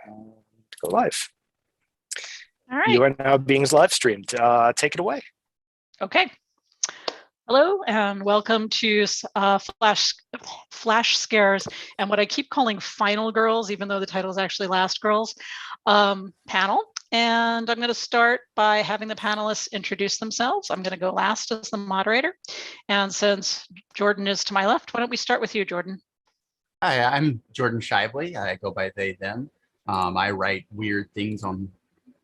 and go live. All right. You are now being live streamed. Take it away. Okay. Hello and welcome to Flash Scares and what I keep calling Final Girls, even though the title is actually Last Girls, panel. And I'm going to start by having the panelists introduce themselves. I'm going to go last as the moderator. And since Jordan is to my left, why don't we start with you, Jordan? Hi, I'm Jordan Shively. I go by they, them. I write weird things on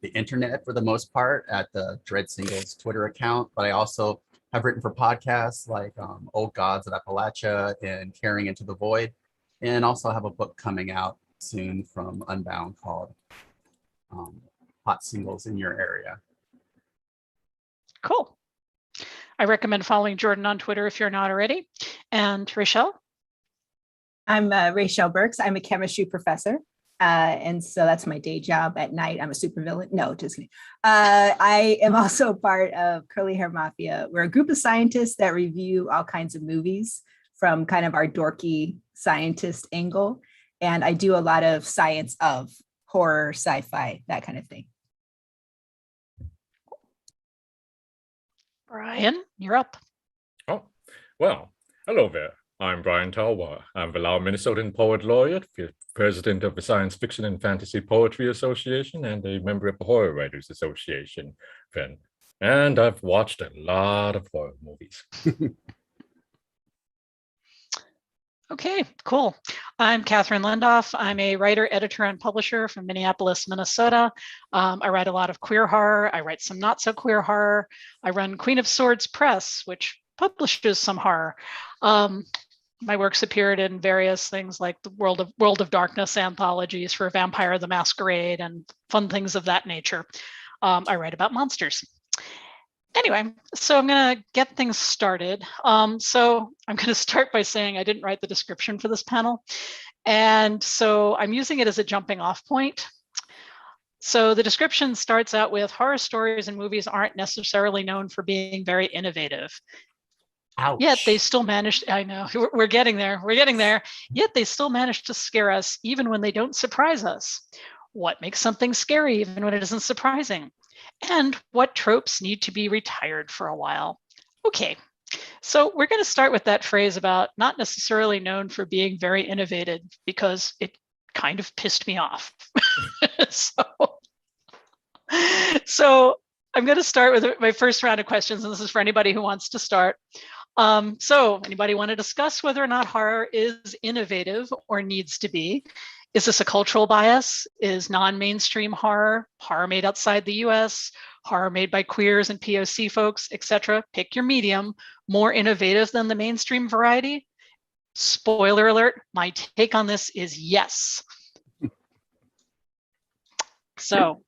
the internet for the most part at the Dread Singles Twitter account, but I also have written for podcasts like Old Gods of Appalachia and Carrying Into the Void, and also have a book coming out soon from Unbound called Hot Singles in Your Area. Cool. I recommend following Jordan on Twitter if you're not already. And Rachel? I'm Rachel Burks. I'm a chemistry professor. And so that's my day job at night. I'm a supervillain. No, just kidding. I am also part of Curly Hair Mafia. We're a group of scientists that review all kinds of movies from kind of our dorky scientist angle. And I do a lot of science of horror, sci-fi, that kind of thing. Brian, you're up. Oh, well, hello there. I'm Brian Talwar. I'm the Lau Minnesotan Poet Laureate, president of the Science Fiction and Fantasy Poetry Association, and a member of the Horror Writers Association. And I've watched a lot of horror movies. Okay, cool. I'm Catherine Lendoff. I'm a writer, editor, and publisher from Minneapolis, Minnesota. I write a lot of queer horror. I write some not so queer horror. I run Queen of Swords Press, which publishes some horror. My works appeared in various things like the World of Darkness anthologies for Vampire the Masquerade and fun things of that nature. I write about monsters. Anyway, so I'm going to get things started. So I'm going to start by saying I didn't write the description for this panel. And so I'm using it as a jumping off point. So the description starts out with horror stories and movies aren't necessarily known for being very innovative. Ouch. Yet they still managed, I know, we're getting there, Yet they still manage to scare us even when they don't surprise us. What makes something scary even when it isn't surprising? And what tropes need to be retired for a while? Okay, so we're going to start with that phrase about not necessarily known for being very innovative because it kind of pissed me off. So I'm going to start with my first round of questions, and this is for anybody who wants to start. So anybody want to discuss whether or not horror is innovative or needs to be? Is this a cultural bias? Is non-mainstream horror made outside the US, horror made by queers and POC folks, etc., pick your medium, more innovative than the mainstream variety? Spoiler alert, my take on this is yes. So,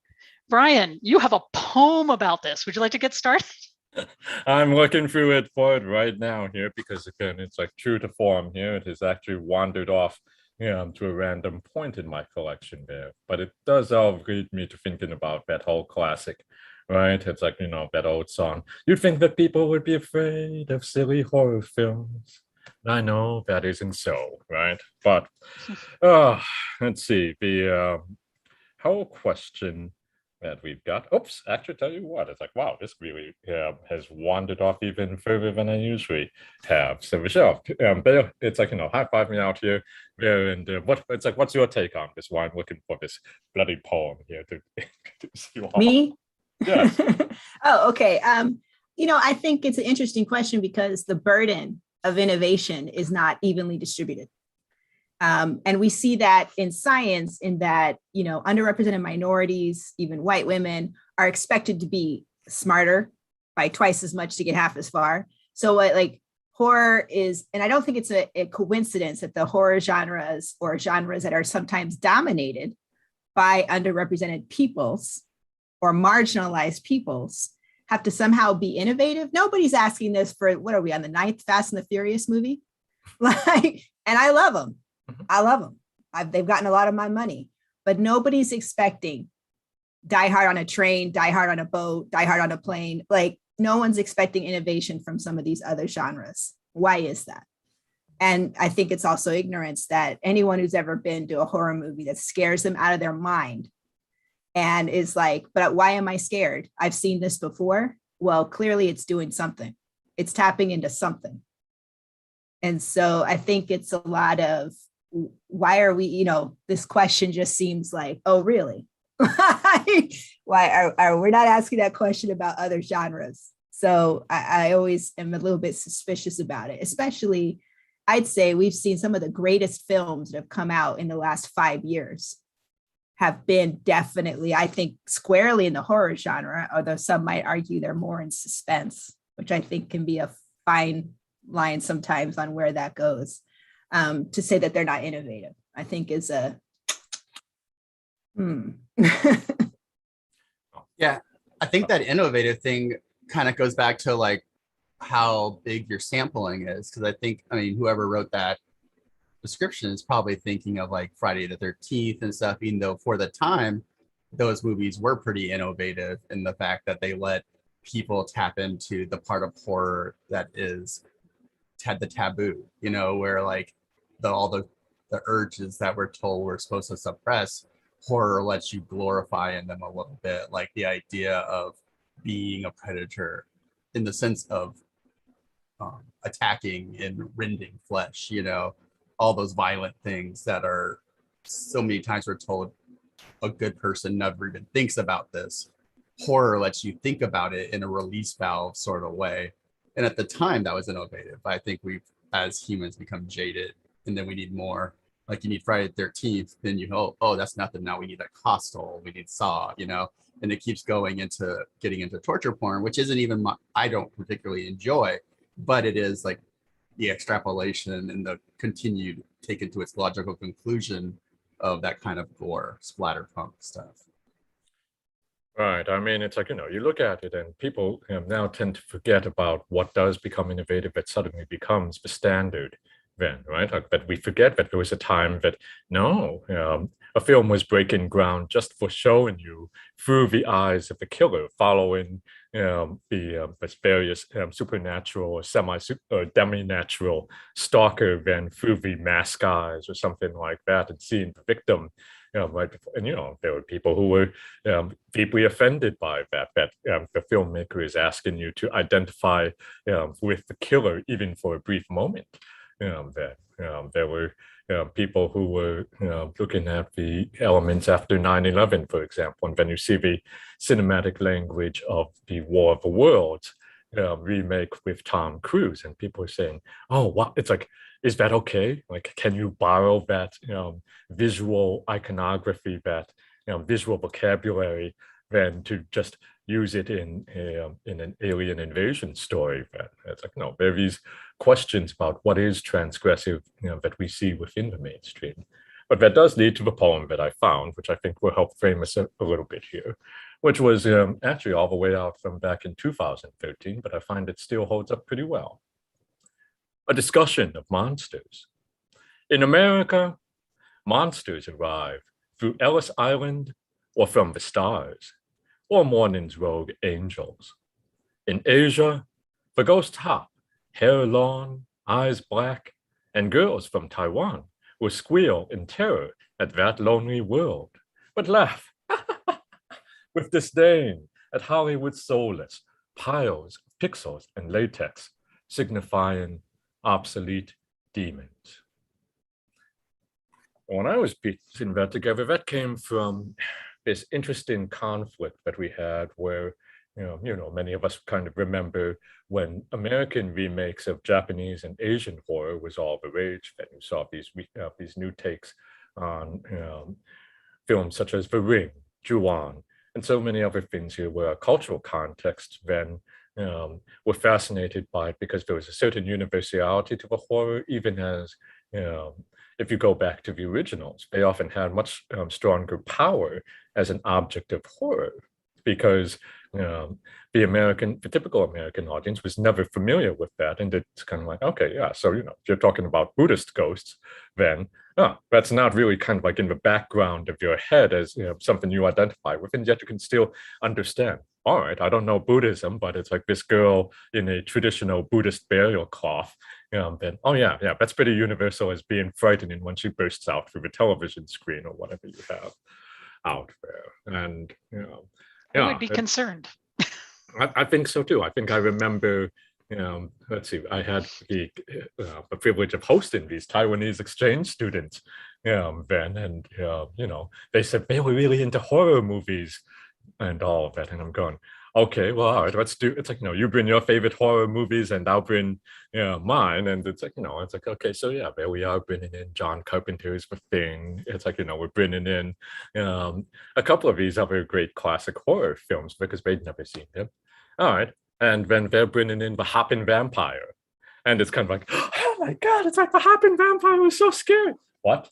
Brian, you have a poem about this. Would you like to get started? I'm looking through it for it right now here because, again, it's like true to form here. It has actually wandered off to a random point in my collection there. But it does all lead me to thinking about that whole classic, right? It's like, that old song. You'd think that people would be afraid of silly horror films. I know that isn't so, right? But let's see. The whole question that we've got. Oops, actually tell you what, it's like, wow, this really has wandered off even further than I usually have. So Michelle, it's like, high-five me out here. And it's like, what's your take on this? Why I'm looking for this bloody poem here to introduce you all. Me? Yes. Oh, okay. I think it's an interesting question because the burden of innovation is not evenly distributed. And we see that in science in that, underrepresented minorities, even white women, are expected to be smarter by twice as much to get half as far. So horror is, and I don't think it's a coincidence that the horror genres or genres that are sometimes dominated by underrepresented peoples or marginalized peoples have to somehow be innovative. Nobody's asking this for, what are we on the 9th Fast and the Furious movie? And I love them. I love them. They've gotten a lot of my money, but nobody's expecting Die Hard on a train, Die Hard on a boat, Die Hard on a plane. No one's expecting innovation from some of these other genres. Why is that? And I think it's also ignorance that anyone who's ever been to a horror movie that scares them out of their mind and is like, but why am I scared? I've seen this before. Well, clearly it's doing something. It's tapping into something. And so I think it's a lot of, why are we, this question just seems like, oh, really? Why are we're not asking that question about other genres? So I always am a little bit suspicious about it, especially I'd say we've seen some of the greatest films that have come out in the last 5 years have been definitely, I think, squarely in the horror genre, although some might argue they're more in suspense, which I think can be a fine line sometimes on where that goes. To say that they're not innovative, I think is a Yeah, I think that innovative thing kind of goes back to like how big your sampling is. Because I mean, whoever wrote that description is probably thinking of like Friday the 13th and stuff, even though for the time, those movies were pretty innovative in the fact that they let people tap into the part of horror that is the taboo, where like all the urges that we're told we're supposed to suppress, horror lets you glorify in them a little bit, like the idea of being a predator in the sense of attacking and rending flesh, all those violent things that are so many times we're told a good person never even thinks about this. Horror lets you think about it in a release valve sort of way. And at the time that was innovative. I think we've, as humans, become jaded, and then we need more. Like you need Friday the 13th, then you hope, oh, that's nothing. Now we need a Hostel, we need Saw, and it keeps going into getting into torture porn, which isn't even I don't particularly enjoy, but it is like the extrapolation and the continued taken to its logical conclusion of that kind of gore splatterpunk stuff. Right. I mean, it's like, you look at it and people now tend to forget about what does become innovative that suddenly becomes the standard then, right? Like, but we forget that there was a time that, no, a film was breaking ground just for showing you through the eyes of the killer, following the various supernatural or demi-natural stalker then through the mask eyes or something like that, and seeing the victim right before. And there were people who were deeply offended by that the filmmaker is asking you to identify with the killer even for a brief moment. That there were people who were looking at the elements after 9/11, for example, and then you see the cinematic language of the War of the Worlds remake with Tom Cruise, and people are saying, "Oh, what?" It's like, is that okay? Like, can you borrow that visual iconography, that visual vocabulary, then to just use it in an alien invasion story? It's like, no, there are these questions about what is transgressive, that we see within the mainstream. But that does lead to the poem that I found, which I think will help frame us a little bit here, which was actually all the way out from back in 2013, but I find it still holds up pretty well. A discussion of monsters. In America, monsters arrive through Ellis Island or from the stars, or morning's rogue angels. In Asia, the ghosts hop, hair long, eyes black, and girls from Taiwan will squeal in terror at that lonely world, but laugh with disdain at Hollywood's soulless piles of pixels and latex, signifying obsolete demons. When I was piecing that together, that came from this interesting conflict that we had where, many of us kind of remember when American remakes of Japanese and Asian horror was all the rage. Then you saw these new takes on films such as The Ring, Ju-on, and so many other things here where a cultural context then were fascinated by it because there was a certain universality to the horror, even as if you go back to the originals, they often had much stronger power as an object of horror because the typical American audience was never familiar with that. And it's kind of like, okay, yeah, so, if you're talking about Buddhist ghosts, then that's not really kind of like in the background of your head as something you identify with, and yet you can still understand. All right, I don't know Buddhism, but it's like this girl in a traditional Buddhist burial cloth then oh yeah, that's pretty universal as being frightening when she bursts out through the television screen or whatever you have out there. And I would be concerned. I think so too. I think I remember, let's see, I had the privilege of hosting these Taiwanese exchange students then, and they said they were really into horror movies and all of that, and I'm going, okay, well, all right, let's do. It's like you bring your favorite horror movies, and I'll bring mine, and it's like it's like okay, so yeah, there we are bringing in John Carpenter's The Thing. It's like we're bringing in a couple of these other great classic horror films because they'd never seen them. All right, and then they're bringing in The Hopping Vampire, and it's kind of like, oh my god, it's like The Hopping Vampire was so scary. What?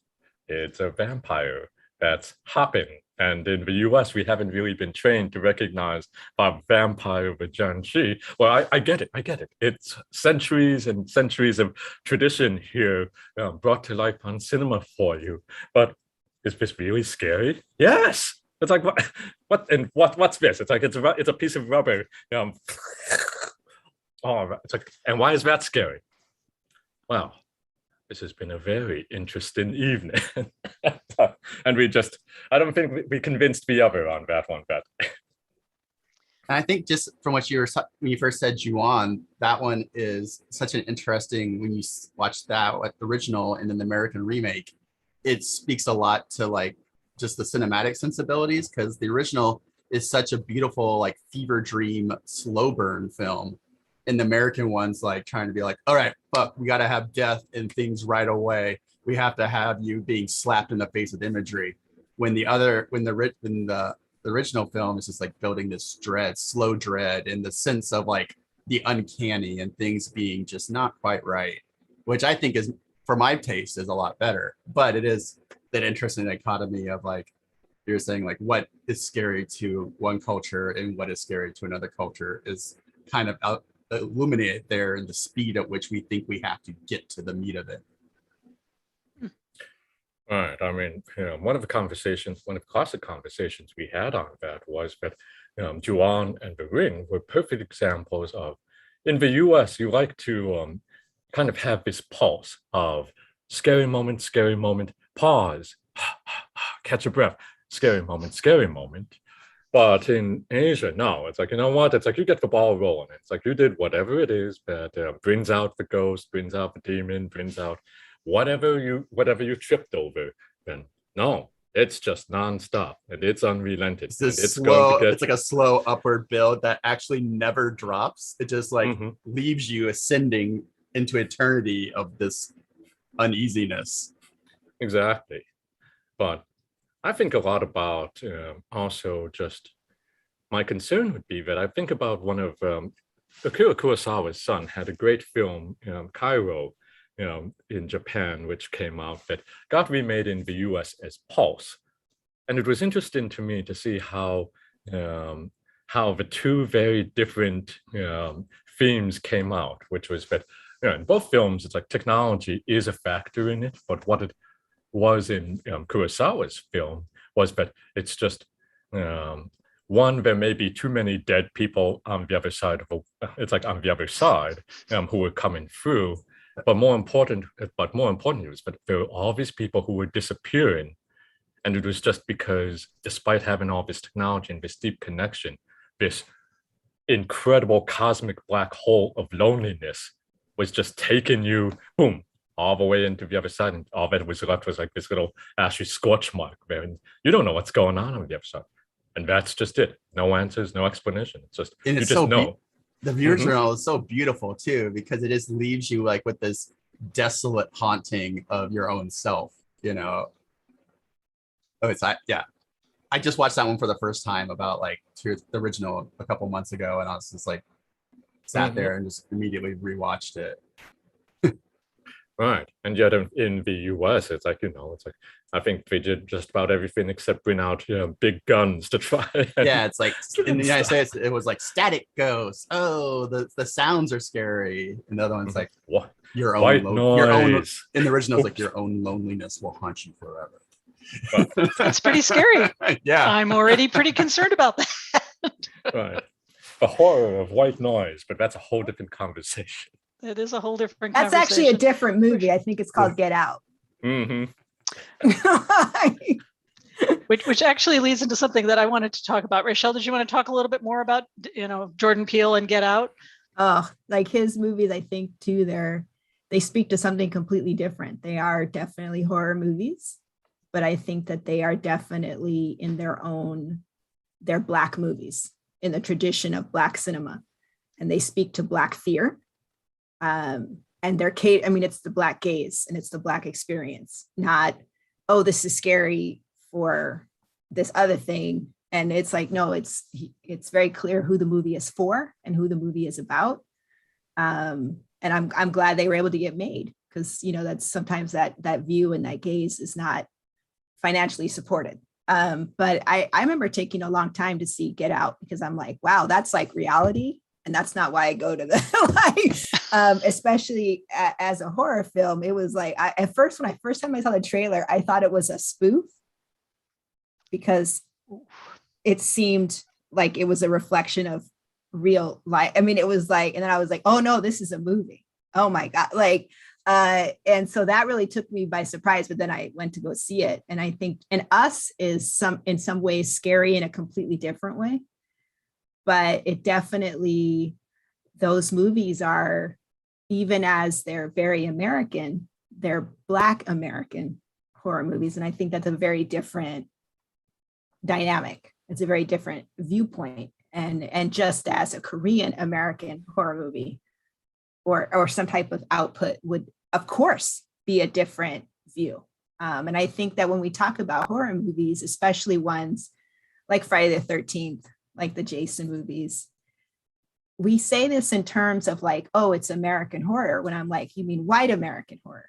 It's a vampire that's hopping. And in the US, we haven't really been trained to recognize a vampire with Jiangxi. Well, I get it. It's centuries and centuries of tradition here brought to life on cinema for you. But is this really scary? Yes. It's like, what's this? It's like, it's a piece of rubber. Oh, it's like, and why is that scary? Well, this has been a very interesting evening. And I don't think we convinced the other on that one, but. And I think just from what when you first said Ju-on, that one is such an interesting, when you watch that original and then the American remake, it speaks a lot to like just the cinematic sensibilities, because the original is such a beautiful, like fever dream, slow burn film. And the American one's like trying to be like, all right, fuck, we got to have death and things right away. We have to have you being slapped in the face with imagery. When the original film is just like building this slow dread, in the sense of like the uncanny and things being just not quite right, which I think is, for my taste, is a lot better. But it is that interesting dichotomy of like, you're saying like what is scary to one culture and what is scary to another culture is kind of illuminated there in the speed at which we think we have to get to the meat of it. Right. I mean, one of the classic conversations we had on that was that Ju-on and The Ring were perfect examples of, in the US, you like to kind of have this pulse of scary moment, pause, catch a breath, scary moment. But in Asia, no, it's like, you know what? It's like you get the ball rolling. It's like you did whatever it is that brings out the ghost, brings out the demon, brings out whatever you tripped over. Then no, it's just nonstop and it's unrelenting. It's like a slow upward build that actually never drops. It just like leaves you ascending into eternity of this uneasiness. Exactly. But I think a lot about also just my concern would be that I think about one of Akira Kurosawa's son had a great film, Cairo, in Japan, which came out that got remade in the US as Pulse. And it was interesting to me to see how the two very different themes came out, which was that in both films, it's like technology is a factor in it, but what it was in Kurosawa's film was that it's just one, there may be too many dead people on the other side on the other side who were coming through, but more importantly was that there were all these people who were disappearing, and it was just because despite having all this technology and this deep connection, this incredible cosmic black hole of loneliness was just taking you, boom, all the way into the other side, and all that was left was like this little ashy scorch mark there, and you don't know what's going on the other side, and that's just it. No answers, no explanation. It's just you just know. The viewer's journal is so beautiful too, because it just leaves you like with this desolate haunting of your own self. I just watched that one for the first time about like the original a couple months ago, and I was just like sat there and just immediately rewatched it. Right. And yet in the US, it's like, it's like, I think they did just about everything except bring out, big guns to try. Yeah, it's like, in the United States, it was like static ghosts. Oh, the sounds are scary. And the other one's like, what? Your own White noise. In the original, it's like your own loneliness will haunt you forever. That's pretty scary. Yeah. I'm already pretty concerned about that. Right. The horror of white noise, but that's a whole different conversation. It is a whole different That's actually a conversation. different movie. I think it's called Get Out. Hmm. Which actually leads into something that I wanted to talk about. Rachel, did you want to talk a little bit more about, Jordan Peele and Get Out? Oh, like his movies, I think too, they speak to something completely different. They are definitely horror movies, but I think that they are definitely in they're Black movies in the tradition of Black cinema. And they speak to Black fear. And it's the Black gaze and it's the Black experience, not, oh, this is scary for this other thing. And it's like, no, it's very clear who the movie is for and who the movie is about. And I'm glad they were able to get made, because that's sometimes that view and that gaze is not financially supported. But I remember taking a long time to see Get Out, because I'm like, wow, that's like reality. And that's not why I go to the especially as a horror film. It was like, first time I saw the trailer, I thought it was a spoof, because it seemed like it was a reflection of real life. I mean, it was like, and then I was like, oh no, this is a movie. Oh my God. And so that really took me by surprise, but then I went to go see it. And I think, and Us is in some ways scary in a completely different way, but it definitely, those movies are, even as they're very American, they're Black American horror movies. And I think that's a very different dynamic. It's a very different viewpoint. And just as a Korean American horror movie or some type of output would, of course, be a different view. And I think that when we talk about horror movies, especially ones like Friday the 13th, like the Jason movies, we say this in terms of like, oh, it's American horror, when I'm like, you mean white American horror?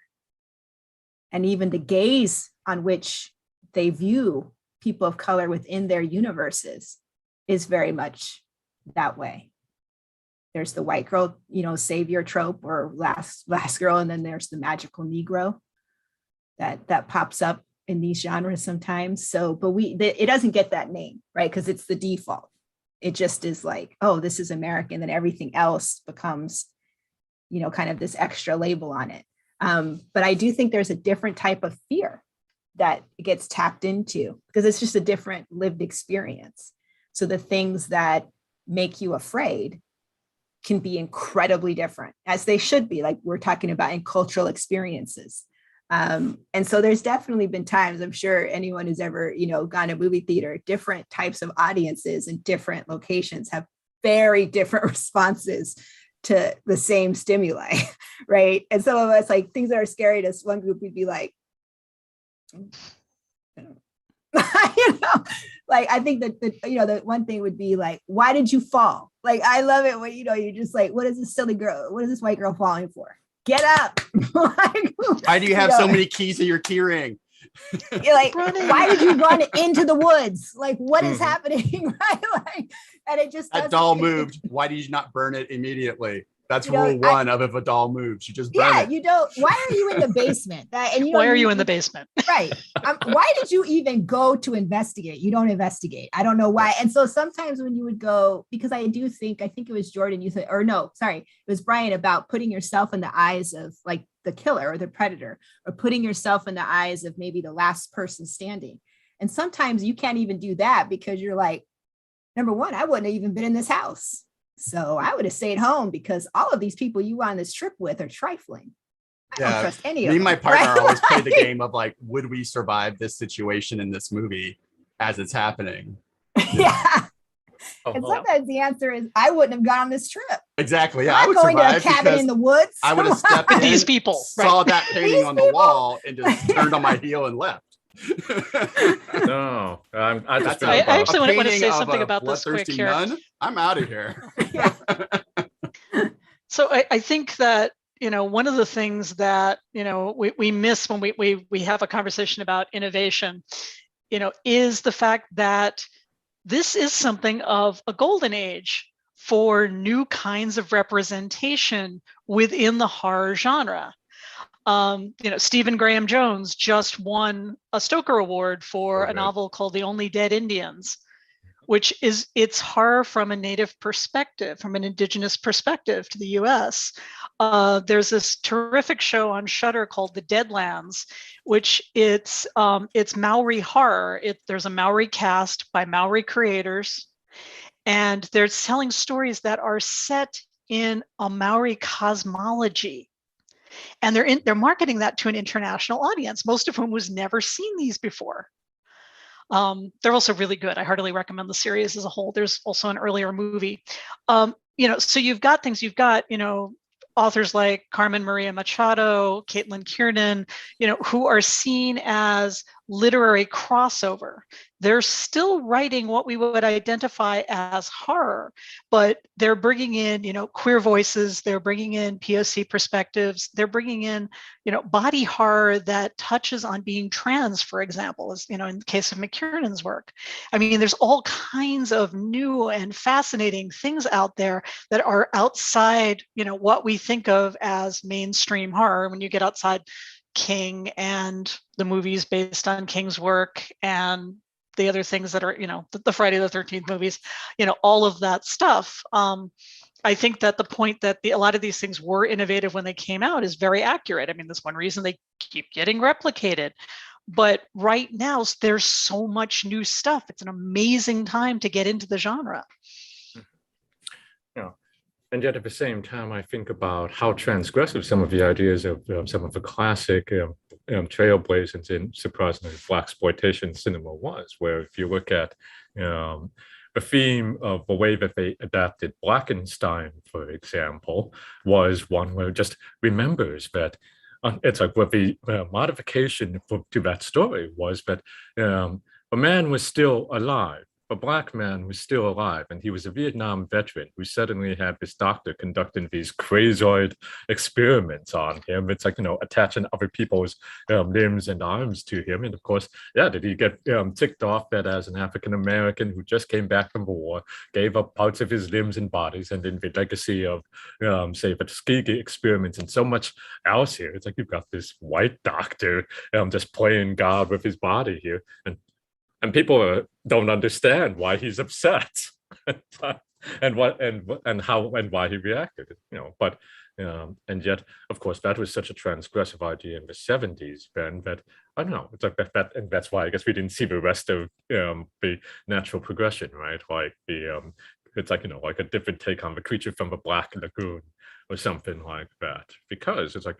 And even the gaze on which they view people of color within their universes is very much that way. There's the white girl, savior trope, or last girl, and then there's the magical Negro that pops up in these genres sometimes. So, but it doesn't get that name, right? Because it's the default. It just is like, oh, this is American, then everything else becomes, kind of this extra label on it. But I do think there's a different type of fear that gets tapped into, because it's just a different lived experience. So the things that make you afraid can be incredibly different, as they should be, like we're talking about in cultural experiences. And so there's definitely been times, I'm sure anyone who's ever, gone to movie theater, different types of audiences in different locations have very different responses to the same stimuli, right? And some of us, like, things that are scary to us, one group, we'd be like, like, I think that the one thing would be like, why did you fall? Like, I love it when, you're just like, what is this silly girl? What is this white girl falling for? Get up. Like, Why do you have so many keys to your key ring? You're like, why did you run into the woods? Like, what is happening? Right? Like, and it just, that doll moved. Why did you not burn it immediately? That's rule one of if a doll moves, you just burn it. You don't. Why are you in the basement? Why are you in the basement? Right. Why did you even go to investigate? You don't investigate. I don't know why. And so sometimes when you would go, because I think it was Jordan, you said, or no, sorry, it was Brian, about putting yourself in the eyes of like the killer or the predator, or putting yourself in the eyes of maybe the last person standing. And sometimes you can't even do that, because you're like, number one, I wouldn't have even been in this house. So I would have stayed home, because all of these people you on this trip with are trifling. I don't trust any of them. Me and my partner right? always play the game of like, would we survive this situation in this movie as it's happening? Yeah. And sometimes the answer is, I wouldn't have gone on this trip. Exactly. Yeah, I'm I would going to a survive cabin because in the woods. I would have stepped With in, these people, saw right. that painting These on the people? wall, and just turned on my heel and left. No, I just I actually want to painting say of something a about this quick bloodthirsty here. nun? I'm out of here. Yeah. So I think that, one of the things that, we miss when we have a conversation about innovation, is the fact that this is something of a golden age for new kinds of representation within the horror genre. Stephen Graham Jones just won a Stoker Award for a novel called The Only Dead Indians, which is it's horror from a native perspective, from an indigenous perspective to the US. There's this terrific show on Shudder called The Deadlands, which it's Maori horror. There's a Maori cast by Maori creators, and they're telling stories that are set in a Maori cosmology. And they're marketing that to an international audience, most of whom was never seen these before. They're also really good. I heartily recommend the series as a whole. There's also an earlier movie. So you've got authors like Carmen Maria Machado, Caitlin Kiernan, who are seen as literary crossover. They're still writing what we would identify as horror, but they're bringing in, queer voices. They're bringing in POC perspectives. They're bringing in, body horror that touches on being trans, for example, as in the case of McKiernan's work. I mean, there's all kinds of new and fascinating things out there that are outside, what we think of as mainstream horror. When you get outside King and the movies based on King's work and the other things that are, the Friday the 13th movies, all of that stuff. I think that the point that a lot of these things were innovative when they came out is very accurate. I mean, that's one reason they keep getting replicated. But right now, there's so much new stuff. It's an amazing time to get into the genre. Yeah. And yet at the same time, I think about how transgressive some of the ideas of some of the classic trailblazers in surprisingly blaxploitation cinema was, where if you look at the theme of the way that they adapted Blackenstein, for example, was one where it just remembers that it's like what the modification to that story was that a man was still alive. A Black man was still alive, and he was a Vietnam veteran who suddenly had this doctor conducting these crazoid experiments on him. It's like, attaching other people's limbs and arms to him. And of course, did he get ticked off that as an African-American who just came back from the war, gave up parts of his limbs and bodies, and then the legacy of, say, the Tuskegee experiments and so much else here. It's like you've got this white doctor just playing God with his body here. And people don't understand why he's upset and why he reacted, But and yet, of course, that was such a transgressive idea in the 70s, Ben, that I don't know. It's like that, and that's why I guess we didn't see the rest of the natural progression, right? Like it's like like a different take on the creature from the Black Lagoon or something like that, because it's like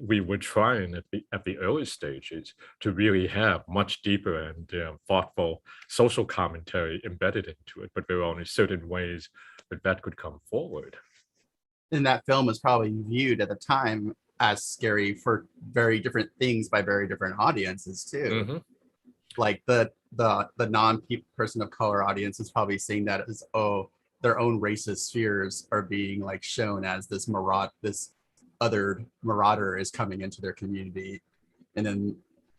we were trying at the early stages to really have much deeper and thoughtful social commentary embedded into it, but there were only certain ways that could come forward. And that film was probably viewed at the time as scary for very different things by very different audiences too. Mm-hmm. Like the non-person of color audience is probably seeing that as, their own racist fears are being like shown as this other marauder is coming into their community, and then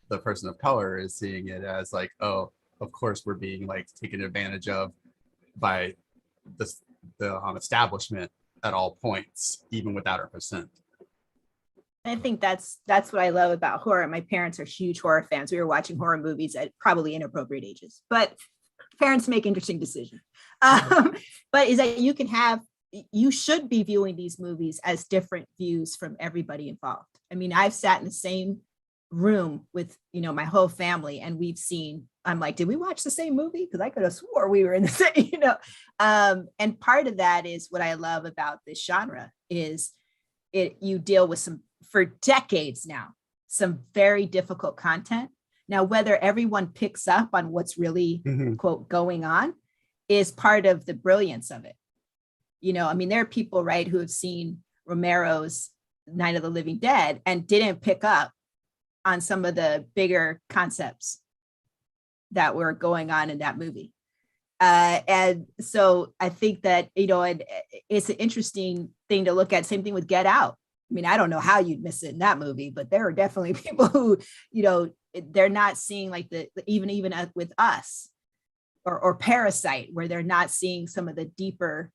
the person of color is seeing it as like, of course we're being like taken advantage of by the establishment at all points, even without our consent. I think that's what I love about horror. My parents are huge horror fans. We were watching horror movies at probably inappropriate ages, but parents make interesting decisions. But is that you should be viewing these movies as different views from everybody involved. I mean, I've sat in the same room with, my whole family, and I'm like, did we watch the same movie? Because I could have swore we were in the same, and part of that is what I love about this genre is you deal with for decades now, some very difficult content. Now, whether everyone picks up on what's really, quote, going on is part of the brilliance of it. I mean, there are people, right, who have seen Romero's Night of the Living Dead and didn't pick up on some of the bigger concepts that were going on in that movie. And so I think that, it's an interesting thing to look at. Same thing with Get Out. I mean, I don't know how you'd miss it in that movie, but there are definitely people who, they're not seeing like even with Us or Parasite, where they're not seeing some of the deeper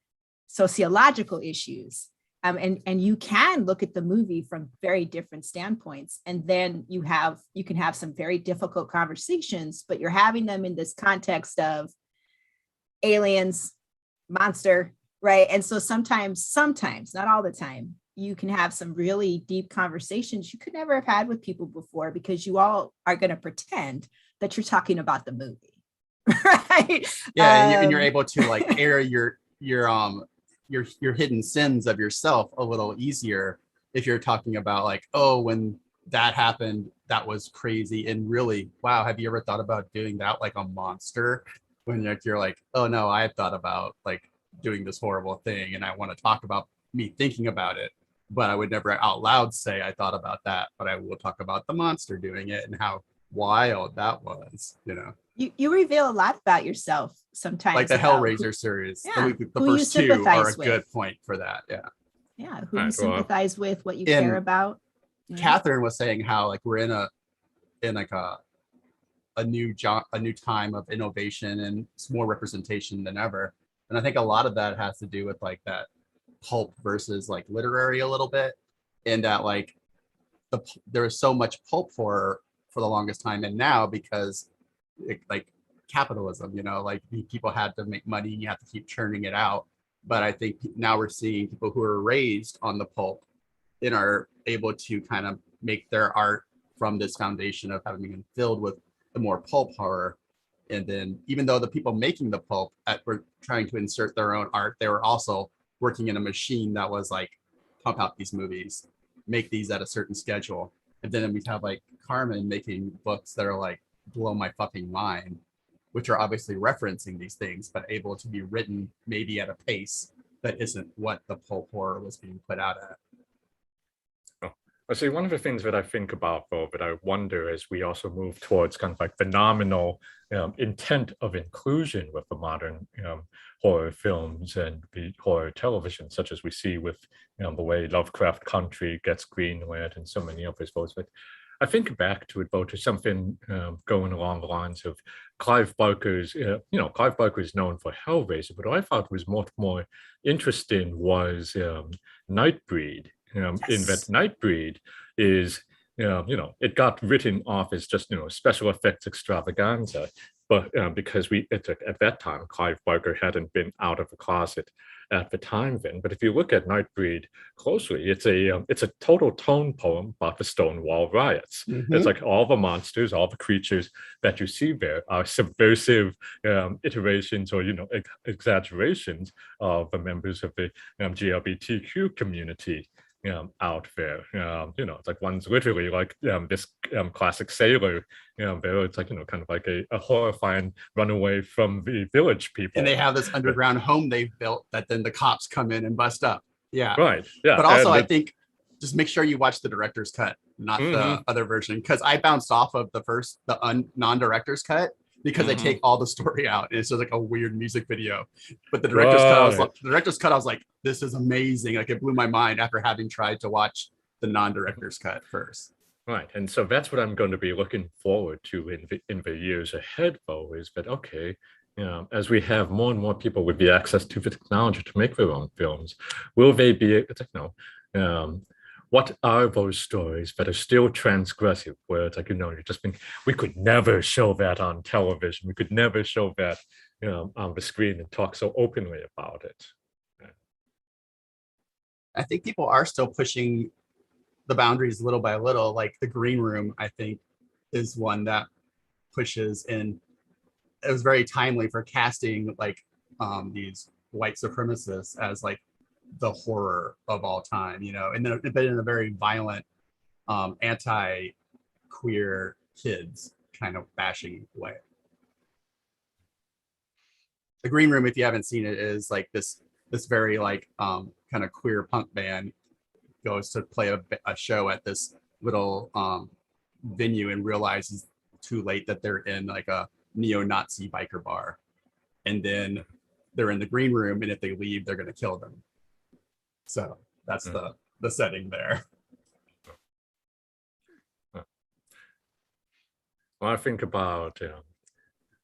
sociological issues. And you can look at the movie from very different standpoints. And then you can have some very difficult conversations, but you're having them in this context of, aliens, monster, right? And so sometimes, not all the time, you can have some really deep conversations you could never have had with people before because you all are going to pretend that you're talking about the movie, right? Yeah, and you're able to like air your hidden sins of yourself a little easier if you're talking about like, oh, when that happened, that was crazy, and really, wow, have you ever thought about doing that like a monster? When you're like, oh no, I've thought about like doing this horrible thing, and I want to talk about me thinking about it, but I would never out loud say I thought about that, but I will talk about the monster doing it and how wild that was, you know. You reveal a lot about yourself sometimes. Like the Hellraiser series, the first two are a good point for that. Yeah, who you sympathize with, what you care about. Catherine was saying how like we're in a new time of innovation and it's more representation than ever. And I think a lot of that has to do with like that pulp versus like literary a little bit, and that like there is so much pulp horror for the longest time, and now because like capitalism, you know, like people had to make money and you have to keep churning it out. But I think now we're seeing people who are raised on the pulp and are able to kind of make their art from this foundation of having been filled with the more pulp horror. And then even though the people making the pulp were trying to insert their own art, they were also working in a machine that was like, pump out these movies, make these at a certain schedule. And then we have like Carmen making books that are like, blow my fucking mind, which are obviously referencing these things, but able to be written maybe at a pace that isn't what the pulp horror was being put out at. I see one of the things that I think about, though, that I wonder as we also move towards kind of like phenomenal intent of inclusion with the modern horror films and the horror television, such as we see with the way Lovecraft Country gets greenlit and so many others. But I think back to it, though, to something going along the lines of Clive Barker's, Clive Barker is known for Hellraiser, but what I thought was much more interesting was Nightbreed. In that Nightbreed is, it got written off as just, special effects extravaganza. But because at that time, Clive Barker hadn't been out of the closet at the time then. But if you look at Nightbreed closely, it's a total tone poem about the Stonewall riots. Mm-hmm. It's like all the monsters, all the creatures that you see there are subversive iterations or, exaggerations of the members of the GLBTQ community. Out there, it's like one's literally like this classic sailor, there it's like, kind of like a horrifying runaway from the village people. And they have this underground home they've built that then the cops come in and bust up. Yeah. Right. Yeah. But also I think just make sure you watch the director's cut, not the other version. Because I bounced off of the non-director's cut because they take all the story out. And it's just like a weird music video. But the director's cut, I was like, this is amazing. Like it blew my mind after having tried to watch the non-director's cut first. Right. And so that's what I'm going to be looking forward to in the years ahead, though, is that, okay, as we have more and more people with the access to the technology to make their own films, will they be, what are those stories that are still transgressive, where it's like, you just think, we could never show that on television. We could never show that on the screen and talk so openly about it. I think people are still pushing the boundaries little by little. Like the Green Room, I think, is one that pushes, and it was very timely for casting like these white supremacists as like the horror of all time, and then but in a very violent, anti-queer kids kind of bashing way. The Green Room, if you haven't seen it, is like this very like kind of queer punk band goes to play a show at this little venue and realizes too late that they're in like a neo-Nazi biker bar, and then they're in the Green Room, and if they leave, they're going to kill them. So that's the setting there. Well, I think about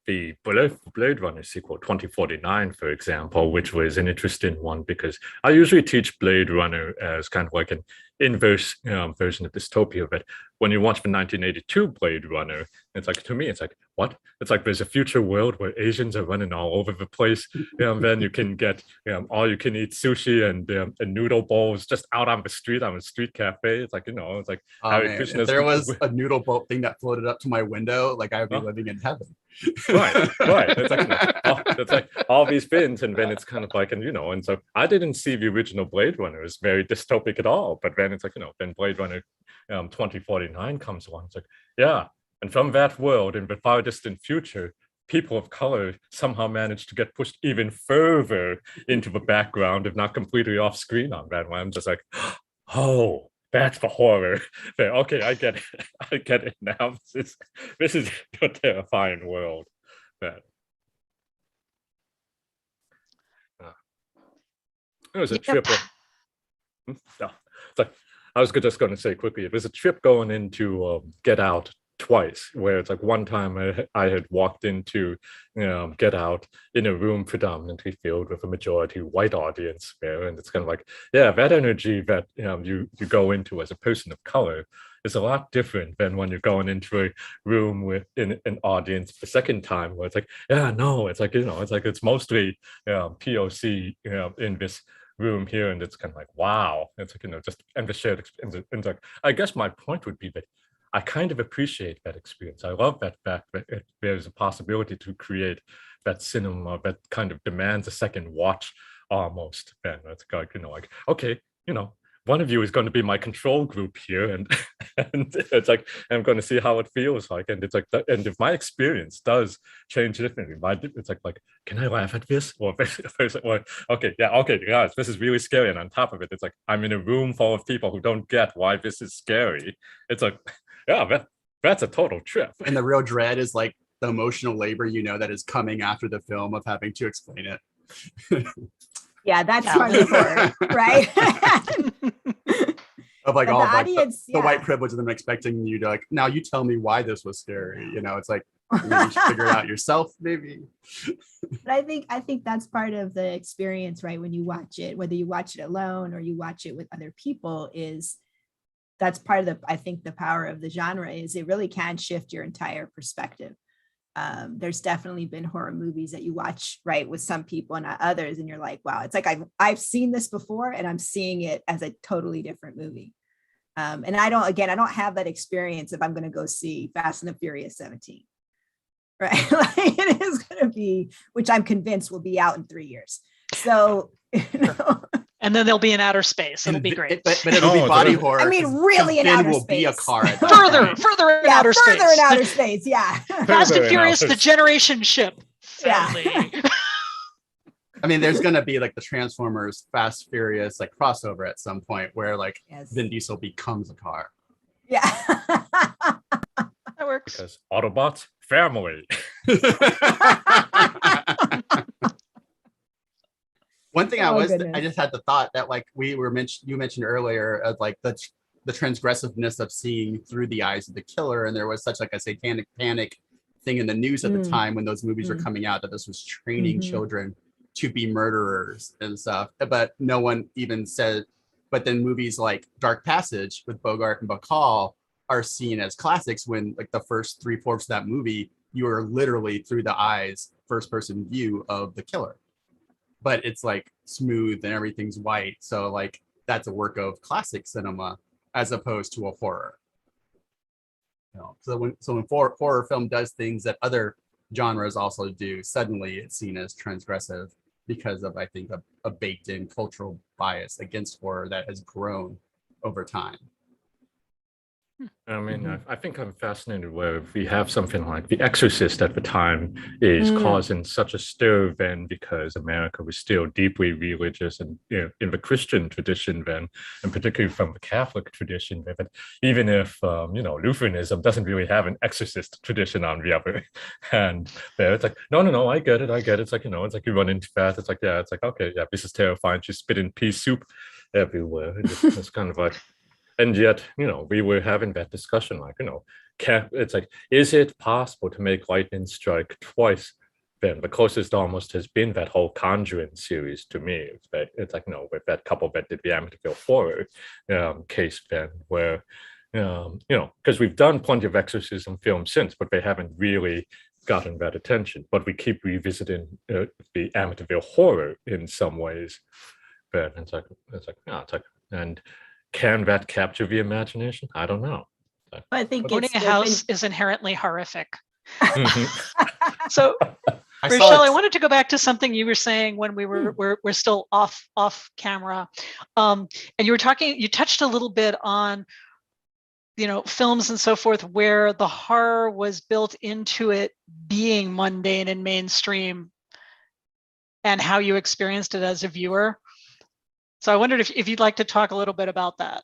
the Blade Runner sequel, 2049, for example, which was an interesting one because I usually teach Blade Runner as kind of like an inverse version of dystopia. But when you watch the 1982 Blade Runner, it's like, to me, it's like, what? It's like there's a future world where Asians are running all over the place. Then you can get all you can eat sushi and noodle bowls just out on the street, on a street cafe. It's like, it's like Oh, Hare man, Krishna's- if there was a noodle boat thing that floated up to my window, like I would be Oh. living in heaven. right. It's like, it's like all these things, and then it's kind of like, and so I didn't see the original Blade Runner as very dystopic at all. But then it's like, then Blade Runner 2049 comes along. It's like, yeah. And from that world, in the far distant future, people of color somehow managed to get pushed even further into the background, if not completely off screen on that one. I'm just like, oh, that's the horror. Okay, I get it. I get it now. This is a terrifying world. That it was a Yep. trip. No, it's like I was just going to say quickly. It was a trip going into Get Out twice, where it's like one time I had walked into Get Out in a room predominantly filled with a majority white audience there, and it's kind of like, yeah, that energy that you go into as a person of color is a lot different than when you're going into a room with an audience the second time, where it's like, yeah, no, it's like, it's like it's mostly POC in this room here, and it's kind of like, wow, it's like, just and the shared experience. And like, I guess my point would be that I kind of appreciate that experience. I love that fact that there's a possibility to create that cinema that kind of demands a second watch almost. And it's like, like, okay, one of you is going to be my control group here, and and it's like I'm going to see how it feels like, and it's like, and if my experience does change differently, it's like, can I laugh at this? Or okay, yeah, okay, guys, this is really scary, and on top of it, it's like I'm in a room full of people who don't get why this is scary. It's like, yeah, that's a total trip. And the real dread is like the emotional labor, that is coming after the film of having to explain it. Yeah, that's part of the horror, right? Of like But all the of, like, audience, the white yeah. privilege of them expecting you to like, now you tell me why this was scary. It's like you should figure it out yourself, maybe. But I think that's part of the experience, right? When you watch it, whether you watch it alone or you watch it with other people, that's part of I think the power of the genre is it really can shift your entire perspective. There's definitely been horror movies that you watch, right, with some people and not others, and you're like, wow, it's like I've seen this before, and I'm seeing it as a totally different movie. And I don't have that experience if I'm going to go see Fast and the Furious 17, right? Like, it is going to be, which I'm convinced will be out in 3 years. So, And then they'll be in outer space. It'll be great. But it'll be body horror. I mean, really in Finn outer will be a space. car. At that further point. in outer space. Further in outer space, yeah. Fast Further and in Furious, outer the generation ship. Yeah. Sadly. I mean, there's gonna be like the Transformers Fast Furious like crossover at some point where like Yes. Vin Diesel becomes a car. Yeah. That works. Because Autobots, family. One thing Oh, I goodness. just had the thought that like you mentioned earlier of like the transgressiveness of seeing through the eyes of the killer, and there was such like a satanic panic thing in the news at the time when those movies were coming out that this was training children to be murderers and stuff, but no one even said. But then movies like Dark Passage with Bogart and Bacall are seen as classics when like the first 3/4 of that movie you are literally through the eyes, first person view of the killer. But it's like smooth and everything's white. So like that's a work of classic cinema as opposed to a horror. So when horror film does things that other genres also do, suddenly it's seen as transgressive because of, I think, a baked in cultural bias against horror that has grown over time. I mean, I think I'm fascinated where we have something like The Exorcist at the time is causing such a stir then because America was still deeply religious and in the Christian tradition then, and particularly from the Catholic tradition. But even if, Lutheranism doesn't really have an exorcist tradition on the other hand, there it's like, no, I get it. It's like, it's like you run into that. It's like, yeah, it's like, okay, yeah, this is terrifying. She's spitting pea soup everywhere. It's kind of like, and yet, we were having that discussion, like, it's like, is it possible to make lightning strike twice been the closest almost has been that whole Conjuring series to me. It's like, with that couple that did the Amityville horror case, Ben, where, because we've done plenty of exorcism films since, but they haven't really gotten that attention. But we keep revisiting the Amityville horror in some ways. But it's like, and can that capture the imagination? I don't know. I think Owning a house is inherently horrific. Mhm. So, I saw Rochelle, I it. wanted to go back to something you were saying when we're still off camera, and you touched a little bit on, films and so forth where the horror was built into it being mundane and mainstream, and how you experienced it as a viewer. So I wondered if you'd like to talk a little bit about that.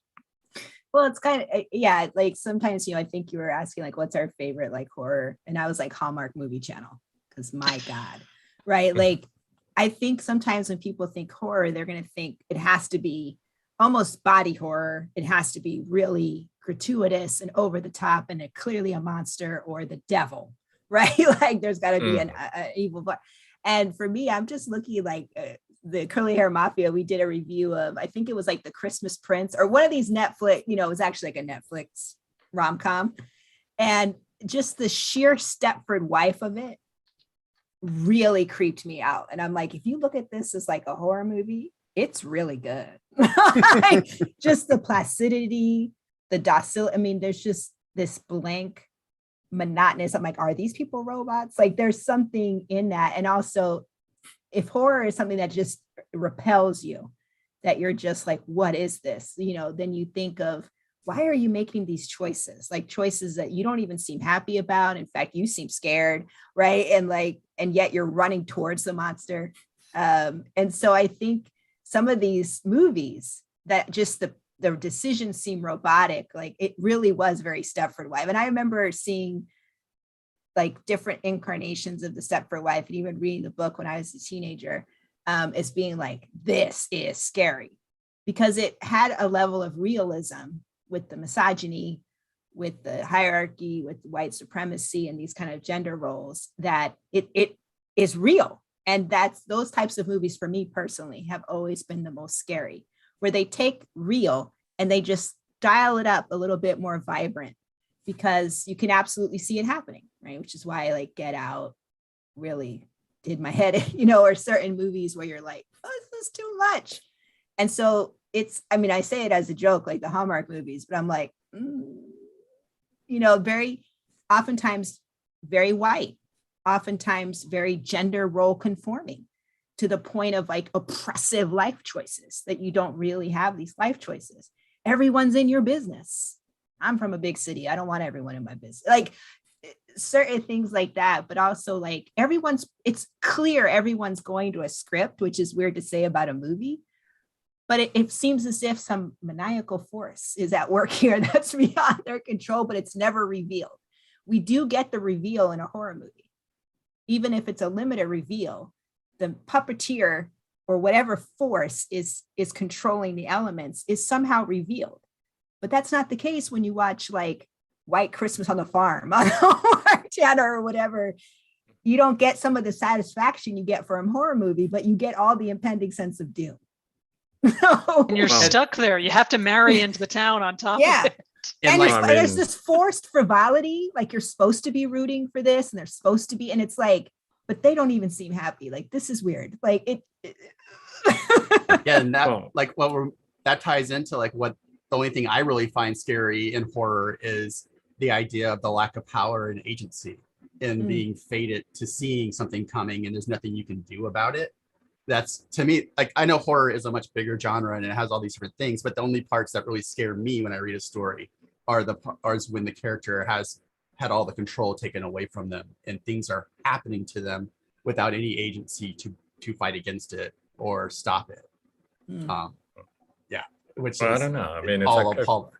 Well, it's kind of, yeah, like sometimes, I think you were asking like, what's our favorite like horror? And I was like Hallmark Movie Channel, because my God, right? Like, I think sometimes when people think horror, they're going to think it has to be almost body horror. It has to be really gratuitous and over the top and clearly a monster or the devil, right? Like there's got to be an evil. And for me, I'm just looking like the Curly Hair Mafia. We did a review of, I think it was like The Christmas Prince or one of these Netflix, it was actually like a Netflix rom-com. And just the sheer Stepford wife of it really creeped me out. And I'm like, if you look at this as like a horror movie, it's really good. Like, just the placidity, the docility. I mean, there's just this blank monotonous. I'm like, are these people robots? Like there's something in that. And also, if horror is something that just repels you, that you're just like, what is this? Then you think of, why are you making these choices? Like choices that you don't even seem happy about. In fact, you seem scared, right? And yet you're running towards the monster. And so I think some of these movies that just the decisions seem robotic, like it really was very Stepford Wife. And I remember seeing like different incarnations of the Stepford Wife and even reading the book when I was a teenager, as being like, this is scary, because it had a level of realism with the misogyny, with the hierarchy, with white supremacy and these kind of gender roles, that it is real. And that's those types of movies for me personally have always been the most scary, where they take real and they just dial it up a little bit more vibrant, because you can absolutely see it happening, right? Which is why like Get Out really did my head, or certain movies where you're like, oh, this is too much. And so I say it as a joke, like the Hallmark movies, but I'm like, very oftentimes very white, oftentimes very gender role conforming, to the point of like oppressive life choices that you don't really have these life choices. Everyone's in your business. I'm from a big city. I don't want everyone in my business. Like certain things like that, but also like it's clear everyone's going to a script, which is weird to say about a movie, but it seems as if some maniacal force is at work here that's beyond their control, but it's never revealed. We do get the reveal in a horror movie. Even if it's a limited reveal, the puppeteer or whatever force is controlling the elements is somehow revealed. But that's not the case when you watch like White Christmas on the Farm on Hallmark Channel or whatever. You don't get some of the satisfaction you get from a horror movie, but you get all the impending sense of doom. And you're stuck there. You have to marry into the town on top of it. And there's this forced frivolity, like you're supposed to be rooting for this and they're supposed to be, and it's like, but they don't even seem happy. Like, this is weird. Like it. Yeah, and that that ties into like what the only thing I really find scary in horror is the idea of the lack of power and agency, and being fated to seeing something coming and there's nothing you can do about it. That's, to me, like, I know horror is a much bigger genre and it has all these different things, but the only parts that really scare me when I read a story are when the character has had all the control taken away from them and things are happening to them without any agency to fight against it or stop it. Which I don't know. I mean, it's all like appalling.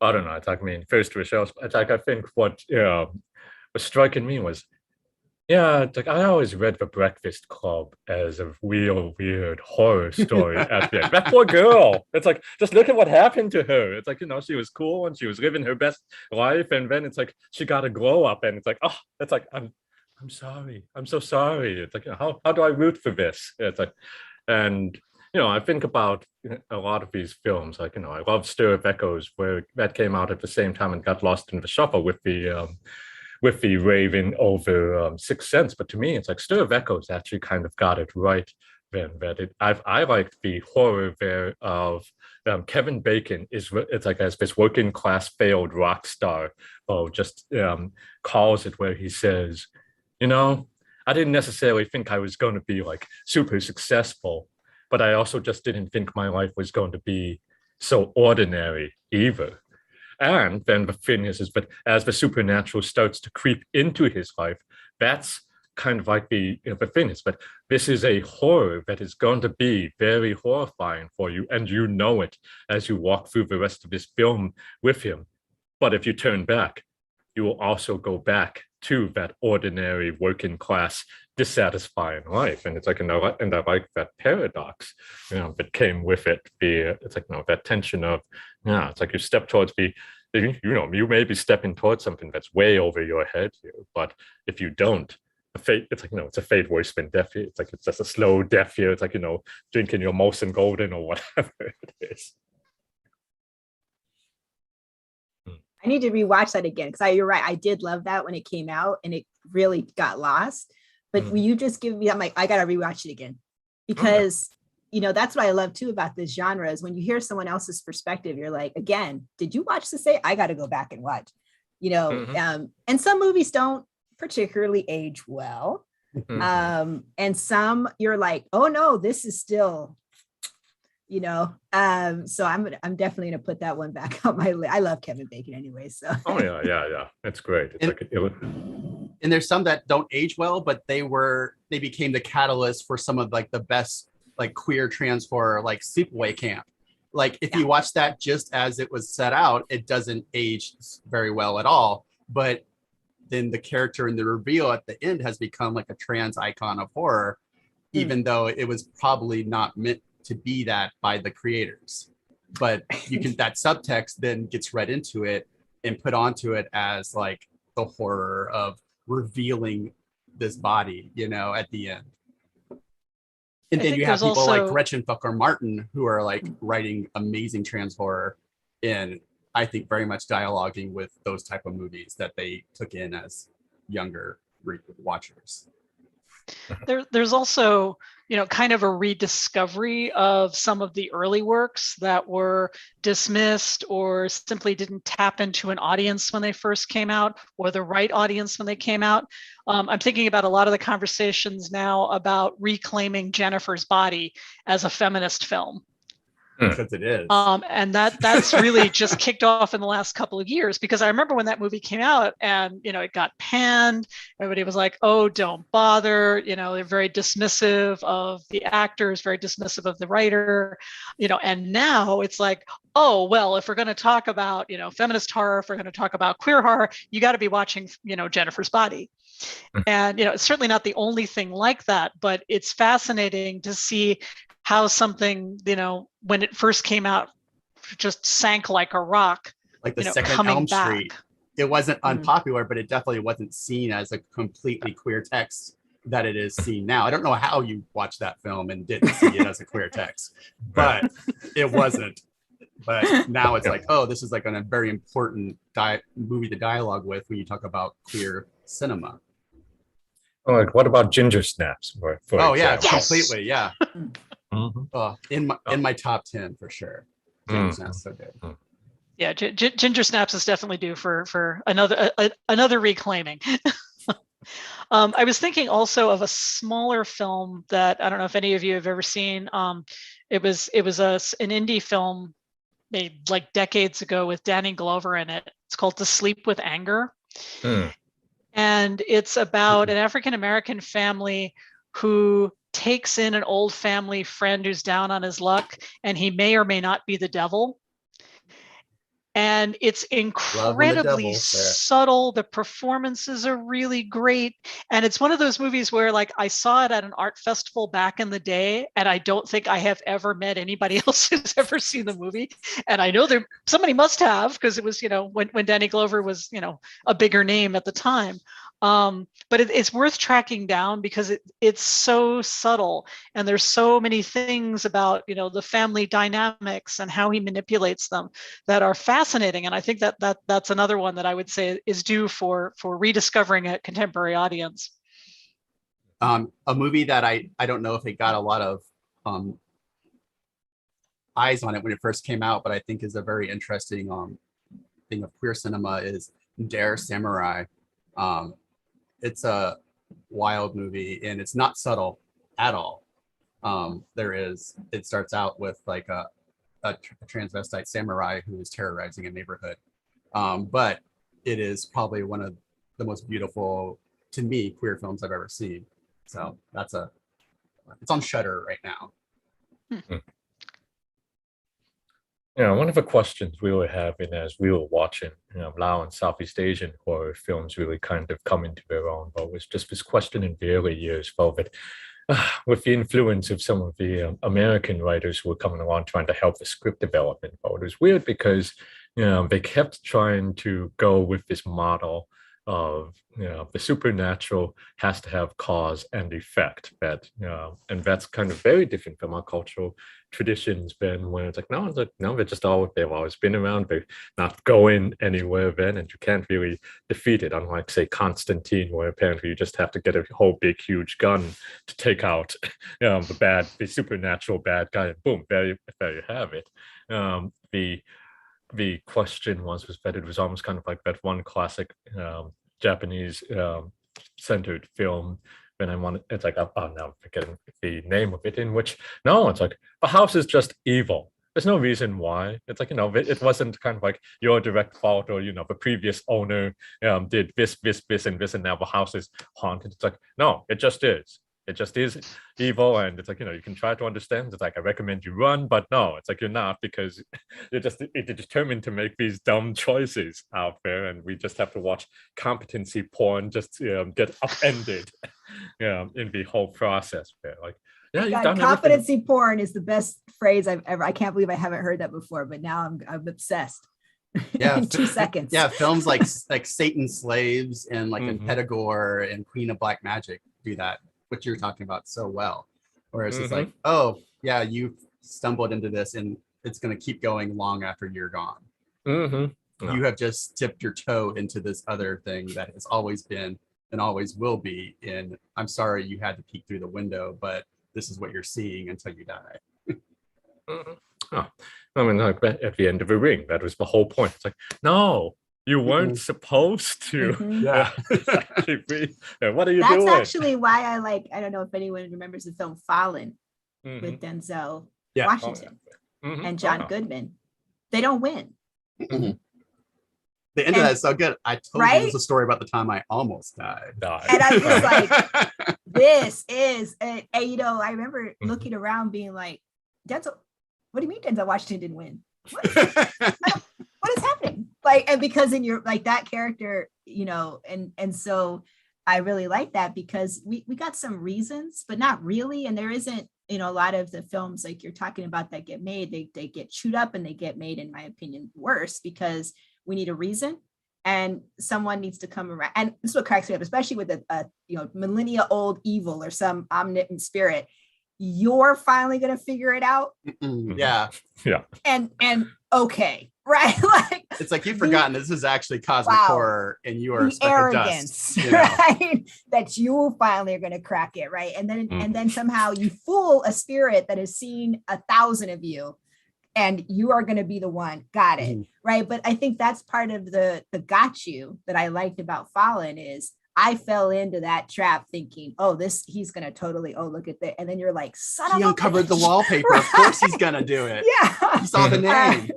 I don't know. It's like, first Rochelle, it's like, I think what was striking me was, Yeah, it's like I always read The Breakfast Club as a real weird horror story at the end. That poor girl. It's like just look at what happened to her. It's like, she was cool and she was living her best life, and then it's like she got a glow up, and it's like, oh, it's like I'm sorry. I'm so sorry. It's like how do I root for this? It's like, and I think about a lot of these films. Like, I love Stir of Echoes, where that came out at the same time and got lost in the shuffle with the raving over Sixth Sense. But to me, it's like Stir of Echoes actually kind of got it right. Then that I liked the horror there of Kevin Bacon it's like as this working class failed rock star, just calls it, where he says, I didn't necessarily think I was going to be like super successful, but I also just didn't think my life was going to be so ordinary either. And then the thing is but as the supernatural starts to creep into his life, that's kind of like the thing is, but this is a horror that is going to be very horrifying for you, and you know it as you walk through the rest of this film with him. But if you turn back, you will also go back to that ordinary working class dissatisfying life. And it's like, and I like that paradox, that came with it. It's like, that tension of, it's like you step towards you may be stepping towards something that's way over your head here, but if you don't, fate, it's like, it's a fate worse than death here. It's like, it's just a slow death here. It's like, drinking your Molson Golden or whatever it is. I need to rewatch that again, because you're right. I did love that when it came out, and it really got lost. But will you just give me? I'm like, I gotta rewatch it again, because that's what I love too about this genre is when you hear someone else's perspective, you're like, again, did you watch this? I got to go back and watch. And some movies don't particularly age well, and some you're like, oh no, this is still. So I'm definitely gonna put that one back on my list. I love Kevin Bacon anyway, so. Oh yeah, it's great. And there's some that don't age well, but they became the catalyst for some of like the best like queer trans horror, like Sleepaway Camp. Like if you watch that just as it was set out, it doesn't age very well at all. But then the character in the reveal at the end has become like a trans icon of horror, even though it was probably not meant to be that by the creators. But that subtext then gets read into it and put onto it as like the horror of revealing this body, at the end. And then you have people like Gretchen Fucker Martin who are like writing amazing trans horror, and I think very much dialoguing with those type of movies that they took in as younger watchers. There's also, kind of a rediscovery of some of the early works that were dismissed or simply didn't tap into an audience when they first came out, or the right audience when they came out. I'm thinking about a lot of the conversations now about reclaiming Jennifer's Body as a feminist film. Because it is. And that's really just kicked off in the last couple of years, because I remember when that movie came out and, it got panned. Everybody was like, oh, don't bother. They're very dismissive of the actors, very dismissive of the writer, and now it's like, oh, well, if we're going to talk about, feminist horror, if we're going to talk about queer horror, you got to be watching, Jennifer's Body. And, it's certainly not the only thing like that, but it's fascinating to see how something, when it first came out, just sank like a rock. Like the second Elm Street. It wasn't unpopular, but it definitely wasn't seen as a completely queer text that it is seen now. I don't know how you watched that film and didn't see it as a queer text, but it wasn't. But now it's like, oh, this is like a very important movie to dialogue with when you talk about queer cinema. Oh, what about Ginger Snaps? For example? Yeah, completely, yeah. In my top 10 for sure. Ginger Snaps so good. Yeah, Ginger Snaps is definitely due for another reclaiming. I was thinking also of a smaller film that I don't know if any of you have ever seen. It was an indie film made like decades ago with Danny Glover in it. It's called To Sleep with Anger. And it's about an African-American family who takes in an old family friend who's down on his luck, and he may or may not be the devil. and it's incredibly devil there. subtle. The performances are really great, and it's one of those movies where, like, I saw it at an art festival back in the day, and I don't think I have ever met anybody else who's ever seen the movie. And I know there somebody must have, because it was, when Danny Glover was, a bigger name at the time. But it's worth tracking down because it's so subtle, and there's so many things about the family dynamics and how he manipulates them that are fascinating. And I think that's another one that I would say is due for rediscovering a contemporary audience. A movie that I don't know if it got a lot of eyes on it when it first came out, but I think is a very interesting thing of queer cinema is Dare Samurai. It's a wild movie, and it's not subtle at all. It starts out with like a transvestite samurai who is terrorizing a neighborhood. But it is probably one of the most beautiful, to me, queer films I've ever seen. So it's on Shudder right now. Yeah, one of the questions we were having as we were watching, Lao and Southeast Asian horror films really kind of come into their own, but was just this question in the early years, Velvet, with the influence of some of the American writers who were coming along trying to help the script development. But it was weird because, they kept trying to go with this model of, the supernatural has to have cause and effect, and that's kind of very different from our cultural traditions been, when it's like, no, they've always been around, they're not going anywhere then, and you can't really defeat it, unlike, say, Constantine, where apparently you just have to get a whole big huge gun to take out the supernatural bad guy, and boom, there you have it. The question was that it was almost kind of like that one classic Japanese centered film. And it's like, oh, now I'm forgetting the name of it, in which, no, it's like, the house is just evil. There's no reason why. It's like, it wasn't kind of like your direct fault, or, the previous owner did this, and now the house is haunted. It's like, no, it just is. It just is evil, and it's like, you can try to understand. It's like, I recommend you run, but no, it's like, you're not, because you're determined to make these dumb choices out there, and we just have to watch competency porn just get upended in the whole process there. Like, yeah, you've done competency everything. porn is the best phrase I've ever. I can't believe I haven't heard that before, but now I'm obsessed. Yeah, in 2 seconds. Yeah, films like Satan's Slaves and like Impedagore and Queen of Black Magic do that, what you're talking about, so well. Whereas it's like, oh yeah, you stumbled into this, and it's going to keep going long after you're gone. You have just tipped your toe into this other thing that has always been and always will be. And I'm sorry you had to peek through the window, but this is what you're seeing until you die. Oh, I mean, like, at the end of The Ring, that was the whole point. It's like, no, you weren't supposed to. Yeah. What are you That's doing? That's actually why I don't know if anyone remembers the film Fallen with Denzel Washington and John Goodman. They don't win. The end of that is so good. I told you this a story about the time I almost died. And I was like, this is, and I remember looking around being like, Denzel, what do you mean Denzel Washington didn't win? What is happening? Like, and because in your, like, that character, and so I really like that, because we got some reasons, but not really. And there isn't, a lot of the films like you're talking about that get made, they get chewed up, and they get made, in my opinion, worse, because we need a reason, and someone needs to come around. And this is what cracks me up, especially with a millennia old evil or some omnipotent spirit. You're finally going to figure it out. Yeah. And okay, right? Like, it's like, you've forgotten this is actually cosmic horror, and you are the arrogance, dust, right? That you finally are going to crack it, right? And then somehow you fool a spirit that has seen 1,000 of you, and you are going to be the one. Got it, right? But I think that's part of the got you that I liked about Fallen is I fell into that trap thinking, oh, he's going to totally, look at that. And then you're like, son of a bitch. He uncovered the wallpaper. Right? Of course he's going to do it. Yeah. He saw the name.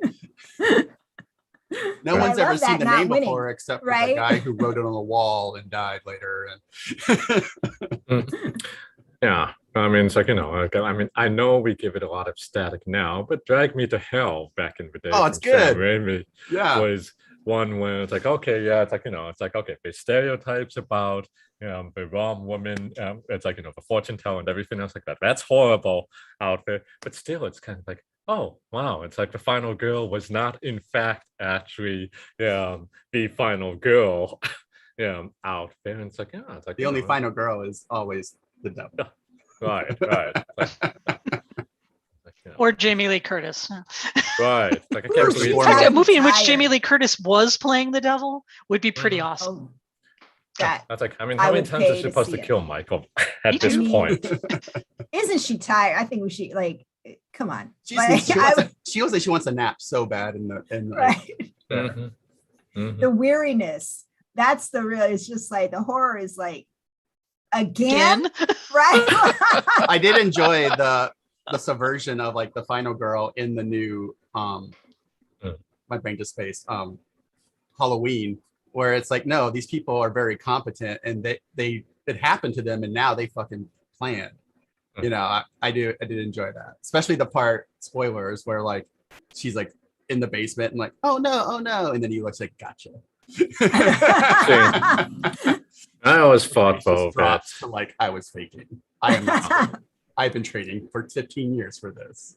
No one's ever seen the name before, except for the guy who wrote it on the wall and died later. Yeah. I mean, it's like, I mean, I know we give it a lot of static now, but Drag Me to Hell back in the day Oh, it's from Sam good. Raimi Yeah. was one where it's like, okay, yeah, it's like, it's like, okay, there's stereotypes about the wrong woman. It's like, the fortune teller and everything else like that. That's horrible out there. But still, it's kind of like, oh, wow. It's like the final girl was not, in fact, actually the final girl out there. And it's like, yeah, it's like The only final girl is always the devil. Right. Or Jamie Lee Curtis. Right. Like I Ooh, can't she's believe In fact, a Horrible. movie in which Tired. Jamie Lee Curtis was playing the devil would be pretty Mhm. awesome. Oh, that that's like, I mean, I how many would times is pay she to supposed to see it. kill Michael Me at this too. point? isn't she tired? I think we should like. Come on, She like, feels like she wants a nap so bad in the right. there. Mhm. Mhm. The weariness. That's the real. It's just like the horror is like again. Right. I did enjoy the subversion of like the final girl in the new my brain just space Halloween, where it's like, no, these people are very competent and they it happened to them and now they fucking plan. I did enjoy that, especially the part, spoilers, where like she's like in the basement and like, oh no, and then he looks like, gotcha. I always Face thought just though that drops to like, I was faking. I am not faking. I've been training for 15 years for this.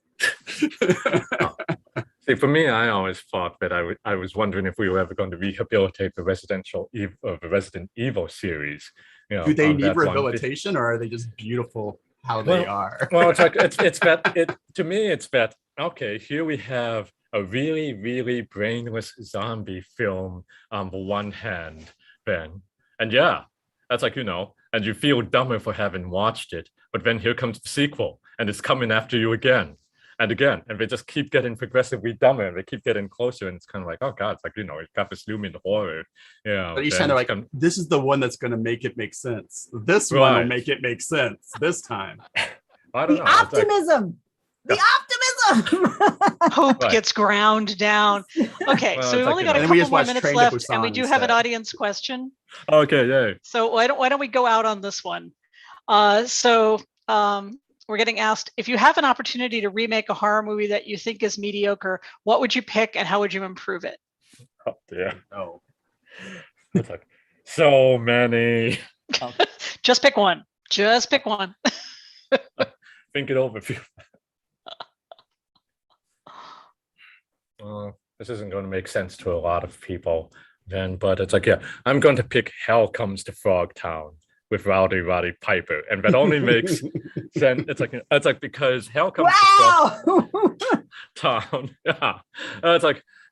see for me, I always thought that I was wondering if we were ever going to rehabilitate the the Resident Evil series. Do they on need that one. rehabilitation or are they just beautiful how they are? Well, it's like it's that it to me it's that okay, here we have a really, really brainless zombie film on the one hand, Ben. And yeah, that's like, and you feel dumber for having watched it, but then here comes the sequel, and it's coming after you again and again, and they just keep getting progressively dumber, and they keep getting closer, and it's kind of like, oh god, it's like, it's got this looming horror. Yeah. But he's then kind of it's like, this is the one that's going to make it make sense. This one will Right. make it make sense this time. I don't The know. It's like- optimism. The optimism. Hope Right. gets ground down. Okay, Well, so it's we've like, only got a And then we couple just more watched minutes Train to left, and we Busan do have an instead. audience question. okay, yay. So why don't we go out on this one? We're getting asked, if you have an opportunity to remake a horror movie that you think is mediocre, what would you pick and how would you improve it? Oh dear. Oh, It's like so many. Just pick one. Just pick one. Think it over. This isn't going to make sense to a lot of people then, but it's like, yeah, I'm going to pick Hell Comes to Frogtown with Rowdy Roddy Piper, and that only makes sense. It's like because Hell Comes to Wow. Frogtown, yeah,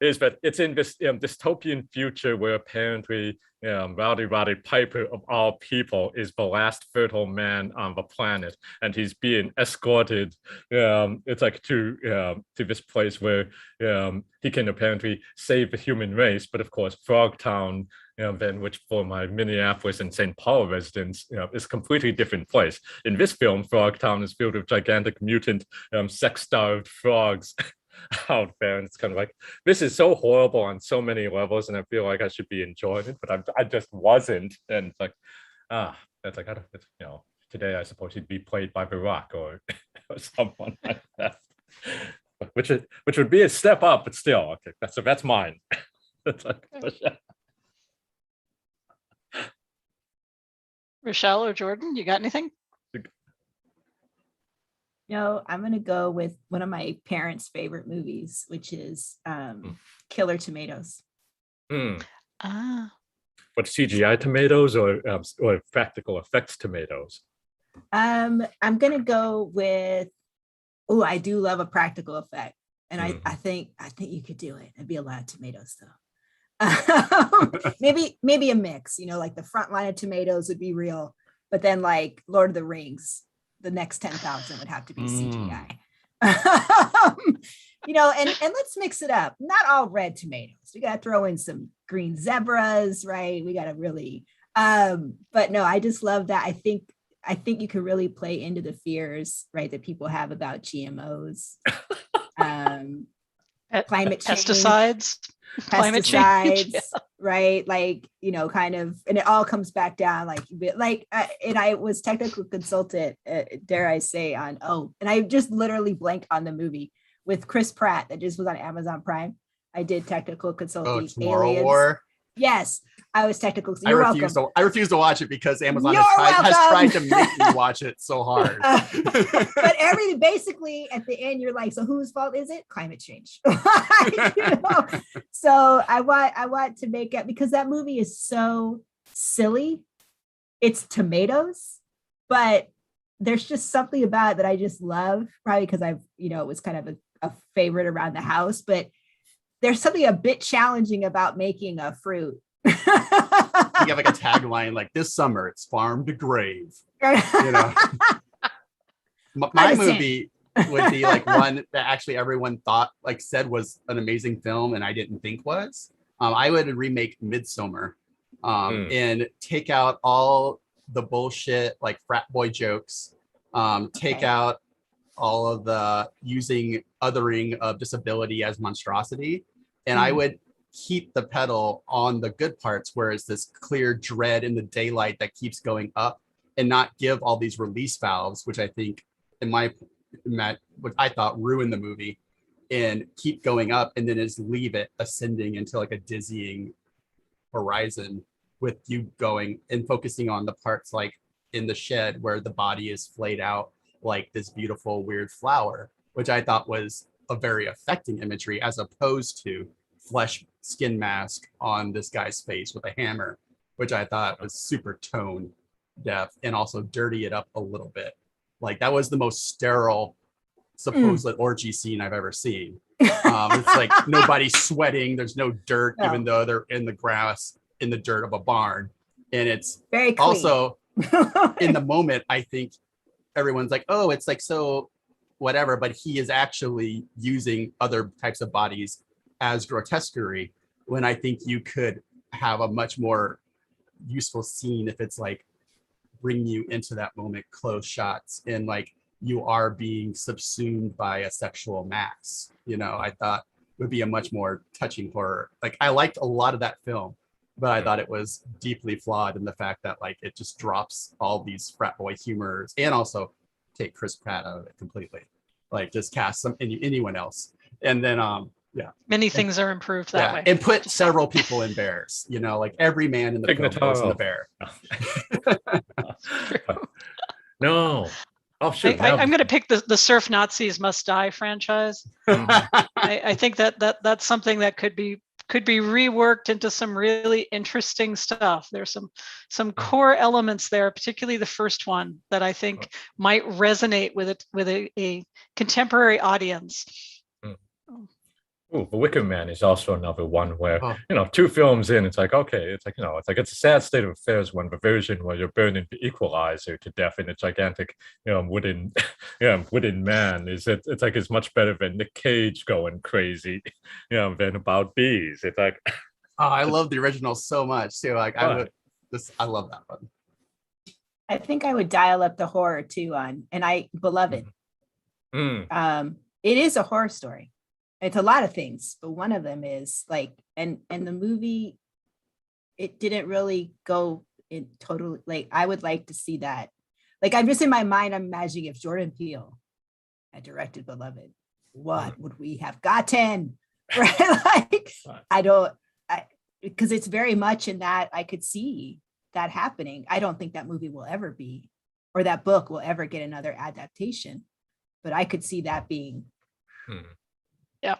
it's in this dystopian future where apparently Rowdy Roddy Piper of all people is the last fertile man on the planet, and he's being escorted. It's like to this place where he can apparently save the human race, but of course Frogtown, then which for my Minneapolis and St. Paul residents, is a completely different place. In this film, Frogtown is filled with gigantic mutant sex-starved frogs out there, and it's kind of like, this is so horrible on so many levels, and I feel like I should be enjoying it, but I just wasn't. And it's like, that's like, today I suppose he'd be played by Barack or someone like that, which would be a step up, but still, okay, that's mine. That's like, Rochelle or Jordan, you got anything? No, I'm going to go with one of my parents' favorite movies, which is Killer Tomatoes. Ah, What, CGI tomatoes or practical effects tomatoes? I'm going to go with, I do love a practical effect. And I think you could do it. It'd be a lot of tomatoes though. maybe a mix, like the front line of tomatoes would be real, but then like Lord of the Rings, the next 10,000 would have to be CGI. And let's mix it up. Not all red tomatoes. We got to throw in some green zebras, right? We got to really, but no, I just love that. I think you could really play into the fears, right, that people have about GMOs. climate change, Pesticides, climate change. pesticides, right? Like, kind of, and it all comes back down and I was technical consultant, dare I say, and I just literally blanked on the movie with Chris Pratt that just was on Amazon Prime. I did technical consulting. Tomorrow Aliens. War. Yes, I was technical. I You're refuse welcome. to. I refuse to watch it because Amazon You're has tried to welcome. make me watch it so hard. But basically at the end, you're like, so whose fault is it? Climate change. So I want to make it, because that movie is so silly. It's tomatoes, but there's just something about it that I just love, probably because it was kind of a favorite around the house, but there's something a bit challenging about making a fruit. You have like a tagline like, this summer it's farm to grave. My movie would be like one that actually everyone said was an amazing film and I didn't think was. I would remake Midsummer and take out all the bullshit like frat boy jokes, take out all of the othering of disability as monstrosity, and I would keep the pedal on the good parts where it's this clear dread in the daylight that keeps going up, and not give all these release valves, which I think what I thought ruined the movie, and keep going up and then just leave it ascending into like a dizzying horizon with you going and focusing on the parts like in the shed where the body is flayed out like this beautiful weird flower, which I thought was a very affecting imagery, as opposed to flesh skin mask on this guy's face with a hammer, which I thought was super tone deaf and also dirty it up a little bit. Like that was the most sterile supposed orgy scene I've ever seen. It's like nobody's sweating, there's no dirt, even though they're in the grass in the dirt of a barn, and it's very clean. Also in the moment I think everyone's like, oh, it's like so whatever, but he is actually using other types of bodies as grotesquerie, when I think you could have a much more useful scene if it's like bring you into that moment, close shots, and like you are being subsumed by a sexual mass. I thought would be a much more touching horror. Like I liked a lot of that film, but I thought it was deeply flawed in the fact that like it just drops all these frat boy humors, and also take Chris Pratt out of it completely. Like just cast anyone else, and then many things are improved that way. And put several people in bears. Like every man in the film goes in the bear. No. Oh shoot! I'm going to pick the Surf Nazis Must Die franchise. I think that's something that could be reworked into some really interesting stuff. There's some core elements there, particularly the first one, that I think might resonate with a contemporary audience. Ooh, The Wicker Man is also another one where, 2 films in, it's like, okay, it's like it's a sad state of affairs when the version where you're burning the equalizer to death in a gigantic, wooden man it's like it's much better than Nick Cage going crazy, than about bees. It's like, I love the original so much too. Like I love that one. I think I would dial up the horror too Beloved. It is a horror story. It's a lot of things, but one of them is like, and the movie, it didn't really go in totally, like, I would like to see that. Like, I'm just in my mind, I'm imagining if Jordan Peele had directed Beloved, what would we have gotten? Right? Like, because it's very much in that I could see that happening. I don't think that movie will ever be, or that book will ever get another adaptation, but I could see that being. Yeah.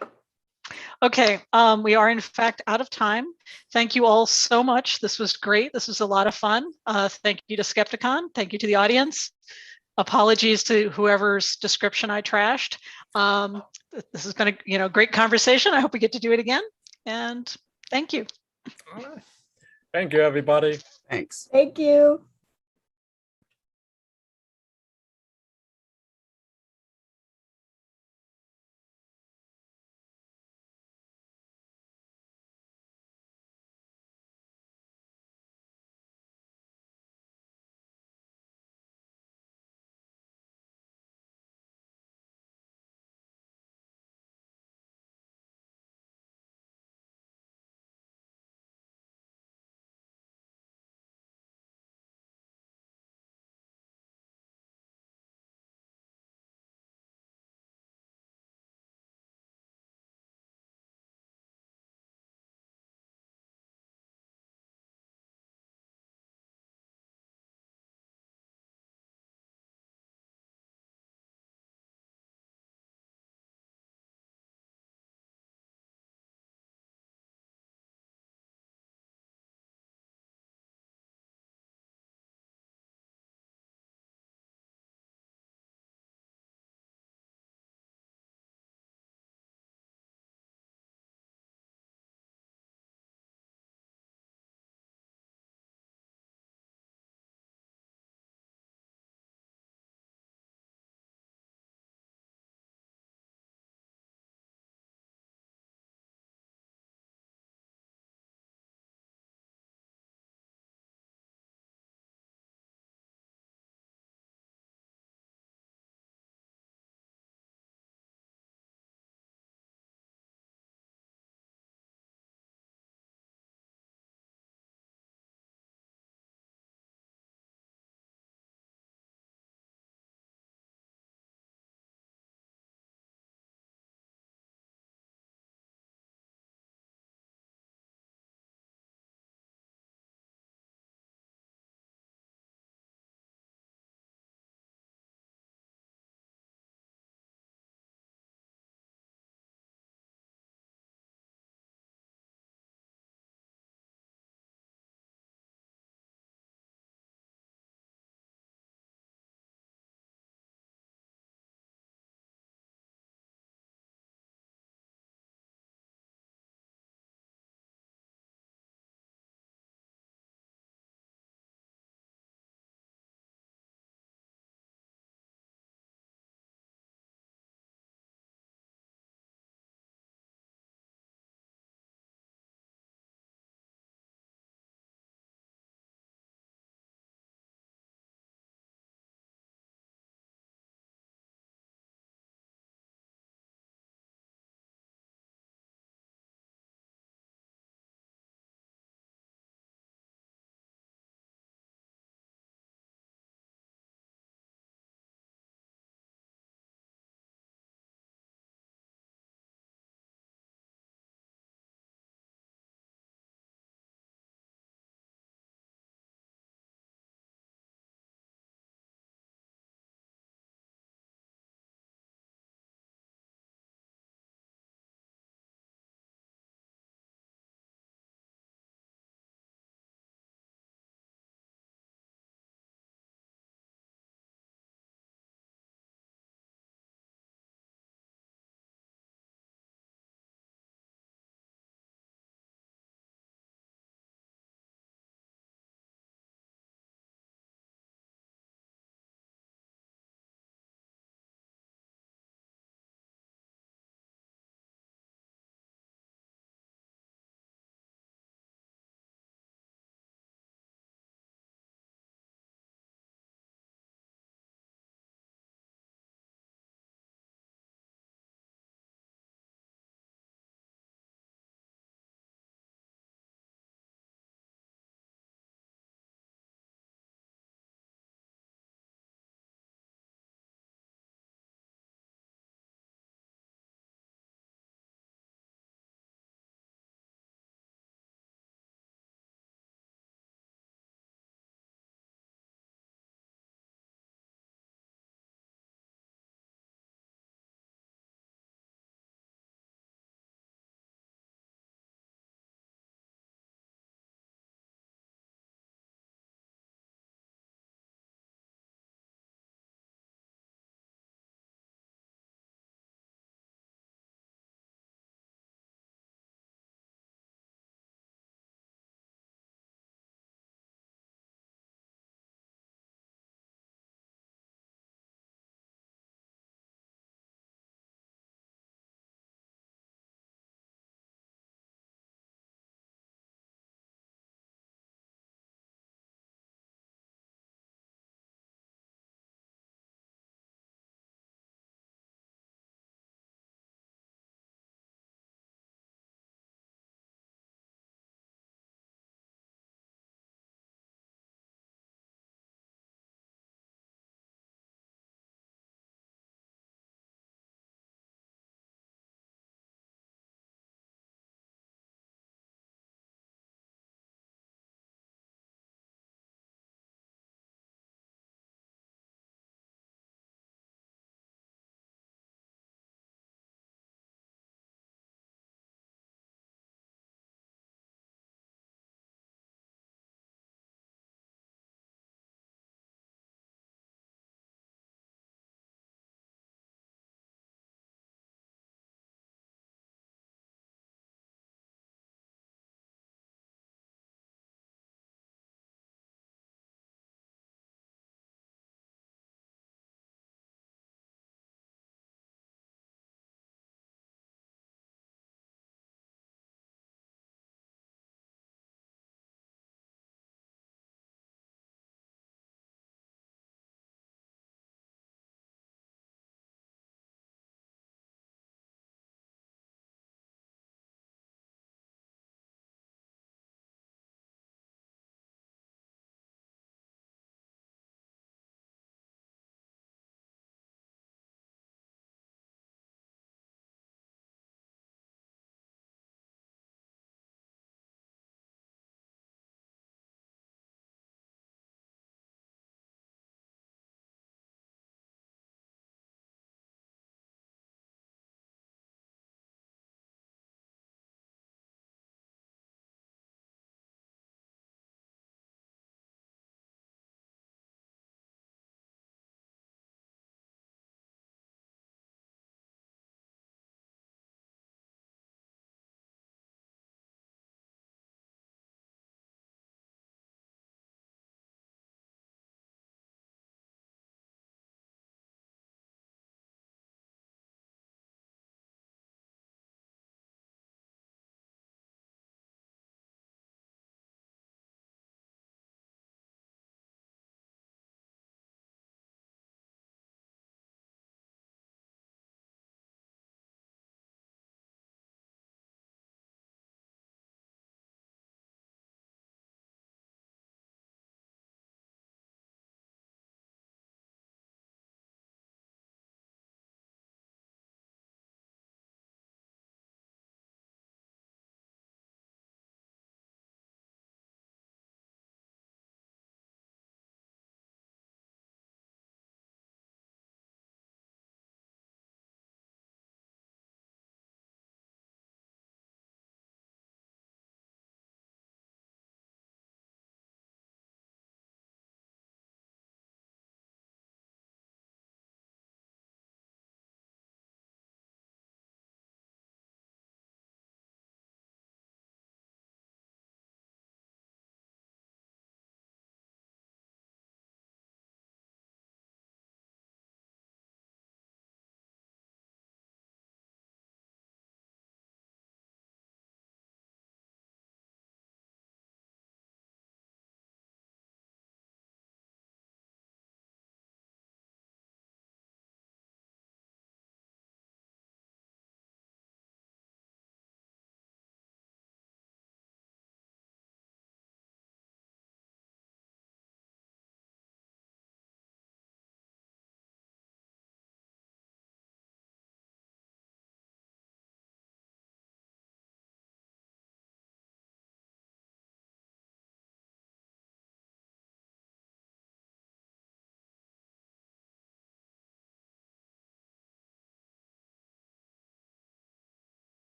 Okay. We are in fact out of time. Thank you all so much. This was great. This was a lot of fun. Thank you to Skepticon. Thank you to the audience. Apologies to whoever's description I trashed. This has been a great conversation. I hope we get to do it again. And thank you. All right. Thank you, everybody. Thanks. Thank you.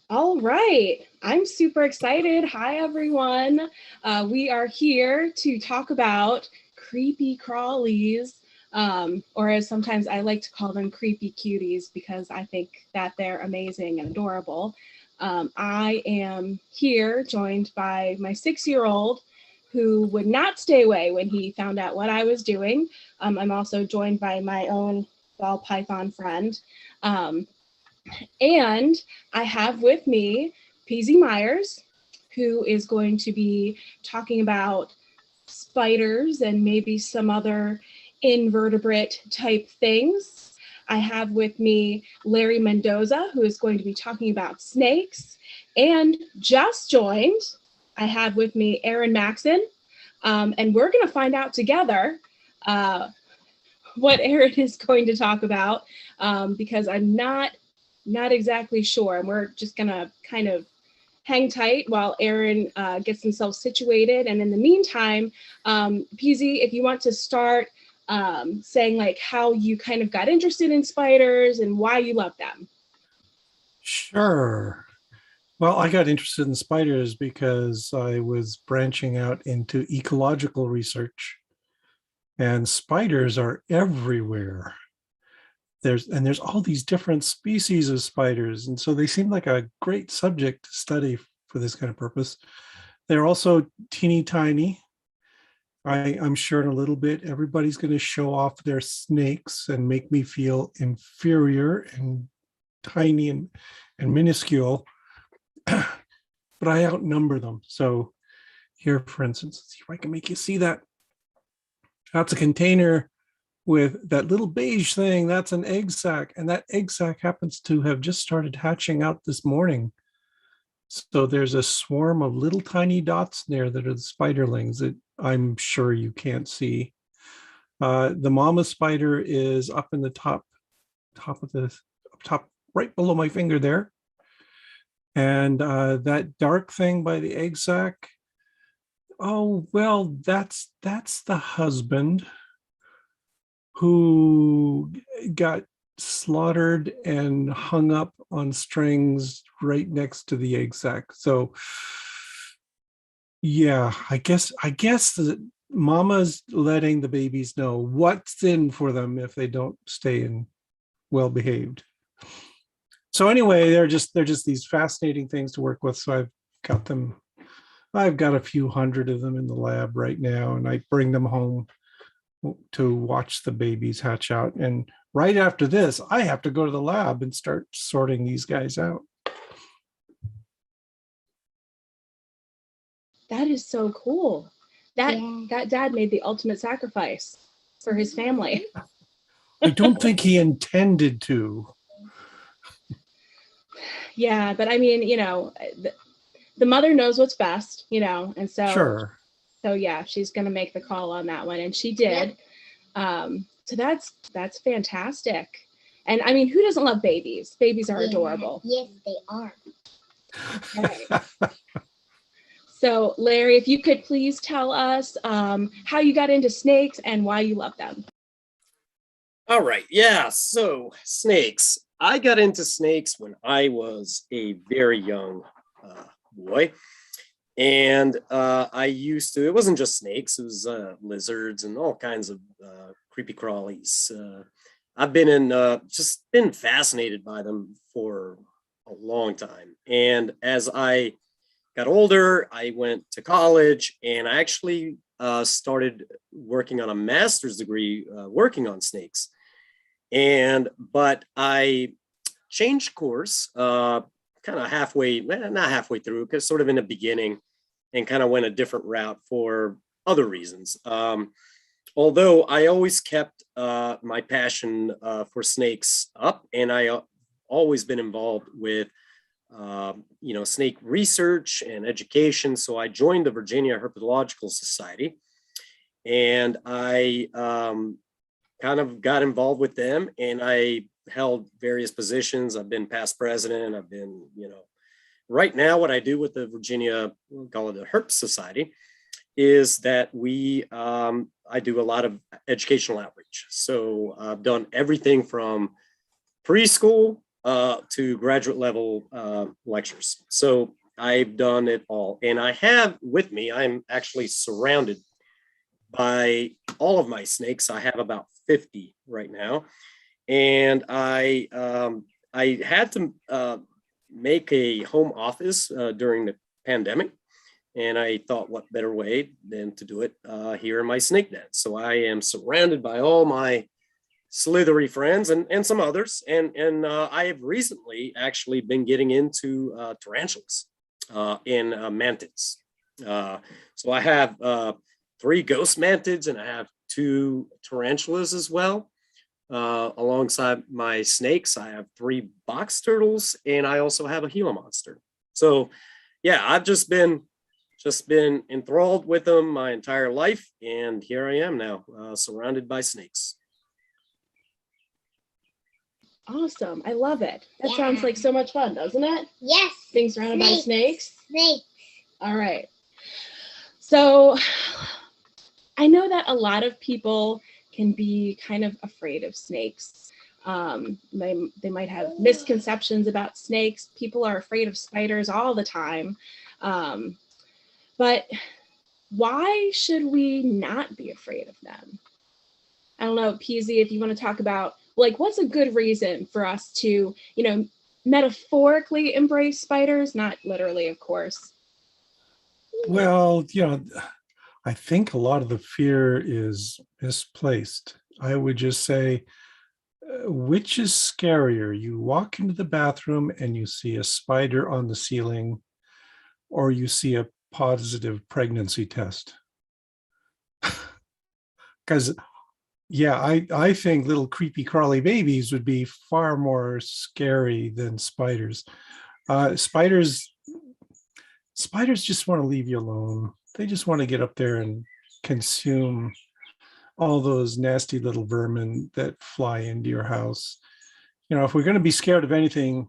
All right, I'm super excited. Hi, everyone. We are here to talk about creepy crawlies, or as sometimes I like to call them creepy cuties because I think that they're amazing and adorable. I am here joined by my 6-year-old who would not stay away when he found out what I was doing. I'm also joined by my own ball python friend. And I have with me PZ Myers, who is going to be talking about spiders and maybe some other invertebrate type things. I have with me Larry Mendoza, who is going to be talking about snakes. And just joined, I have with me Aaron Maxon. And we're going to find out together what Aaron is going to talk about because I'm not exactly sure. And we're just gonna kind of hang tight while Aaron gets himself situated. And in the meantime, PZ, if you want to start saying like how you kind of got interested in spiders and why you love them. Sure. Well, I got interested in spiders because I was branching out into ecological research, and spiders are everywhere. There's all these different species of spiders, and so they seem like a great subject to study for this kind of purpose. They're also teeny tiny. I'm sure in a little bit everybody's going to show off their snakes and make me feel inferior and tiny and minuscule, but I outnumber them. So here, for instance, let's see if I can make you see that. That's a container with that little beige thing. That's an egg sac, and that egg sac happens to have just started hatching out this morning. So there's a swarm of little tiny dots there that are the spiderlings that I'm sure you can't see. The mama spider is up in the top right below my finger there. And that dark thing by the egg sac, oh, well, that's the husband who got slaughtered and hung up on strings right next to the egg sac. So yeah, I guess that mama's letting the babies know what's in for them if they don't stay in well behaved. So anyway, they're just these fascinating things to work with. So I've got a few hundred of them in the lab right now, and I bring them home to watch the babies hatch out. And right after this, I have to go to the lab and start sorting these guys out. That is so cool. That dad made the ultimate sacrifice for his family. I don't think he intended to. Yeah, but I mean, the mother knows what's best, and so Sure. So yeah, she's gonna make the call on that one, and she did. So that's fantastic. And I mean, who doesn't love babies? Babies are adorable. Yes, they are. Okay. So Larry, if you could please tell us how you got into snakes and why you love them. All right. Yeah. So snakes. I got into snakes when I was a very young boy. And it wasn't just snakes, it was lizards and all kinds of creepy crawlies. I've been fascinated by them for a long time. And as I got older, I went to college and I actually started working on a master's degree working on snakes. But I changed course kind of not halfway through, because sort of in the beginning, and kind of went a different route for other reasons. Although I always kept my passion for snakes up, and I always been involved with snake research and education. So I joined the Virginia Herpetological Society, and I kind of got involved with them, and I held various positions. I've been past president. I've been, right now what I do with the Virginia, we'll call it the Herp Society, is that I do a lot of educational outreach. So I've done everything from preschool to graduate level lectures. So I've done it all. And I have with me, I'm actually surrounded by all of my snakes. I have about 50 right now. And I had to make a home office during the pandemic. And I thought, what better way than to do it here in my snake den? So I am surrounded by all my slithery friends and some others. And I have recently actually been getting into tarantulas and mantids. So I have 3 ghost mantids and I have 2 tarantulas as well. Alongside my snakes, I have 3 box turtles and I also have a Gila monster. So yeah, I've just been enthralled with them my entire life. And here I am now, surrounded by snakes. Awesome. I love it. That Yeah. sounds like so much fun, doesn't it? Yes. Being surrounded by snakes. Snakes. All right. So I know that a lot of people can be kind of afraid of snakes. They might have misconceptions about snakes. People are afraid of spiders all the time. But why should we not be afraid of them? I don't know, Peasy, if you want to talk about, like, what's a good reason for us to, metaphorically embrace spiders, not literally, of course. Well, I think a lot of the fear is misplaced. I would just say, which is scarier? You walk into the bathroom and you see a spider on the ceiling, or you see a positive pregnancy test? Because, yeah, I think little creepy crawly babies would be far more scary than spiders. Spiders just want to leave you alone. They just want to get up there and consume all those nasty little vermin that fly into your house. If we're going to be scared of anything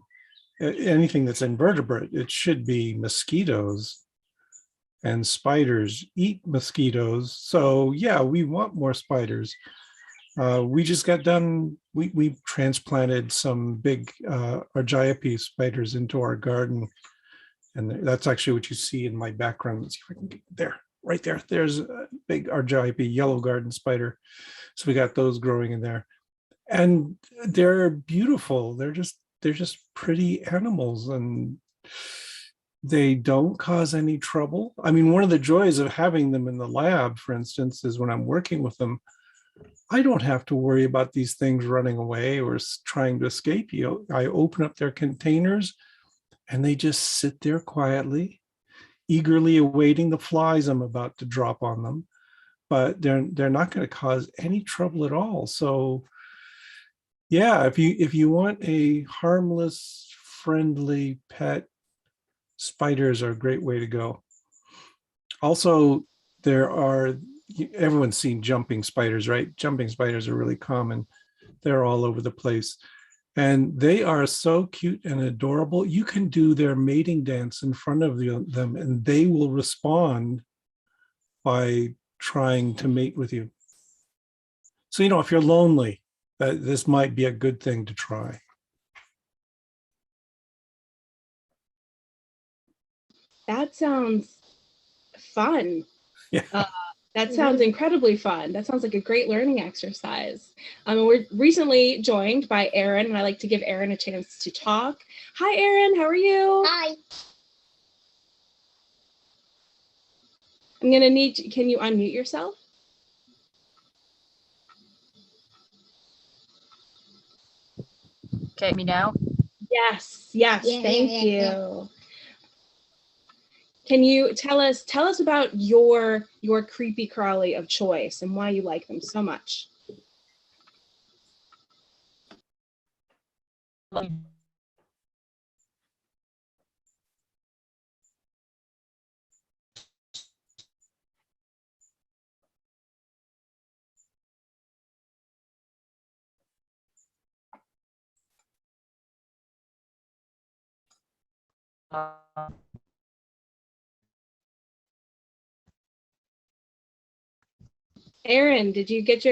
that's invertebrate, it should be mosquitoes. And spiders eat mosquitoes. So yeah, we want more spiders. We just got done, we transplanted some big Argiope spiders into our garden. And that's actually what you see in my background. Let's see if I can get there, right there. There's a big Argiope yellow garden spider. So we got those growing in there. And they're beautiful. They're just pretty animals, and they don't cause any trouble. I mean, one of the joys of having them in the lab, for instance, is when I'm working with them, I don't have to worry about these things running away or trying to escape. I open up their containers and they just sit there quietly, eagerly awaiting the flies I'm about to drop on them. But they're not going to cause any trouble at all. So yeah, if you want a harmless, friendly pet, spiders are a great way to go. Also, everyone's seen jumping spiders, right? Jumping spiders are really common. They're all over the place. And they are so cute and adorable. You can do their mating dance in front of them and they will respond by trying to mate with you. So, if you're lonely, this might be a good thing to try. That sounds fun. Yeah. That sounds incredibly fun. That sounds like a great learning exercise. We're recently joined by Erin, and I like to give Erin a chance to talk. Hi, Erin. How are you? Hi. I'm going to need, can you unmute yourself? Okay, me now? Yes, Yeah, thank yeah, you. yeah. Can you tell us about your creepy crawly of choice and why you like them so much? Erin, did you get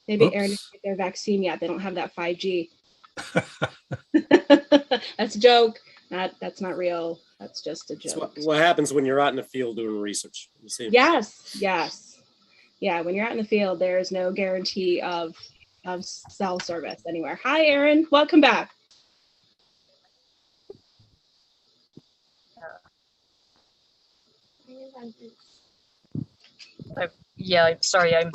maybe Erin didn't Oops. get their vaccine yet. They don't have that 5G. That's a joke. That's not real. That's just a That's joke. what happens when you're out in the field doing research. You see? Yes, yes. Yeah, when you're out in the field, there is no guarantee of cell service anywhere. Hi, Aaron. Welcome back. Yeah, I'm sorry. I'm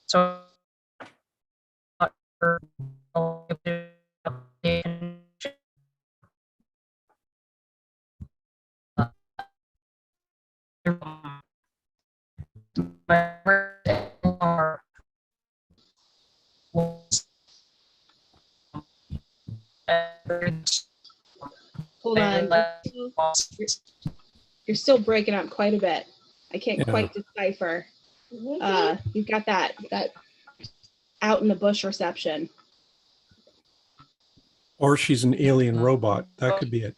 so Hold on. You're still breaking up quite a bit. I can't Yeah. quite decipher. You've got that out in the bush reception. Or she's an alien robot. That could be it.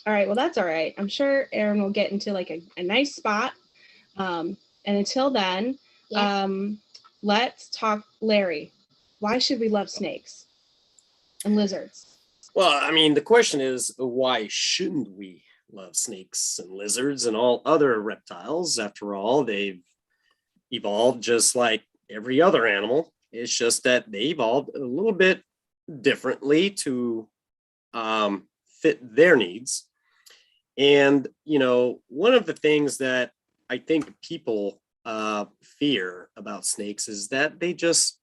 All right, well, that's all right. I'm sure Aaron will get into like a nice spot. And until then, let's talk, Larry. Why should we love snakes and lizards? Well, I mean, the question is, why shouldn't we love snakes and lizards and all other reptiles? After all, they've evolved just like every other animal. It's just that they evolved a little bit differently to fit their needs. And, you know, one of the things that I think people fear about snakes is that they just,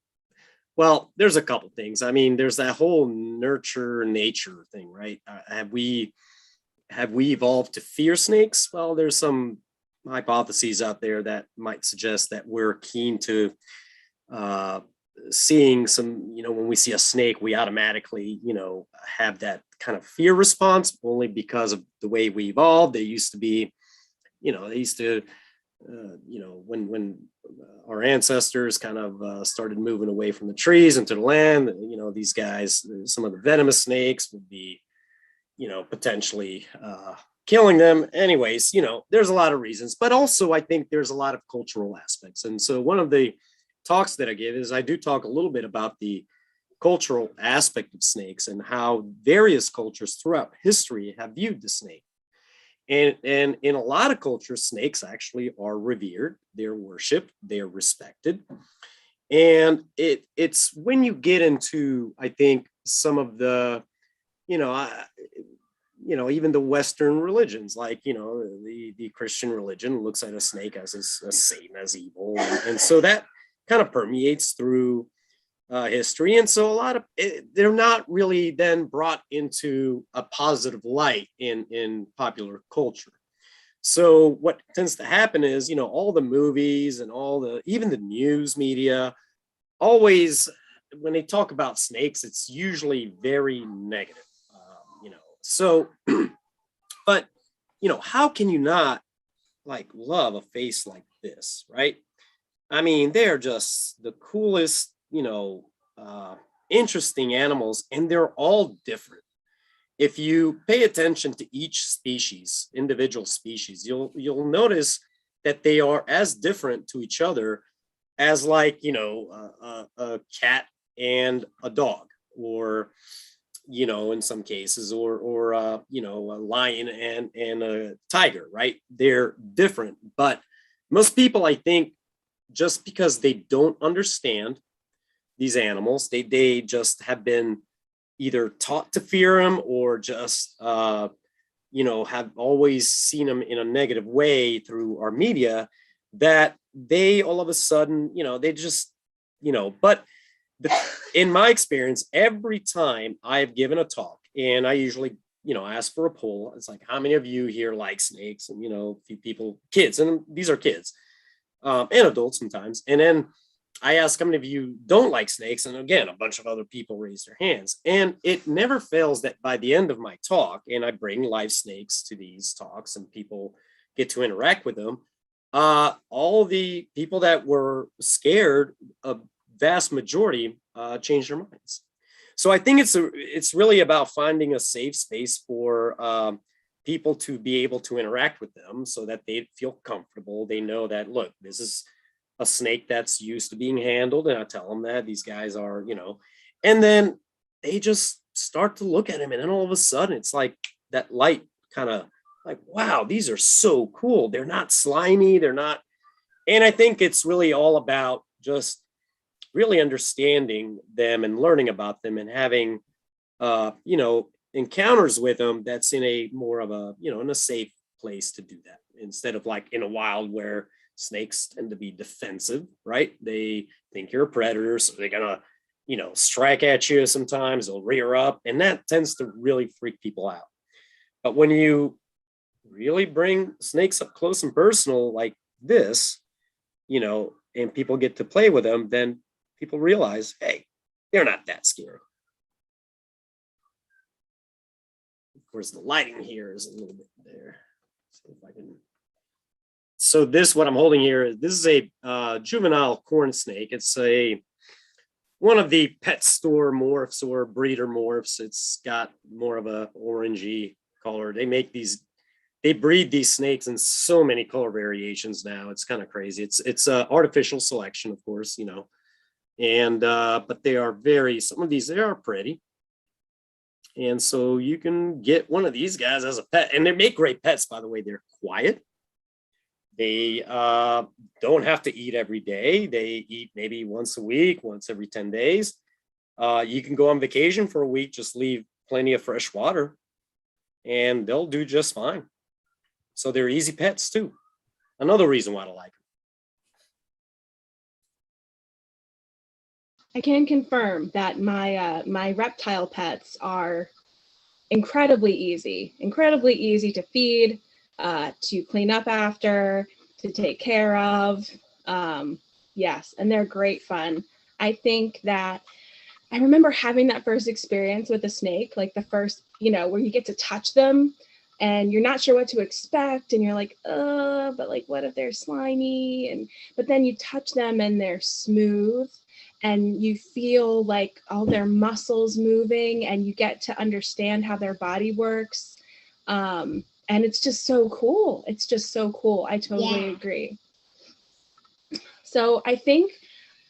well, there's a couple things. I mean, there's that whole nurture nature thing, right? Have we evolved to fear snakes? Well, there's some hypotheses out there that might suggest that we're keen to seeing some, you know, when we see a snake, we automatically, you know, have that kind of fear response only because of the way we evolved. They used to be, you know, you know, when our ancestors kind of started moving away from the trees into the land, you know, these guys, some of the venomous snakes would be, you know, potentially killing them. Anyways, you know, there's a lot of reasons, but also I think there's a lot of cultural aspects. And so one of the talks that I give is I do talk a little bit about the cultural aspect of snakes and how various cultures throughout history have viewed the snake. And in a lot of cultures, snakes actually are revered, they're worshipped, they're respected. And it's when you get into, I think, some of the, you know, even the Western religions, like, you know, the Christian religion looks at a snake as a Satan, as evil. And so that kind of permeates through history. And so a lot of they're not really then brought into a positive light in popular culture. So what tends to happen is, you know, all the movies and even the news media, always, when they talk about snakes, it's usually very negative, you know. So, but, you know, how can you not like love a face like this, right? I mean, they're just the coolest, you know, interesting animals, and they're all different. If you pay attention to each species, individual species, you'll notice that they are as different to each other as, like, you know, a cat and a dog, or, you know, in some cases, or you know, a lion and a tiger, right? They're different, but most people, I think, just because they don't understand these animals, they just have been either taught to fear them or just you know, have always seen them in a negative way through our media, that they all of a sudden, you know, they just, you know. But in my experience, every time I've given a talk, and I usually, you know, ask for a poll, it's like, how many of you here like snakes? And, you know, a few people, kids, and these are kids, and adults sometimes. And then I ask how many of you don't like snakes, and again, a bunch of other people raise their hands. And it never fails that by the end of my talk, and I bring live snakes to these talks and people get to interact with them, all the people that were scared, a vast majority changed their minds. So I think it's really about finding a safe space for people to be able to interact with them so that they feel comfortable. They know that, look, this is a snake that's used to being handled. And I tell them that these guys are, and then they just start to look at him. And then all of a sudden it's like that light kind of like, wow, these are so cool. They're not slimy. They're not. And I think it's really all about just really understanding them and learning about them and having, encounters with them that's in a more of a, in a safe place to do that, instead of like in a wild where snakes tend to be defensive, right? They think you're a predator, so they're gonna, strike at you sometimes, they'll rear up, and that tends to really freak people out. But when you really bring snakes up close and personal like this, and people get to play with them, then people realize, hey, they're not that scary. Of course, the lighting here is a little bit there. See if I can. So this, what I'm holding here, this is a juvenile corn snake. It's one of the pet store morphs or breeder morphs. It's got more of a orangey color. They breed these snakes in so many color variations now. It's kind of crazy. It's artificial selection, of course, and but they are some of these, they are pretty. And so you can get one of these guys as a pet, and they make great pets, by the way. They're quiet. They don't have to eat every day. They eat maybe once a week, once every 10 days. You can go on vacation for a week, just leave plenty of fresh water, and they'll do just fine. So they're easy pets too. Another reason why I like them. I can confirm that my reptile pets are incredibly easy to feed, to clean up after, to take care of. Yes, and they're great fun. I think that I remember having that first experience with a snake, like the first, where you get to touch them and you're not sure what to expect, and you're like, but like, what if they're slimy? But then you touch them and they're smooth, and you feel like all their muscles moving, and you get to understand how their body works. And it's just so cool. It's just so cool. I totally agree. So I think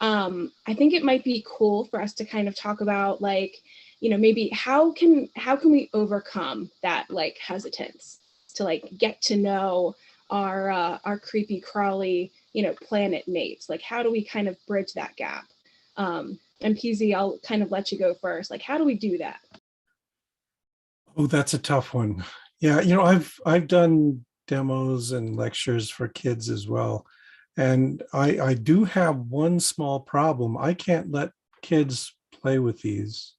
it might be cool for us to kind of talk about, like, maybe how can we overcome that, like, hesitance to, like, get to know our creepy crawly, planet mates? Like, how do we kind of bridge that gap? And PZ, I'll kind of let you go first. Like, how do we do that? Oh, that's a tough one. Yeah, I've done demos and lectures for kids as well. And I do have one small problem. I can't let kids play with these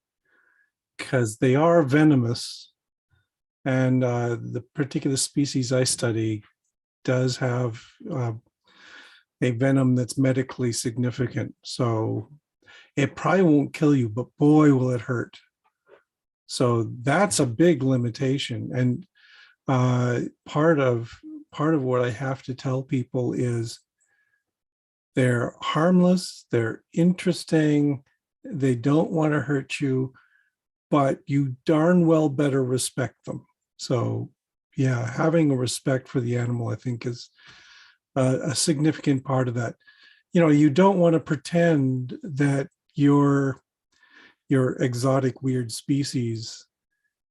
because they are venomous. And the particular species I study does have a venom that's medically significant. So it probably won't kill you, but boy, will it hurt. So that's a big limitation. And part of what I have to tell people is they're harmless, they're interesting, they don't want to hurt you, but you darn well better respect them. So yeah, having a respect for the animal, I think, is a significant part of that. You don't want to pretend that your exotic weird species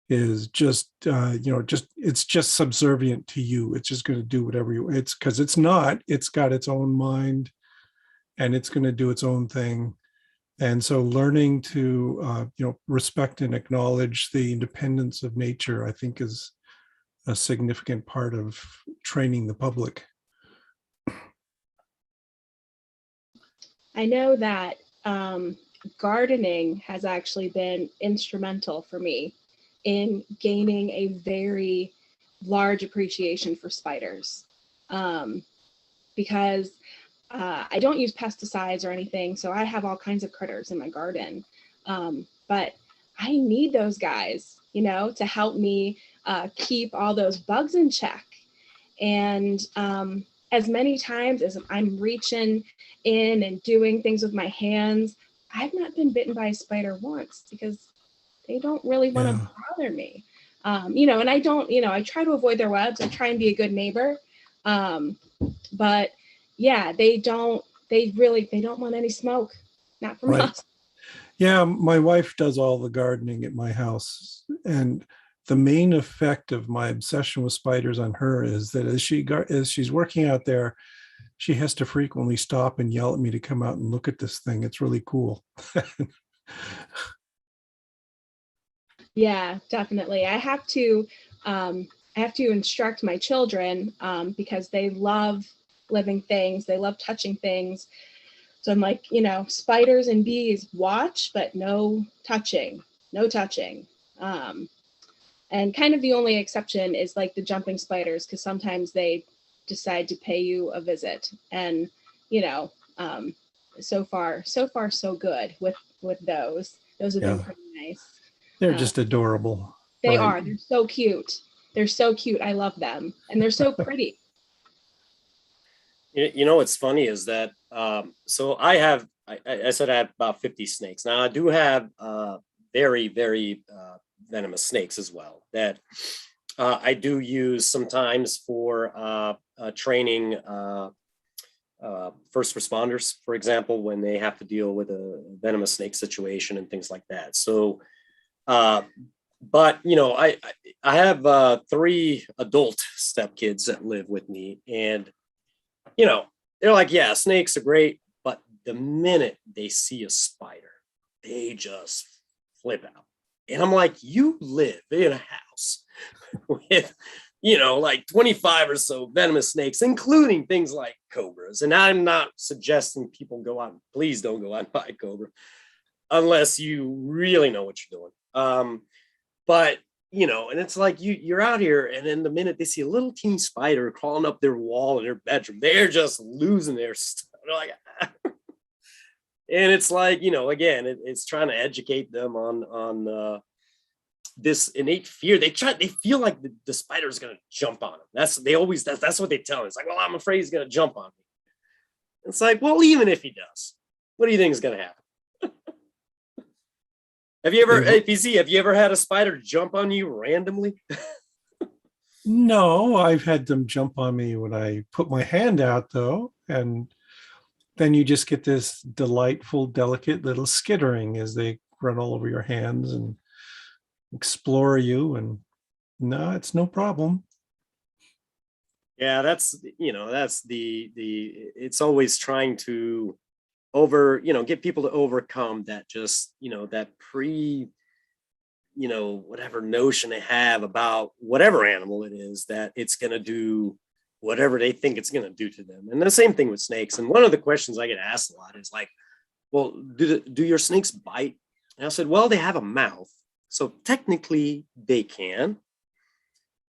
is just it's just subservient to you. It's just going to do whatever it's, because it's not. It's got its own mind and it's going to do its own thing. And so learning to respect and acknowledge the independence of nature, I think, is a significant part of training the public. I know that gardening has actually been instrumental for me in gaining a very large appreciation for spiders, because I don't use pesticides or anything, so I have all kinds of critters in my garden, but I need those guys, to help me keep all those bugs in check. And as many times as I'm reaching in and doing things with my hands, I've not been bitten by a spider once because they don't really want to Yeah. bother me. And I don't, I try to avoid their webs. I try and be a good neighbor. But yeah, they don't want any smoke, not from Right. us. Yeah, my wife does all the gardening at my house, and the main effect of my obsession with spiders on her is that as she's working out there, she has to frequently stop and yell at me to come out and look at this thing. It's really cool. Yeah, definitely. I have to instruct my children because they love living things. They love touching things. So I'm like, spiders and bees, watch, but no touching, no touching. And kind of the only exception is like the jumping spiders, because sometimes they decide to pay you a visit. And, so far, so good with those. Those have been Yeah. pretty nice. They're just adorable. They Right. are. They're so cute. They're so cute. I love them. And they're so pretty. What's funny is that so I said I have about 50 snakes. Now I do have very, very venomous snakes as well that I do use sometimes for training first responders, for example, when they have to deal with a venomous snake situation and things like that. So but I have 3 adult stepkids that live with me, and they're like, yeah, snakes are great, but the minute they see a spider, they just flip out. And I'm like, you live in a house with, like 25 or so venomous snakes, including things like cobras. And I'm not suggesting people go out, please don't go out and buy a cobra unless you really know what you're doing. But and it's like you're out here, and then the minute they see a little teeny spider crawling up their wall in their bedroom, they're just losing their stuff. They're like, and it's like, again, it's trying to educate them on this innate fear. They feel like the spider is gonna jump on them. That's what they tell them. It's like, well, I'm afraid he's gonna jump on me. It's like, well, even if he does, what do you think is gonna happen? Have you ever, APC, have you ever had a spider jump on you randomly? No, I've had them jump on me when I put my hand out, though. And then you just get this delightful, delicate little skittering as they run all over your hands and explore you. And no, it's no problem. Yeah, that's it's always trying to get people to overcome that, just, that whatever notion they have about whatever animal it is, that it's going to do whatever they think it's going to do to them. And the same thing with snakes. And one of the questions I get asked a lot is like, well, do your snakes bite? And I said, well, they have a mouth, so technically they can.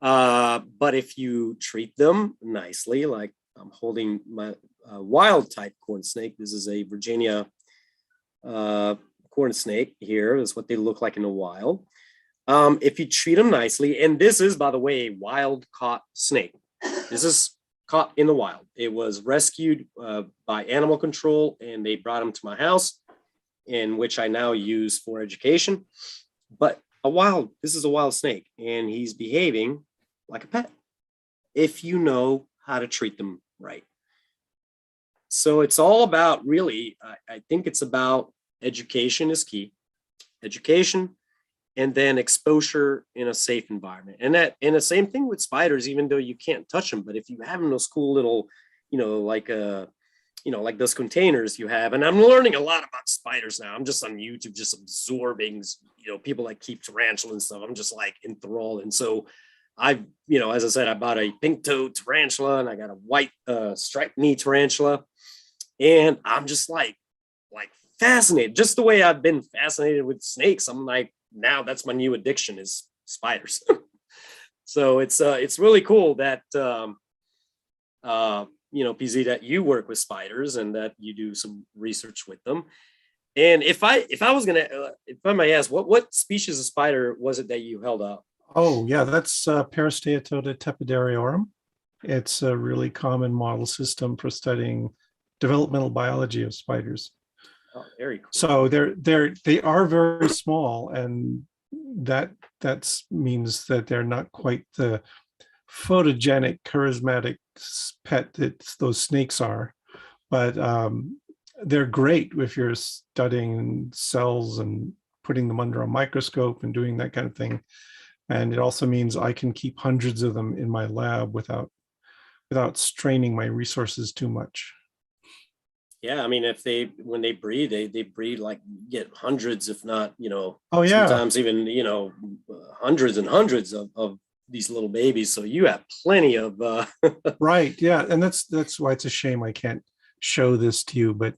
But if you treat them nicely, like I'm holding my wild type corn snake. This is a Virginia corn snake here. That's what they look like in the wild. If you treat them nicely, and this is, by the way, a wild caught snake. This is caught in the wild. It was rescued by animal control, and they brought him to my house, in which I now use for education. But this is a wild snake, and he's behaving like a pet if you know how to treat them right. So it's all about, really, I think it's about education is key. Education, and then exposure in a safe environment. And the same thing with spiders, even though you can't touch them, but if you have them those cool little, like those containers you have. And I'm learning a lot about spiders now. I'm just on YouTube, just absorbing, people that keep tarantula and stuff. I'm just like enthralled. And so as I said, I bought a pink-toed tarantula, and I got a white striped knee tarantula. And I'm just like fascinated, just the way I've been fascinated with snakes. I'm like, now that's my new addiction, is spiders. So it's really cool that, PZ, that you work with spiders and that you do some research with them. And if I may ask, what species of spider was it that you held up? Oh, yeah, that's Peristeatoda tepidariorum. It's a really common model system for studying developmental biology of spiders. Oh, very cool. So they are very small, and that means that they're not quite the photogenic, charismatic pet that those snakes are, but they're great if you're studying cells and putting them under a microscope and doing that kind of thing. And it also means I can keep hundreds of them in my lab without straining my resources too much. Yeah, I mean, when they breed, they breed like get hundreds, if not, Oh yeah, sometimes even, hundreds and hundreds of these little babies. So you have plenty of right. Yeah, and that's why it's a shame I can't show this to you, but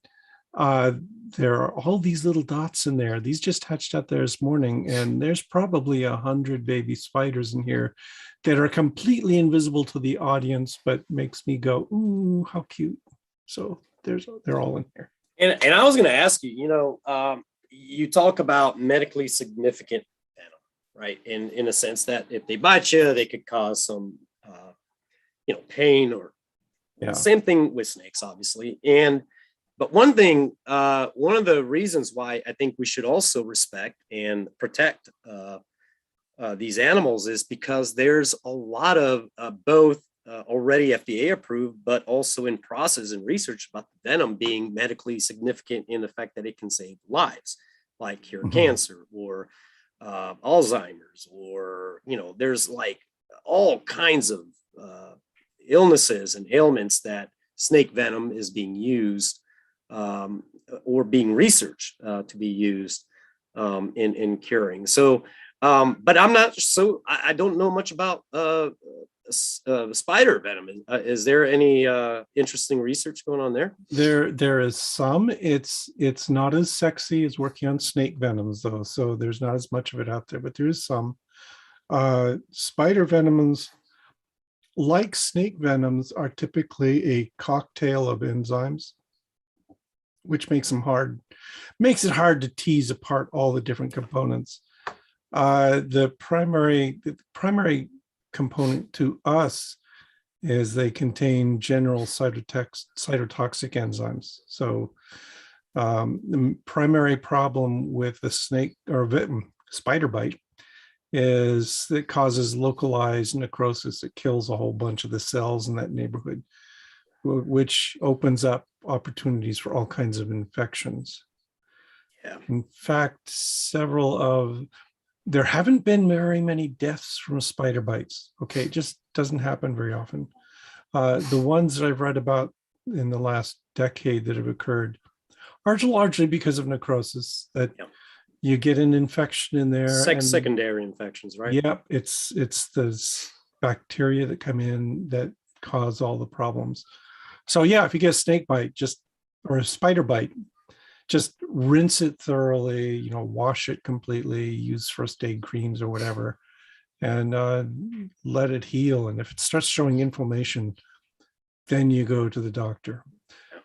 there are all these little dots in there. These just hatched out there this morning, and there's probably 100 baby spiders in here that are completely invisible to the audience, but makes me go, ooh, how cute. So they're all in here. And I was going to ask you, you talk about medically significant venom, right? In a sense that if they bite you, they could cause some, pain, or same thing with snakes, obviously. But one thing, one of the reasons why I think we should also respect and protect these animals is because there's a lot of both already FDA approved, but also in process and research about the venom being medically significant in the fact that it can save lives, like cure cancer or Alzheimer's, or, there's like all kinds of illnesses and ailments that snake venom is being used or being researched to be used in curing. So, but I'm not I don't know much about spider venom. Is there any interesting research going on there? There is some. It's not as sexy as working on snake venoms, though, so there's not as much of it out there, but there is some. Spider venoms, like snake venoms, are typically a cocktail of enzymes, which makes it hard to tease apart all the different components. The primary component to us is they contain general cytotoxic enzymes. So the primary problem with the snake or spider bite is it causes localized necrosis. It kills a whole bunch of the cells in that neighborhood, which opens up opportunities for all kinds of infections. Yeah. In fact, there haven't been very many deaths from spider bites. Okay, it just doesn't happen very often. The ones that I've read about in the last decade that have occurred are largely because of necrosis, that you get an infection in there. Secondary infections, right? Yep, it's the bacteria that come in that cause all the problems. So yeah, if you get a snake bite, or a spider bite, just rinse it thoroughly, wash it completely, use first aid creams or whatever, and let it heal. And if it starts showing inflammation, then you go to the doctor.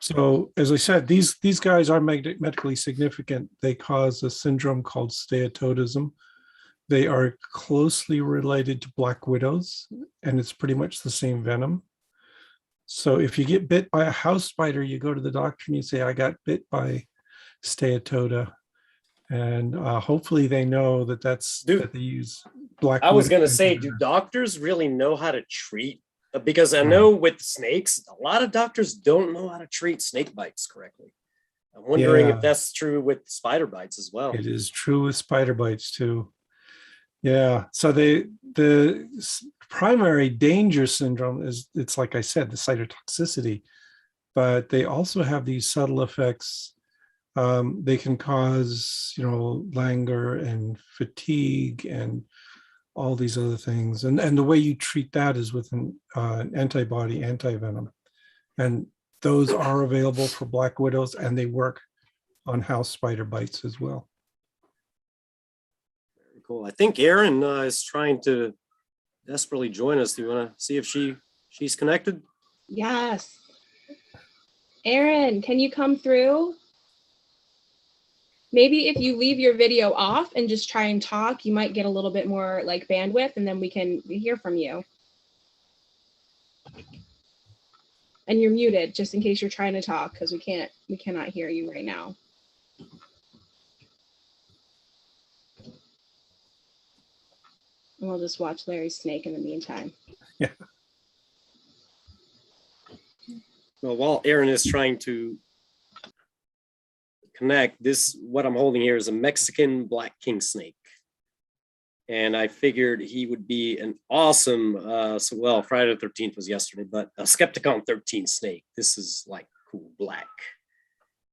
So as I said, these guys are medically significant. They cause a syndrome called steatotism. They are closely related to black widows, and it's pretty much the same venom. So if you get bit by a house spider, you go to the doctor and you say, I got bit by steatota. And hopefully they know that that they use black widow. I was going to say, do doctors really know how to treat? Because I know with snakes, a lot of doctors don't know how to treat snake bites correctly. I'm wondering if that's true with spider bites as well. It is true with spider bites too. Yeah. So the primary danger syndrome is, it's like I said, the cytotoxicity, but they also have these subtle effects. They can cause, languor and fatigue and all these other things. And the way you treat that is with an antibody, antivenom. And those are available for black widows, and they work on house spider bites as well. Very cool. I think Erin is trying to desperately join us. Do you want to see if she's connected? Yes. Erin, can you come through? Maybe if you leave your video off and just try and talk, you might get a little bit more like bandwidth, and then we can hear from you. And you're muted just in case you're trying to talk because we cannot hear you right now. And we'll just watch Larry's snake in the meantime. Yeah. Well, while Aaron is trying to connect, what I'm holding here is a Mexican black king snake. And I figured he would be an awesome, Friday the 13th was yesterday, but a Skepticon 13 snake. This is like cool,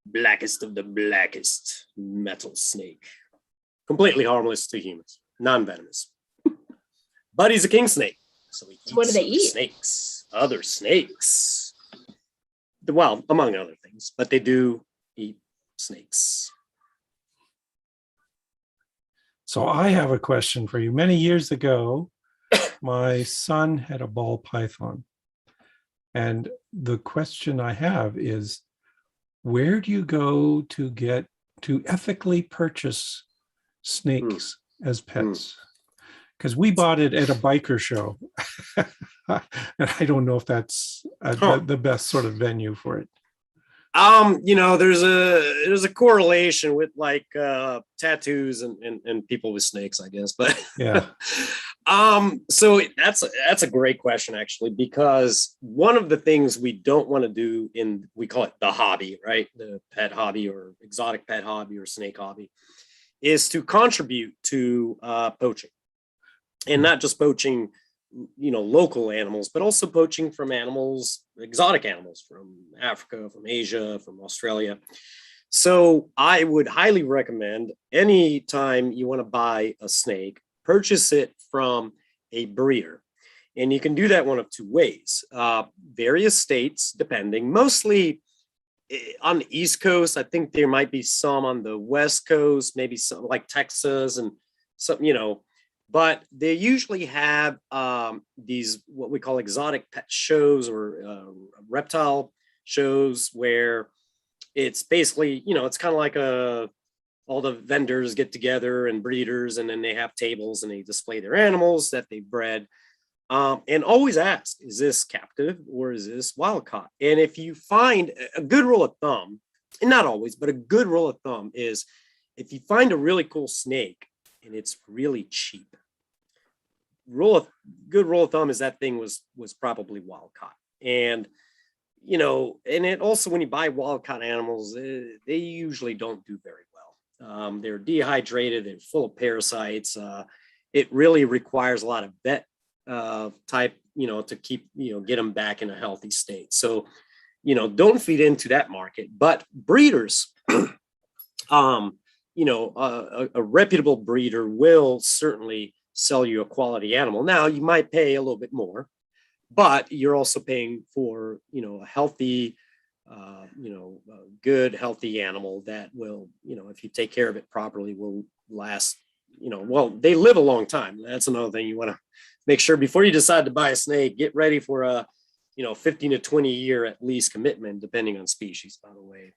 blackest of the blackest metal snake. Completely harmless to humans, non-venomous. But he's a king snake. So he eats What do they eat? Other snakes. Well, among other things, but they do eat snakes. So I have a question for you. Many years ago, my son had a ball python. And the question I have is, where do you go to ethically purchase snakes as pets? Because we bought it at a biker show. And I don't know if that's the best sort of venue for it. There's a correlation with like tattoos and people with snakes, I guess. But yeah. So that's a great question, actually, because one of the things we don't want to do we call it the hobby, right? The pet hobby or exotic pet hobby or snake hobby is to contribute to poaching, and not just poaching, local animals, but also poaching from exotic animals from Africa, from Asia, from Australia. So I would highly recommend anytime you want to buy a snake, purchase it from a breeder. And you can do that one of two ways. Various states, depending, mostly on the East Coast. I think there might be some on the West Coast, maybe some like Texas and some, but they usually have these what we call exotic pet shows or reptile shows where it's basically, it's kind of like all the vendors get together and breeders, and then they have tables and they display their animals that they bred. And always ask, is this captive or is this wild caught? And if you find a good rule of thumb, and not always, but a good rule of thumb is if you find a really cool snake and it's really cheap, good rule of thumb is that thing was probably wild caught. And and it also, when you buy wild caught animals, they usually don't do very well. They're dehydrated, they're full of parasites. It really requires a lot of vet type, to keep, get them back in a healthy state. So, don't feed into that market. But breeders, a reputable breeder will certainly sell you a quality animal. Now, you might pay a little bit more, but you're also paying for, a healthy, good, healthy animal that will, if you take care of it properly, will last, they live a long time. That's another thing you want to make sure before you decide to buy a snake. Get ready for a, 15 to 20 year at least commitment, depending on species, by the way.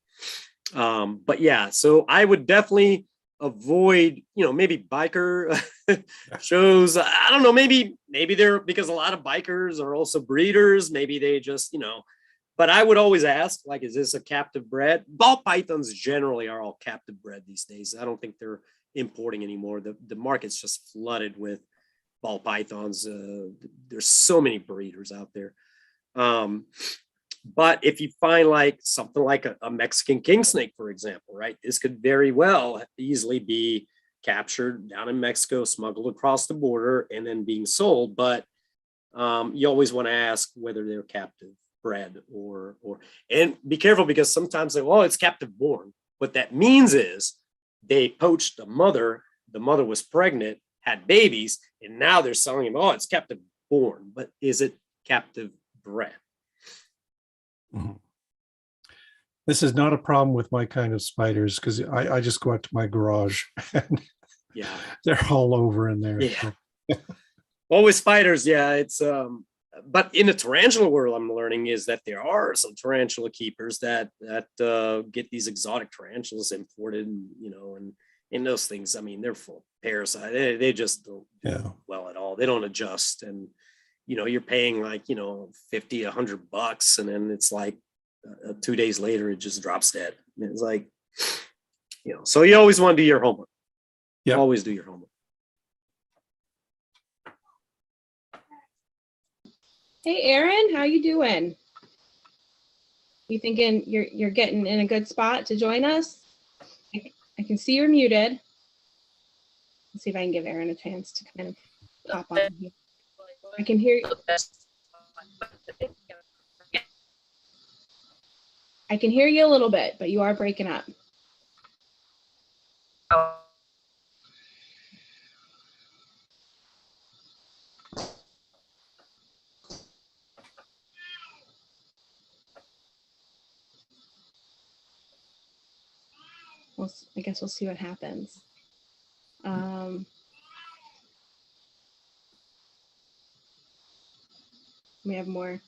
But yeah, so I would definitely avoid, maybe biker shows. I don't know, maybe they're, because a lot of bikers are also breeders. Maybe they just, but I would always ask, like, is this a captive bred? Ball pythons generally are all captive bred these days. I don't think they're importing anymore. The market's just flooded with ball pythons. There's so many breeders out there. But if you find like something like a Mexican king snake, for example, right, this could very well easily be captured down in Mexico, smuggled across the border, and then being sold. But you always want to ask whether they're captive bred or and be careful, because sometimes they, well, it's captive born. What that means is they poached the mother was pregnant, had babies, and now they're selling him, oh, it's captive born. But is it captive bred? Mm-hmm. This is not a problem with my kind of spiders, because I just go out to my garage and yeah, they're all over in there. Yeah. Well, with spiders, yeah, it's but in the tarantula world, I'm learning is that there are some tarantula keepers that get these exotic tarantulas imported, and and those things, I mean, they're full of parasite. They just don't do well at all. They don't adjust, and you're paying like, 50, $100, and then it's like 2 days later, it just drops dead. And it's like, so you always want to do your homework. Yep. Always do your homework. Hey, Aaron, how you doing? You thinking you're getting in a good spot to join us? I can see you're muted. Let's see if I can give Aaron a chance to kind of pop on here. I can hear you a little bit, but you are breaking up. I guess we'll see what happens. We have more.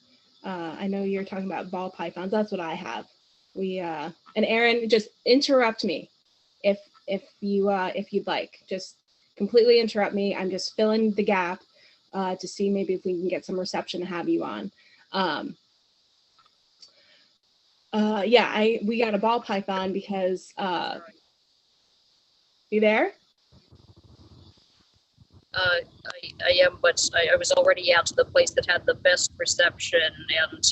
I know you're talking about ball pythons. That's what I have. And Aaron, just interrupt me if you'd like. Just completely interrupt me. I'm just filling the gap to see maybe if we can get some reception to have you on. We got a ball python because you there? I am, but I was already at the place that had the best reception, and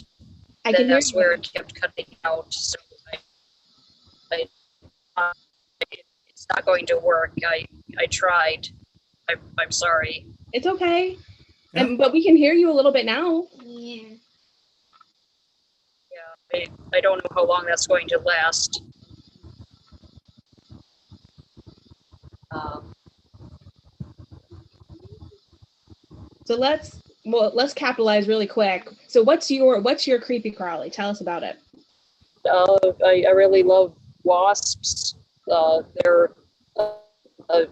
that's where it kept cutting out. So it's not going to work. I tried. I'm sorry. It's okay. Yeah. But we can hear you a little bit now. Yeah, I don't know how long that's going to last. So let's capitalize really quick. So what's your creepy crawly? Tell us about it. I really love wasps. They're a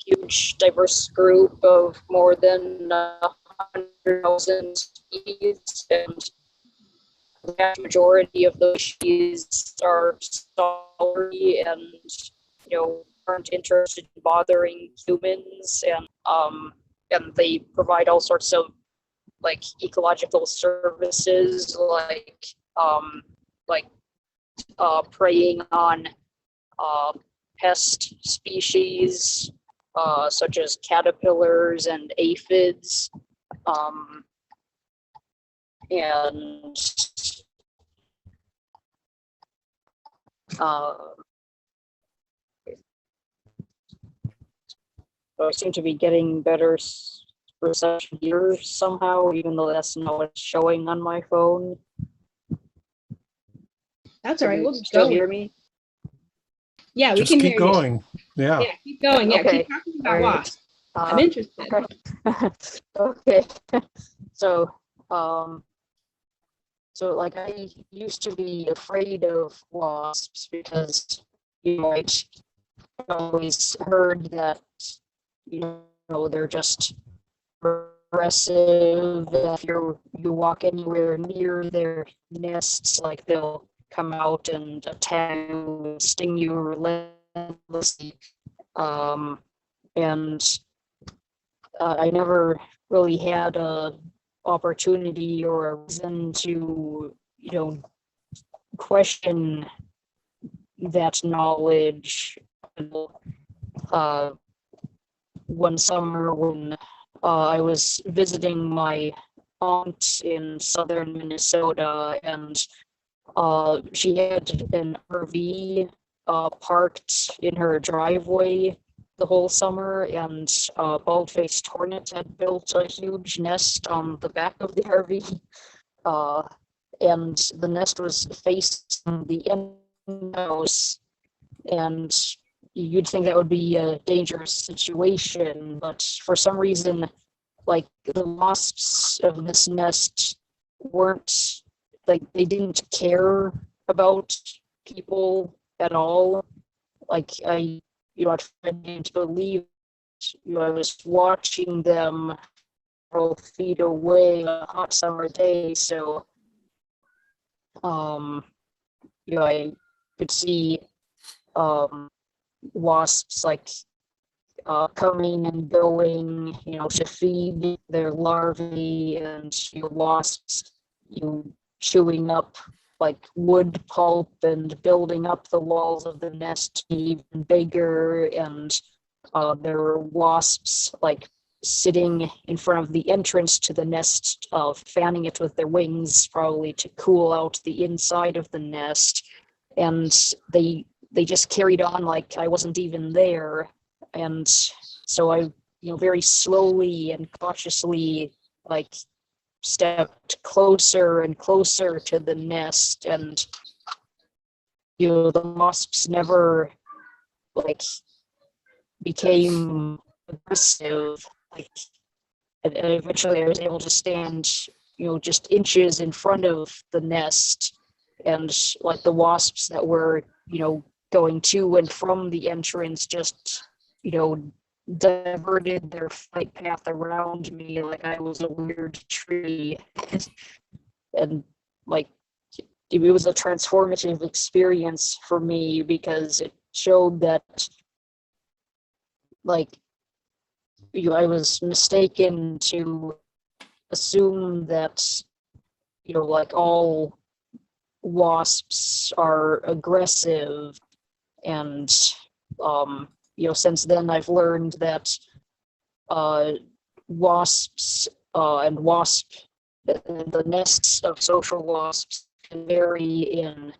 huge, diverse group of more than 100,000 species, and the vast majority of those species are solitary and aren't interested in bothering humans, and they provide all sorts of like ecological services, like preying on pest species such as caterpillars and aphids, and I seem to be getting better reception here somehow, even though that's not what's showing on my phone. That's all right. We'll still hear me? Yeah, we Just can keep hear going. Yeah. you. Yeah, keep going. Yeah, Okay. keep talking about All right. wasps. I'm interested. Okay. So, like I used to be afraid of wasps because I always heard that they're just aggressive. If you walk anywhere near their nests, like they'll come out and attack you and sting you relentlessly. And I never really had a opportunity or a reason to question that knowledge. One summer when I was visiting my aunt in southern Minnesota, and she had an RV parked in her driveway the whole summer, and a bald-faced hornet had built a huge nest on the back of the RV, and the nest was facing the in-house, and you'd think that would be a dangerous situation, but for some reason, like the wasps of this nest weren't, like they didn't care about people at all. Like I tried to believe, I was watching them several feet away on a hot summer day, so I could see wasps like coming and going, to feed their larvae, and wasps, chewing up like wood pulp and building up the walls of the nest even bigger. And there were wasps like sitting in front of the entrance to the nest, fanning it with their wings, probably to cool out the inside of the nest. And they just carried on like I wasn't even there. And so I, very slowly and cautiously, like, stepped closer and closer to the nest. And the wasps never like became aggressive. Like, and eventually I was able to stand, just inches in front of the nest, and like the wasps that were, going to and from the entrance just, diverted their flight path around me like I was a weird tree. And like, it was a transformative experience for me, because it showed that, like, I was mistaken to assume that, like, all wasps are aggressive. And since then I've learned that wasps and the nests of social wasps can vary in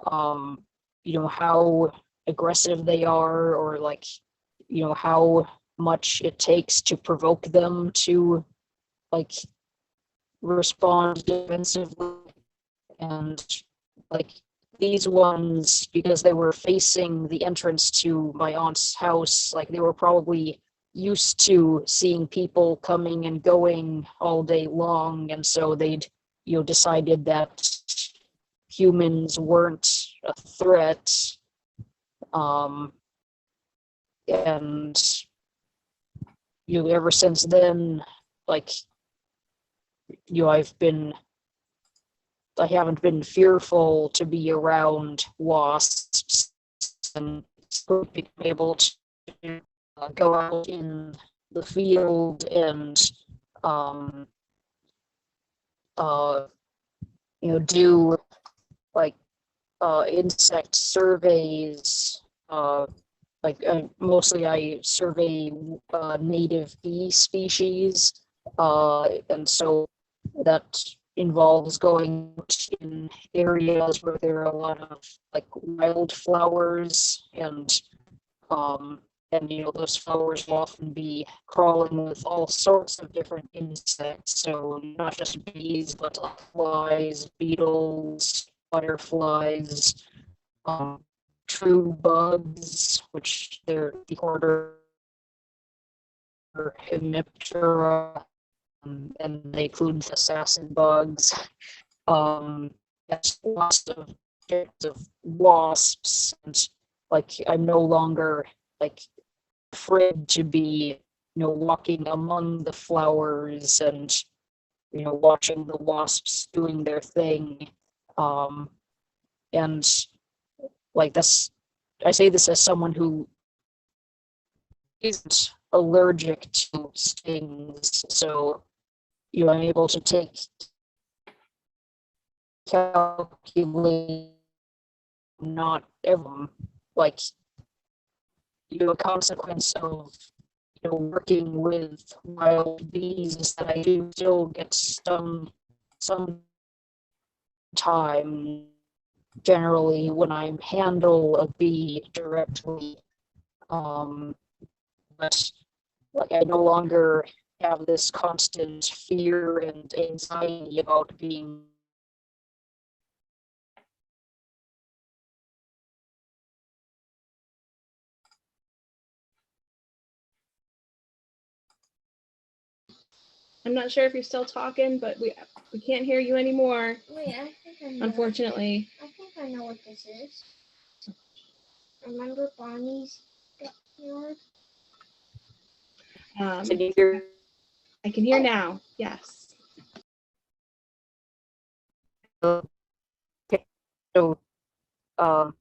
how aggressive they are, or like how much it takes to provoke them to like respond defensively. And like these ones, because they were facing the entrance to my aunt's house, like they were probably used to seeing people coming and going all day long, and so they'd decided that humans weren't a threat. And ever since then, like, I haven't been fearful to be around wasps, and being able to go out in the field and do like insect surveys. Mostly I survey native bee species, and so that involves going in areas where there are a lot of like wildflowers, and those flowers will often be crawling with all sorts of different insects. So not just bees, but flies, beetles, butterflies, true bugs, which they're the order Hemiptera, and they include assassin bugs. That's lots of types of wasps, and like I'm no longer like afraid to be, walking among the flowers and watching the wasps doing their thing. And like I say this as someone who isn't allergic to stings, so I'm able to take calculate not ever like a consequence of working with wild bees is that I do still get stung sometime, generally when I handle a bee directly. But like I no longer have this constant fear and anxiety about being I'm not sure if you're still talking, but we can't hear you anymore. Wait, I think I know. Unfortunately. I think I know what this is. Remember Bonnie's yard? Can you hear? I can hear now. Yes. Okay. So, um,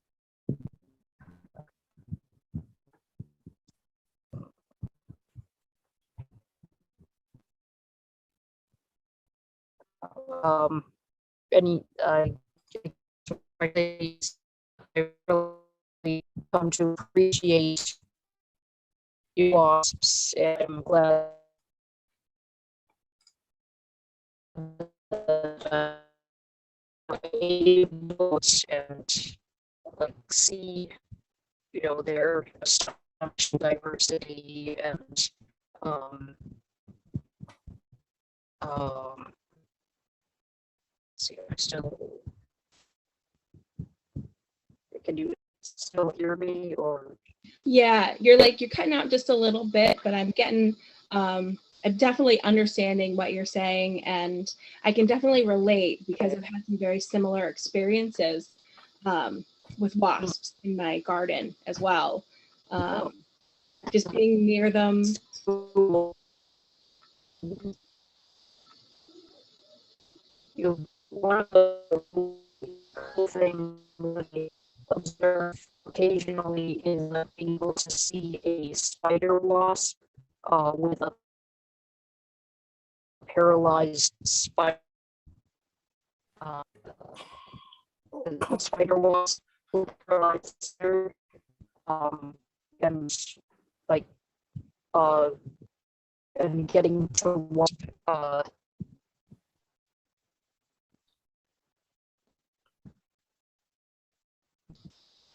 any I really come to appreciate wasps, and I'm glad that and like see, their astonishing diversity and um um see, can you still hear me, or Yeah, you're cutting out just a little bit, but I'm definitely understanding what you're saying, and I can definitely relate because I've had some very similar experiences with wasps in my garden as well. Just being near them. One of the cool things I observe occasionally is that being able to see a spider wasp with a paralyzed spider spider wasp with paralyzed spider, and like and getting to watch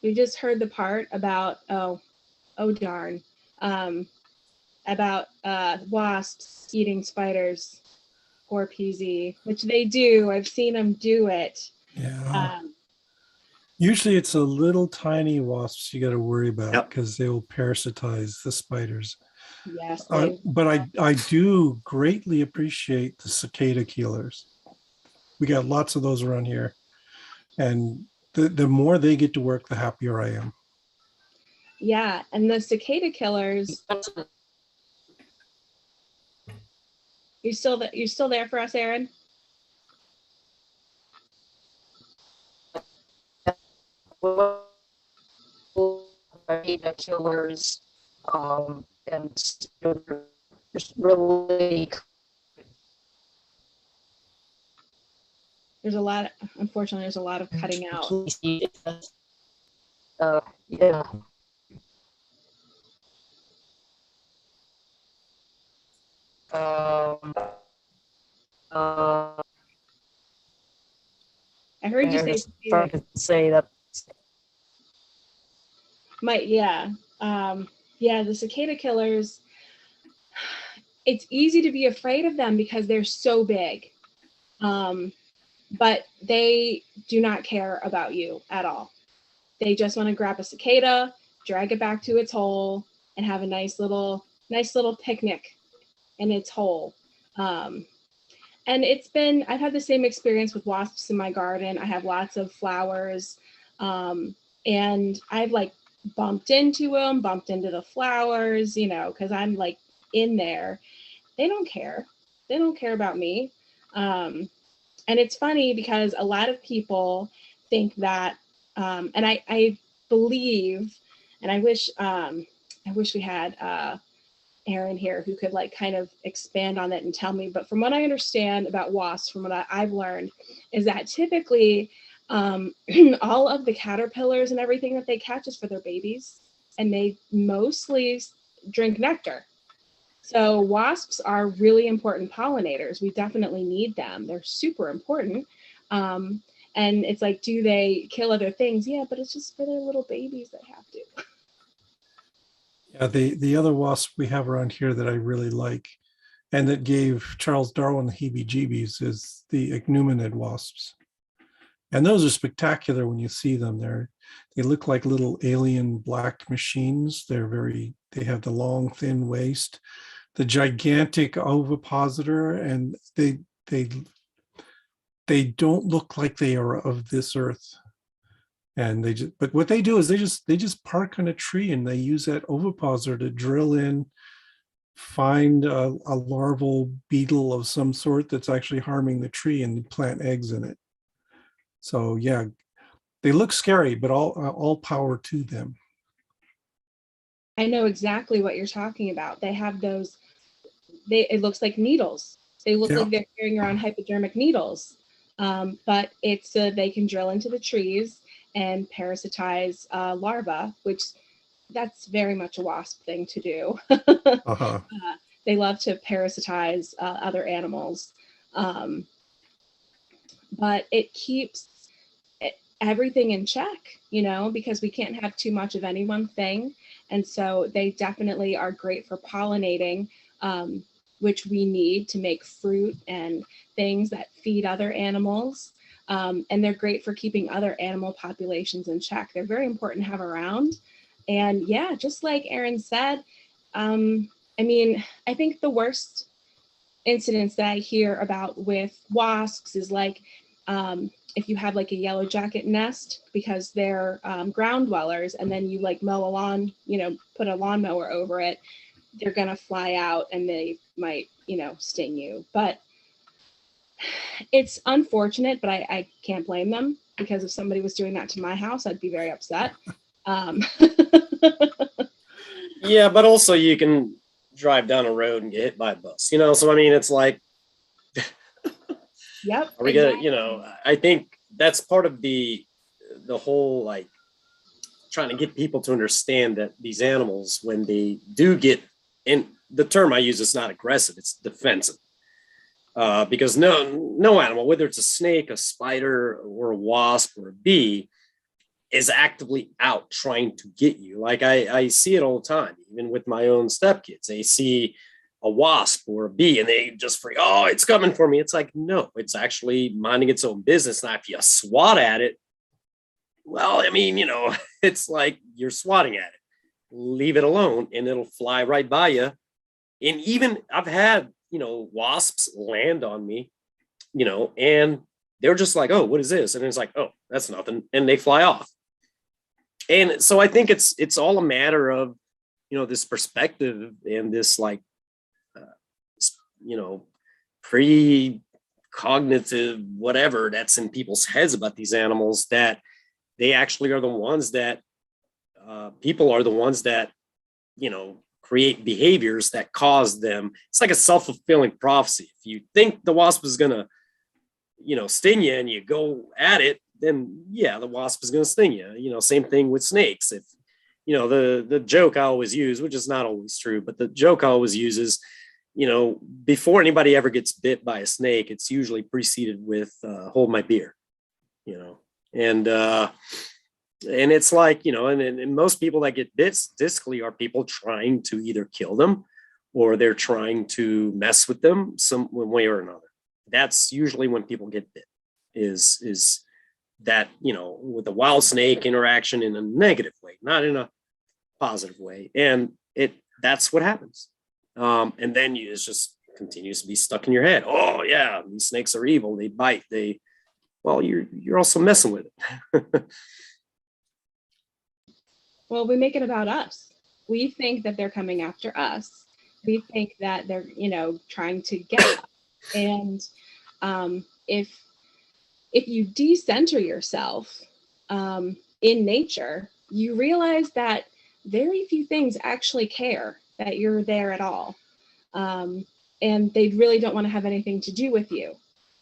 You just heard the part about oh darn, about wasps eating spiders. Poor PZ, which they do. I've seen them do it. Yeah. Usually it's a little tiny wasps you got to worry about Yep. because they will parasitize the spiders. Yes, But I do greatly appreciate the cicada killers. We got lots of those around here. And the more they get to work, the happier I am. yeah, and the cicada killers. You still there for us, Aaron? killers, and just really Unfortunately, there's a lot of cutting out. Yeah. I heard you say trying to say that the cicada killers. It's easy to be afraid of them because they're so big, but they do not care about you at all. They just want to grab a cicada, drag it back to its hole, and have a nice little picnic in its hole. And I've had the same experience with wasps in my garden. I have lots of flowers, and I've like bumped into the flowers, because I'm like in there. They don't care. They don't care about me. And it's funny because a lot of people think that, and I believe, and I wish we had Aaron here who could like kind of expand on it and tell me. But from what I understand about wasps, from what I've learned, is that typically all of the caterpillars and everything that they catch is for their babies, and they mostly drink nectar. So wasps are really important pollinators. We definitely need them. They're super important. And it's like, do they kill other things? Yeah, but it's just for their little babies that have to. Yeah, the other wasp we have around here that I really like and that gave Charles Darwin the heebie-jeebies is the ichneumon wasps. And those are spectacular when you see them. They look like little alien black machines. They have the long, thin waist, the gigantic ovipositor, and they don't look like they are of this earth. And but what they do is they just park on a tree and they use that ovipositor to drill in, find a larval beetle of some sort that's actually harming the tree and plant eggs in it. So yeah, they look scary, but all power to them. I know exactly what you're talking about. They have those, it looks like needles. They look Yeah. like they're carrying around hypodermic needles, but it's so they can drill into the trees and parasitize larvae, which that's very much a wasp thing to do. Uh-huh. They love to parasitize other animals, but it keeps everything in check, you know, because we can't have too much of any one thing. And so they definitely are great for pollinating, which we need to make fruit and things that feed other animals. And they're great for keeping other animal populations in check. They're very important to have around. And yeah, just like Erin said, I mean, I think the worst incidents that I hear about with wasps is like, if you have like a yellow jacket nest because they're ground dwellers, and then you like mow a lawn, you know, put a lawnmower over it, they're gonna fly out and they might, you know, sting you. But it's unfortunate, but I can't blame them, because if somebody was doing that to my house, I'd be very upset. Yeah, but also you can drive down a road and get hit by a bus, you know? So, I mean, it's like, Yep. are we gonna, you know, I think that's part of the whole, like, trying to get people to understand that these animals, when they do get, and the term I use is not aggressive, it's defensive. Because no animal, whether it's a snake, a spider, or a wasp, or a bee, is actively out trying to get you. Like I see it all the time, even with my own stepkids. They see a wasp or a bee and they just freak, oh, it's coming for me. It's like, no, it's actually minding its own business. Now, if you swat at it, well, I mean, you know, it's like you're swatting at it. Leave it alone and it'll fly right by you. And even I've had, you know, wasps land on me, you know, and they're just like, oh, what is this? And it's like, oh, that's nothing. And they fly off. And so I think it's all a matter of, you know, this perspective and this, like, you know, pre-cognitive whatever that's in people's heads about these animals, that they actually are the ones that people are the ones that, you know, create behaviors that cause them. It's like a self-fulfilling prophecy. If you think the wasp is gonna, you know, sting you and you go at it, then yeah, the wasp is gonna sting you. You know, same thing with snakes. If, you know, the joke I always use, which is not always true, but the joke I always use is, you know, before anybody ever gets bit by a snake, it's usually preceded with hold my beer, you know. And it's like, you know, and most people that get bit statistically are people trying to either kill them or they're trying to mess with them some one way or another. That's usually when people get bit, is that, you know, with the wild snake interaction in a negative way, not in a positive way. And that's what happens. And then it just continues to be stuck in your head. Oh yeah, these snakes are evil. They bite. Well, you're also messing with it. Well, we make it about us. We think that they're coming after us. We think that they're, you know, trying to get us. And if you decenter yourself in nature, you realize that very few things actually care that you're there at all. And they really don't want to have anything to do with you.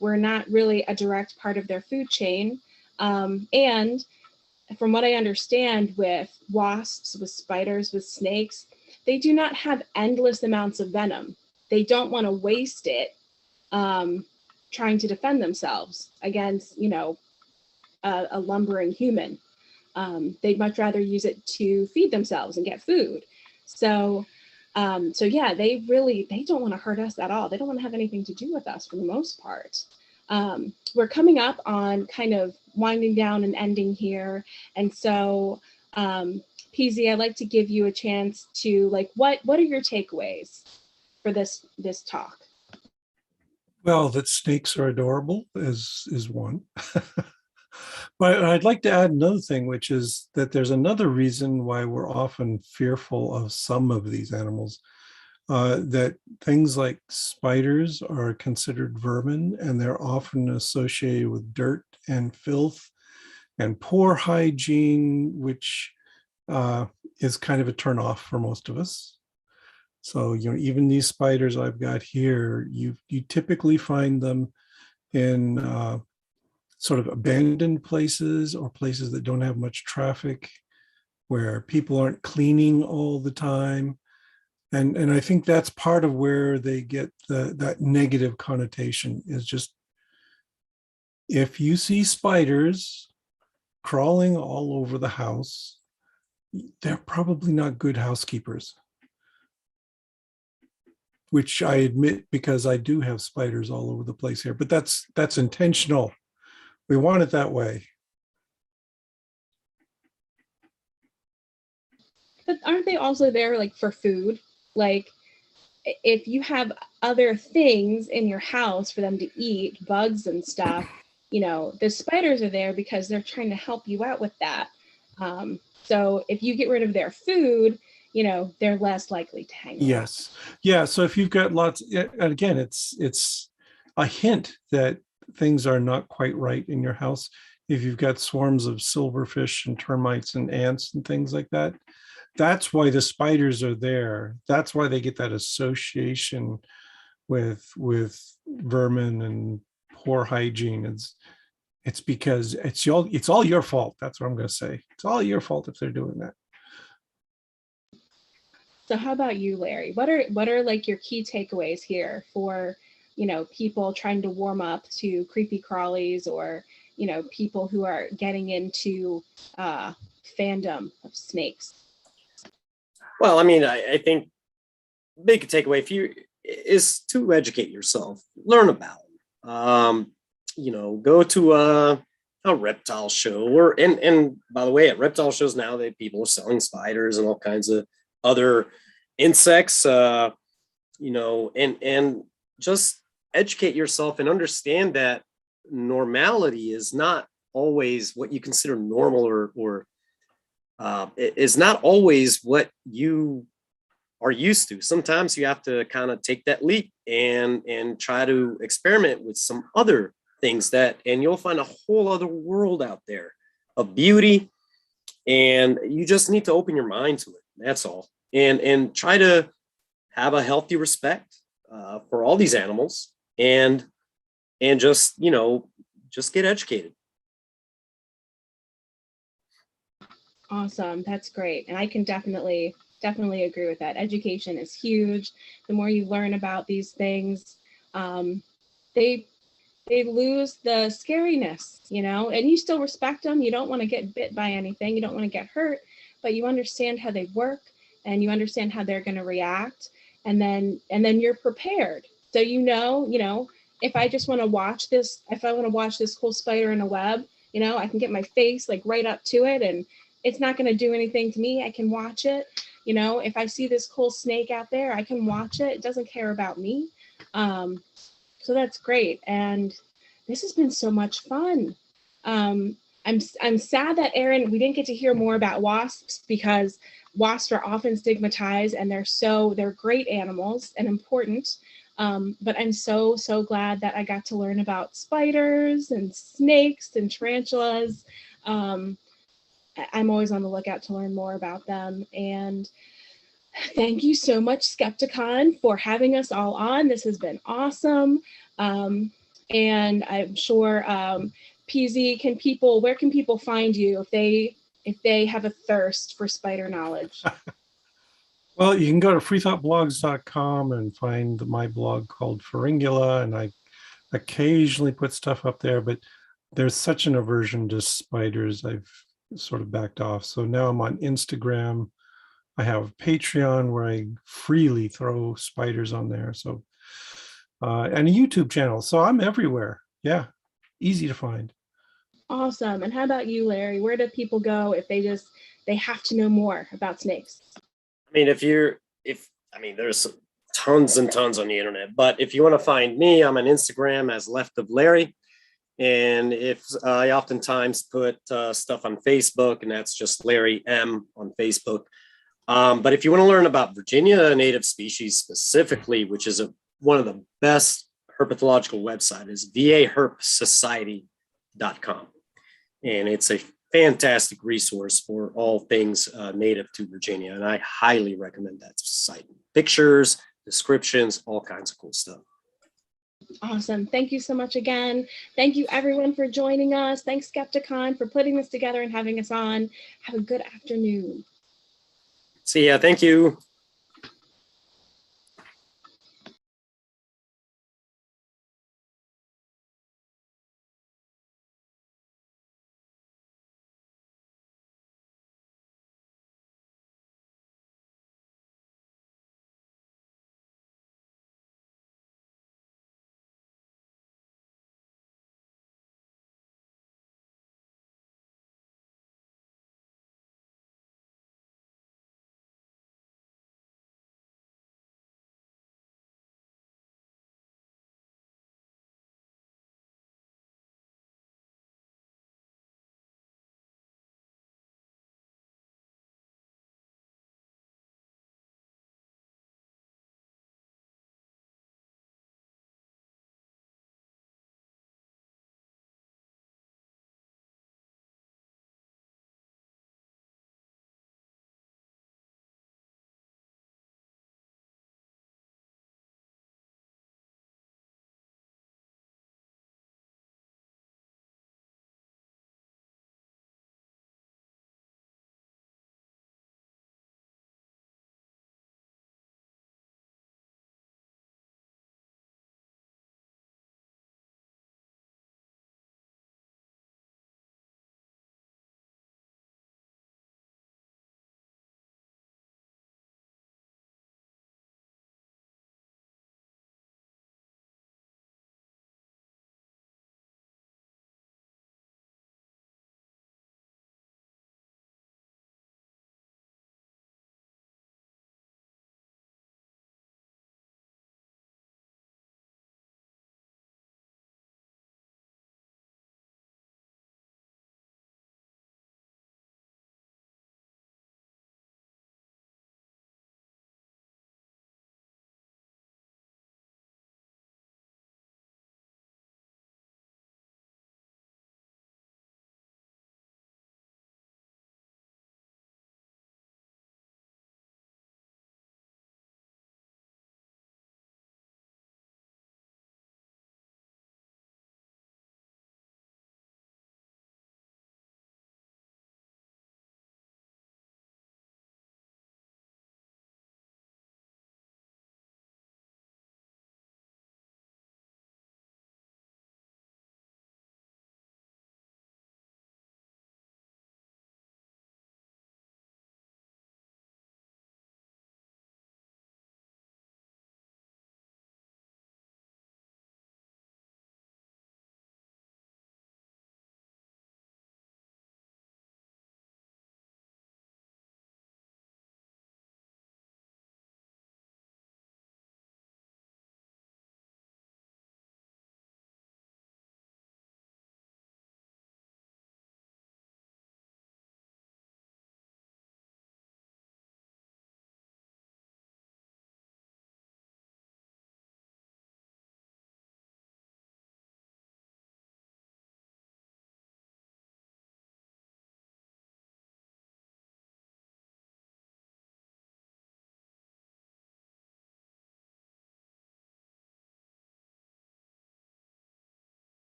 We're not really a direct part of their food chain. And from what I understand, with wasps, with spiders, with snakes, they do not have endless amounts of venom. They don't want to waste it trying to defend themselves against, you know, a lumbering human. They'd much rather use it to feed themselves and get food. So yeah, they don't want to hurt us at all. They don't want to have anything to do with us for the most part. We're coming up on kind of winding down and ending here. And so, PZ, I'd like to give you a chance to, like, what are your takeaways for this talk? Well, that snakes are adorable is one. But I'd like to add another thing, which is that there's another reason why we're often fearful of some of these animals. That things like spiders are considered vermin, and they're often associated with dirt and filth and poor hygiene, which is kind of a turnoff for most of us. So, even these spiders I've got here, you typically find them in sort of abandoned places or places that don't have much traffic, where people aren't cleaning all the time. And I think that's part of where they get that negative connotation, is just, if you see spiders crawling all over the house, they're probably not good housekeepers. Which I admit, because I do have spiders all over the place here, but that's intentional. We want it that way. But aren't they also there like for food? Like if you have other things in your house for them to eat, bugs and stuff, the spiders are there because they're trying to help you out with that. So if you get rid of their food, they're less likely to hang around. Yes. Yeah. So if you've got lots, and again, it's a hint that things are not quite right in your house. If you've got swarms of silverfish and termites and ants and things like that, that's why the spiders are there. That's why they get that association with vermin and poor hygiene. It's because it's all your fault. That's what I'm going to say. It's all your fault if they're doing that. So how about you, Larry? What are like your key takeaways here for, people trying to warm up to creepy crawlies, or, people who are getting into fandom of snakes? Well, I think big takeaway is to educate yourself, learn about them. Go to a reptile show, and by the way, at reptile shows now, people are selling spiders and all kinds of other insects, and just educate yourself and understand that normality is not always what you consider normal, or it is not always what you are used to. Sometimes you have to kind of take that leap and try to experiment with some other things, and you'll find a whole other world out there of beauty, and you just need to open your mind to it. That's all. And try to have a healthy respect for all these animals, and just get educated. Awesome. That's great. And I can definitely agree with that. Education is huge. The more you learn about these things, they lose the scariness, and you still respect them. You don't want to get bit by anything. You don't want to get hurt, but you understand how they work, and you understand how they're going to react. And then you're prepared. So, if I just want to watch this, if I want to watch this cool spider in a web, I can get my face like right up to it, and it's not going to do anything to me. I can watch it. If I see this cool snake out there, I can watch it. It doesn't care about me. So that's great. And this has been so much fun. I'm sad that, Aaron, we didn't get to hear more about wasps, because wasps are often stigmatized, and they're great animals and important. But I'm so glad that I got to learn about spiders and snakes and tarantulas. I'm always on the lookout to learn more about them. And thank you so much, Skepticon, for having us all on. This has been awesome. And I'm sure, PZ, where can people find you if they have a thirst for spider knowledge? Well, you can go to freethoughtblogs.com and find my blog called Pharyngula, and I occasionally put stuff up there, but there's such an aversion to spiders, I've sort of backed off. So now I'm on Instagram. I have Patreon where I freely throw spiders on there. So, and a YouTube channel. So I'm everywhere. Yeah, easy to find. Awesome. And how about you, Larry? Where do people go if they have to know more about snakes? There's tons and tons on the internet, but if you want to find me, I'm on Instagram as Left of Larry. And if I oftentimes put stuff on Facebook, and that's just Larry M on Facebook. But if you want to learn about Virginia native species specifically, which is one of the best herpetological websites, is vaherpsociety.com. And it's a fantastic resource for all things native to Virginia. And I highly recommend that site. Pictures, descriptions, all kinds of cool stuff. Awesome. Thank you so much again. Thank you everyone for joining us. Thanks Skepticon for putting this together and having us on. Have a good afternoon. See ya. Thank you.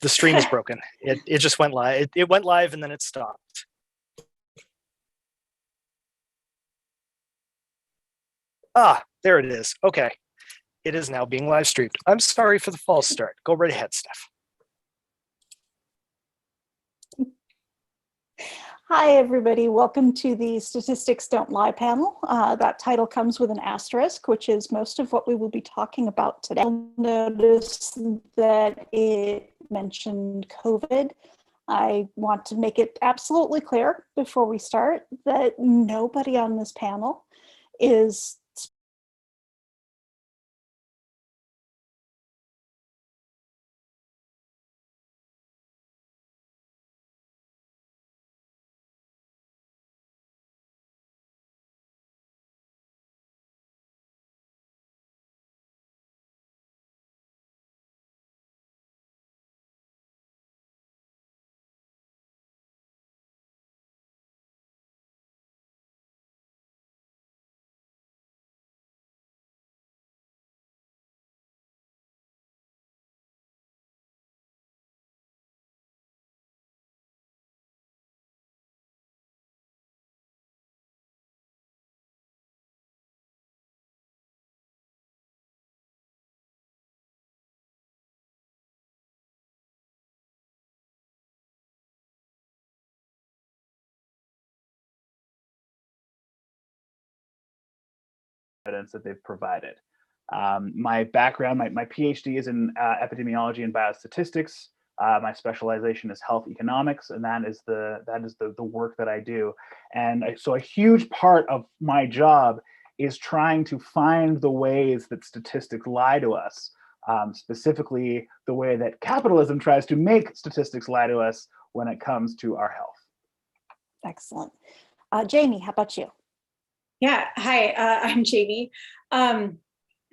The stream is broken. It just went live. It went live and then it stopped. Ah, there it is. Okay. It is now being live streamed. I'm sorry for the false start. Go right ahead, Steph. Hi, everybody. Welcome to the Statistics Don't Lie panel. That title comes with an asterisk, which is most of what we will be talking about today. You'll notice that it mentioned COVID. I want to make it absolutely clear before we start that nobody on this panel is evidence that they've provided. My background, my PhD is in epidemiology and biostatistics. My specialization is health economics, and that is the work that I do. And so a huge part of my job is trying to find the ways that statistics lie to us, specifically the way that capitalism tries to make statistics lie to us when it comes to our health. excellent. Jamie, how about you? Yeah, hi, I'm Jamie.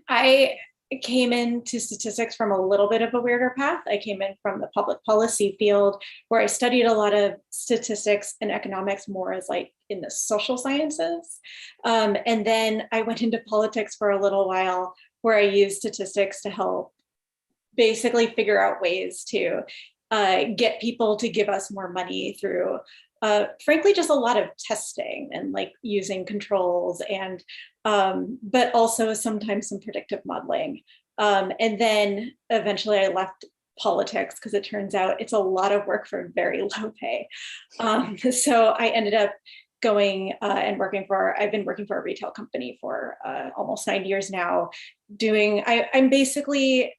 I came into statistics from a little bit of a weirder path. I came in from the public policy field where I studied a lot of statistics and economics more as like in the social sciences. And then I went into politics for a little while where I used statistics to help basically figure out ways to get people to give us more money through frankly, just a lot of testing and like using controls and, but also sometimes some predictive modeling. And then eventually I left politics because it turns out it's a lot of work for very low pay. So I ended up going and I've been working for a retail company for almost 9 years now, I'm basically,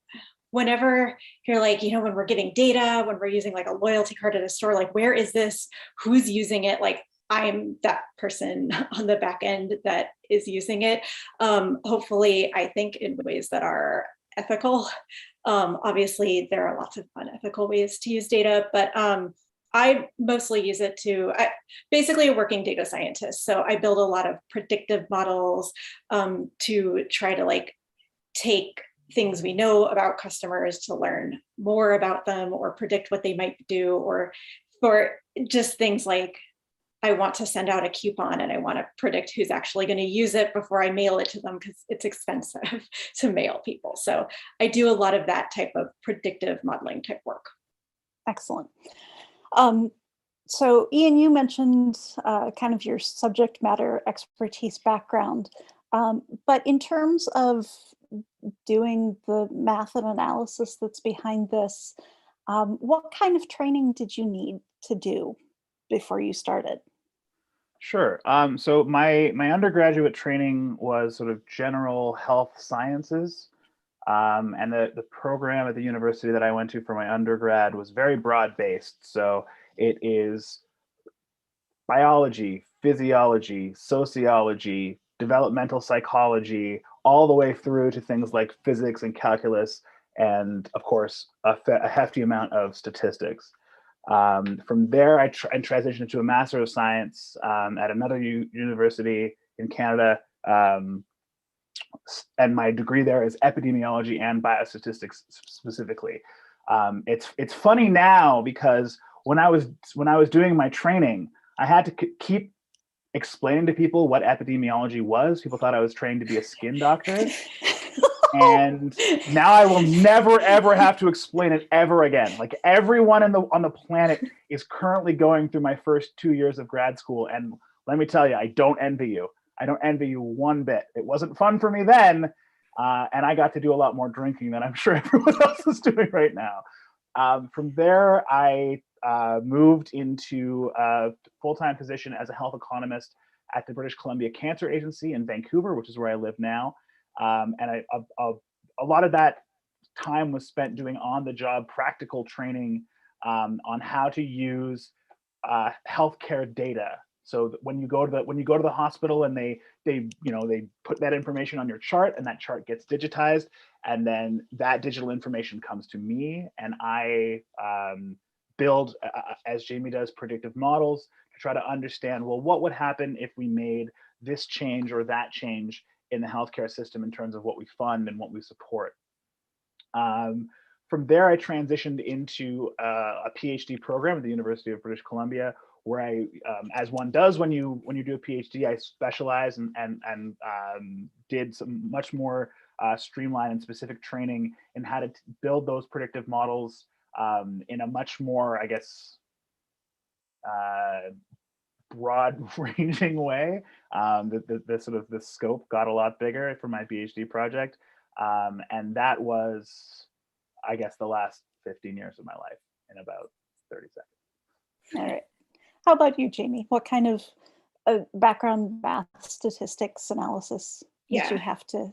whenever you're like, when we're getting data, when we're using like a loyalty card at a store, like where is this, who's using it? Like I'm that person on the back end that is using it. Hopefully, I think in ways that are ethical. Obviously, there are lots of unethical ways to use data, but I mostly use it basically a working data scientist. So I build a lot of predictive models to try to like take things we know about customers to learn more about them or predict what they might do, or for just things like I want to send out a coupon and I want to predict who's actually going to use it before I mail it to them because it's expensive to mail people. So I do a lot of that type of predictive modeling type work. Excellent. So Ian, you mentioned kind of your subject matter expertise background, but in terms of doing the math and analysis that's behind this, what kind of training did you need to do before you started? Sure. So my undergraduate training was sort of general health sciences. And the program at the university that I went to for my undergrad was very broad based. So it is biology, physiology, sociology, developmental psychology, all the way through to things like physics and calculus, and of course, a hefty amount of statistics. From there, I transitioned into a Master of Science at another university in Canada. And my degree there is epidemiology and biostatistics specifically. It's funny now because when I was doing my training, I had to keep explaining to people what epidemiology was. People thought I was trained to be a skin doctor. And now I will never ever have to explain it ever again. Like everyone on the planet is currently going through my first 2 years of grad school, and let me tell you, I don't envy you. I don't envy you one bit. It wasn't fun for me then, and I got to do a lot more drinking than I'm sure everyone else is doing right now. From there, I moved into a full-time position as a health economist at the British Columbia Cancer Agency in Vancouver, which is where I live now. And a lot of that time was spent doing on-the-job practical training on how to use healthcare data. So that when you go to the hospital and they put that information on your chart, and that chart gets digitized, and then that digital information comes to me, and I build, as Jamie does, predictive models to try to understand, well, what would happen if we made this change or that change in the healthcare system in terms of what we fund and what we support. From there, I transitioned into a PhD program at the University of British Columbia, where I, as one does when you do a PhD, I specialized and did some much more streamlined and specific training in how to build those predictive models in a much more, I guess, broad-ranging way. The sort of the scope got a lot bigger for my PhD project, and that was, I guess, the last 15 years of my life in about 30 seconds. All right. How about you, Jamie? What kind of background math, statistics, analysis did you have to?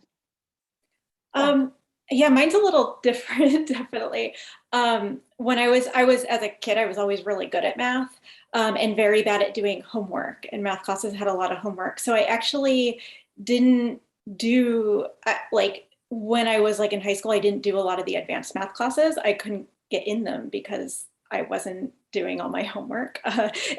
Yeah, mine's a little different, definitely. When I was as a kid, I was always really good at math and very bad at doing homework. And math classes had a lot of homework. So I actually didn't do, like, when I was like in high school, I didn't do a lot of the advanced math classes. I couldn't get in them because I wasn't doing all my homework.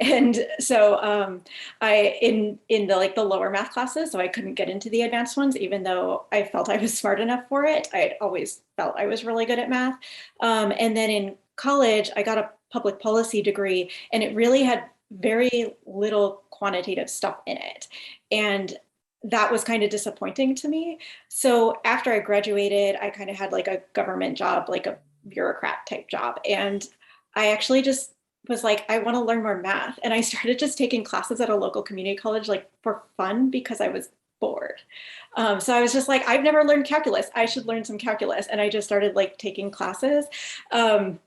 And so I in the lower math classes, so I couldn't get into the advanced ones, even though I felt I was smart enough for it. I always felt I was really good at math. And then in college, I got a public policy degree, and it really had very little quantitative stuff in it. And that was kind of disappointing to me. So after I graduated, I kind of had like a government job, like a bureaucrat type job. And I actually just was like, I want to learn more math. And I started just taking classes at a local community college, like for fun, because I was bored. So I was just like, I've never learned calculus. I should learn some calculus. And I just started like taking classes. And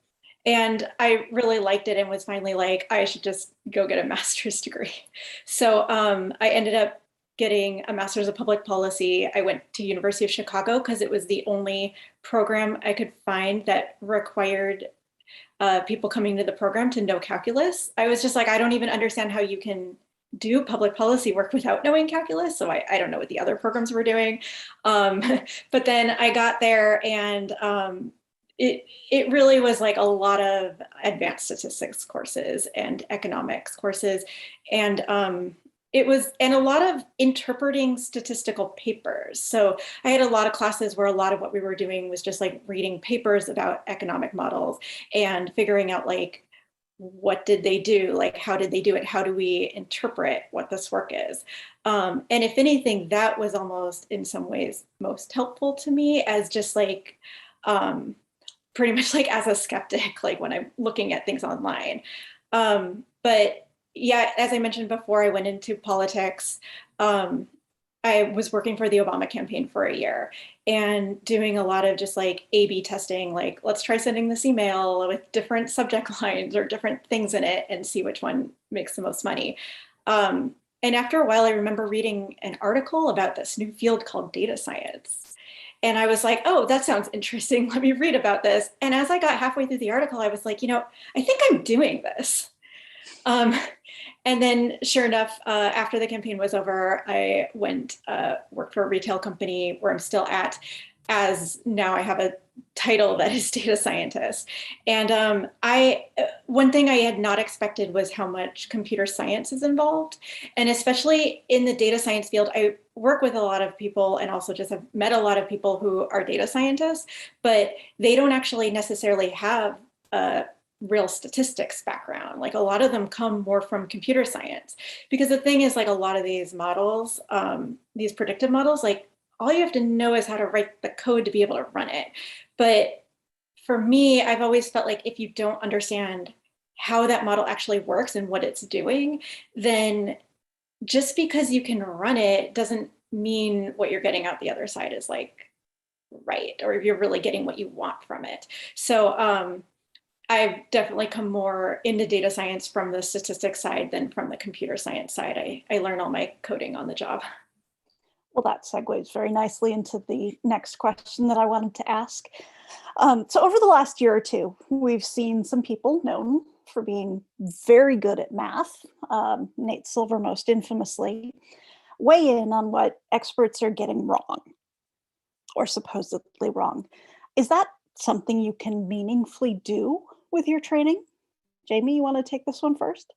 I really liked it and was finally like, I should just go get a master's degree. So I ended up getting a master's of public policy. I went to University of Chicago because it was the only program I could find that required people coming to the program to know calculus. I was just like, I don't even understand how you can do public policy work without knowing calculus. So I don't know what the other programs were doing. But then I got there, and it really was like a lot of advanced statistics courses and economics courses. And it was, and a lot of interpreting statistical papers. So I had a lot of classes where a lot of what we were doing was just like reading papers about economic models and figuring out like, what did they do? Like, how did they do it? How do we interpret what this work is? And if anything, that was almost in some ways most helpful to me as just like, pretty much like as a skeptic, like when I'm looking at things online. But yeah, as I mentioned before, I went into politics. I was working for the Obama campaign for a year and doing a lot of just like A/B testing, like let's try sending this email with different subject lines or different things in it and see which one makes the most money. And after a while, I remember reading an article about this new field called data science. And I was like, oh, that sounds interesting. Let me read about this. And as I got halfway through the article, I was like, you know, I think I'm doing this. And then sure enough, after the campaign was over, I went worked for a retail company where I'm still at, as now I have a title that is data scientist. And one thing I had not expected was how much computer science is involved. And especially in the data science field, I work with a lot of people and also just have met a lot of people who are data scientists, but they don't actually necessarily have a real statistics background. Like a lot of them come more from computer science, because the thing is like a lot of these models, these predictive models, like all you have to know is how to write the code to be able to run it. But for me, I've always felt like if you don't understand how that model actually works and what it's doing, then just because you can run it doesn't mean what you're getting out the other side is like right, or if you're really getting what you want from it. So I've definitely come more into data science from the statistics side than from the computer science side. I learn all my coding on the job. Well, that segues very nicely into the next question that I wanted to ask. So over the last year or two, we've seen some people known for being very good at math, Nate Silver most infamously, weigh in on what experts are getting wrong or supposedly wrong. Is that something you can meaningfully do with your training? Jamie, you want to take this one first?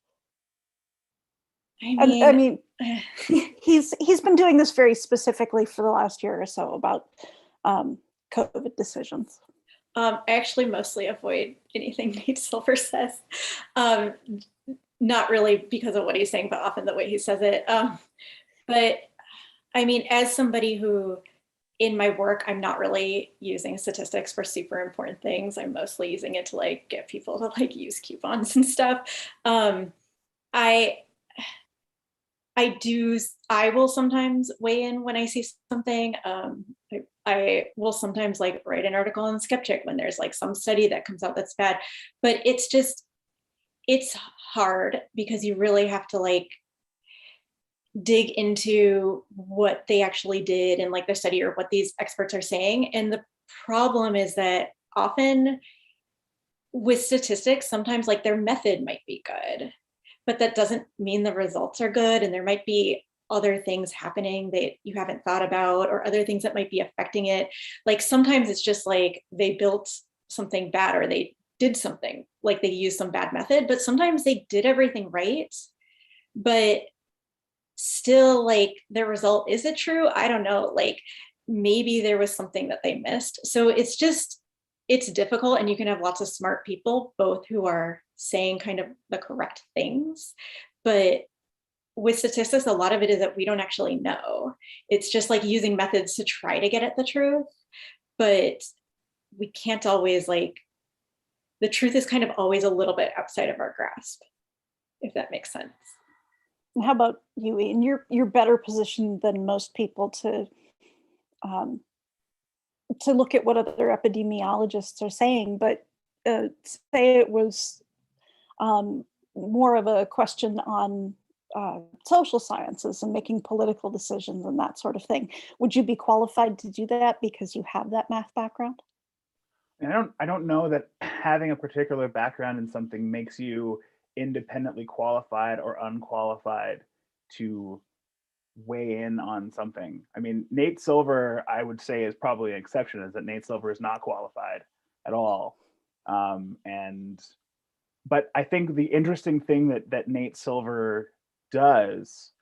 I mean, he's been doing this very specifically for the last year or so about COVID decisions. I actually mostly avoid anything Nate Silver says. Not really because of what he's saying, but often the way he says it. But I mean, as somebody who in my work, I'm not really using statistics for super important things. I'm mostly using it to like get people to like use coupons and stuff. I will sometimes weigh in when I see something. I will sometimes like write an article on Skeptic when there's like some study that comes out that's bad, but it's hard because you really have to like dig into what they actually did and like the study or what these experts are saying. And the problem is that often with statistics, sometimes like their method might be good, but that doesn't mean the results are good. And there might be other things happening that you haven't thought about or other things that might be affecting it. Like sometimes it's just like they built something bad or they did something, like they used some bad method, but sometimes they did everything right, but still like the result, is it true? I don't know, like maybe there was something that they missed. So it's difficult, and you can have lots of smart people, both who are saying kind of the correct things, but with statistics, a lot of it is that we don't actually know. It's just like using methods to try to get at the truth, but we can't always like, the truth is kind of always a little bit outside of our grasp, if that makes sense. And how about you, Ian? You're better positioned than most people to look at what other epidemiologists are saying, but say it was more of a question on social sciences and making political decisions and that sort of thing. Would you be qualified to do that because you have that math background? And I don't know that having a particular background in something makes you independently qualified or unqualified to weigh in on something. I mean, Nate Silver, I would say, is probably an exception, is that Nate Silver is not qualified at all. But I think the interesting thing that Nate Silver does,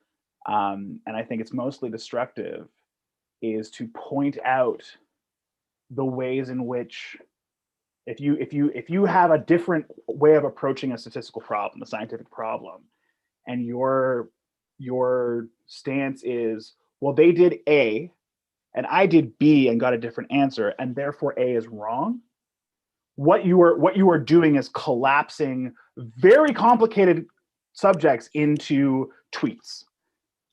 and I think it's mostly destructive, is to point out the ways in which if you have a different way of approaching a statistical problem, a scientific problem, and your stance is, well, they did A and I did B and got a different answer, and therefore A is wrong. What you are doing is collapsing very complicated subjects into tweets.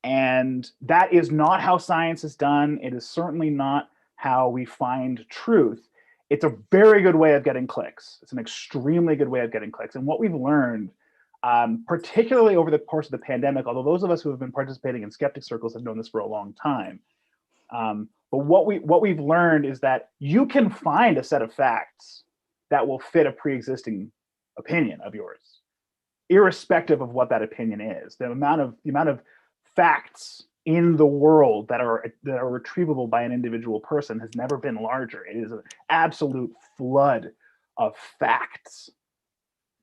And that is not how science is done. It is certainly not how we find truth. It's a very good way of getting clicks. It's an extremely good way of getting clicks. And what we've learned, particularly over the course of the pandemic, although those of us who have been participating in skeptic circles have known this for a long time, but what we've learned is that you can find a set of facts that will fit a pre-existing opinion of yours, irrespective of what that opinion is. The amount of facts in the world that are retrievable by an individual person has never been larger. It is an absolute flood of facts.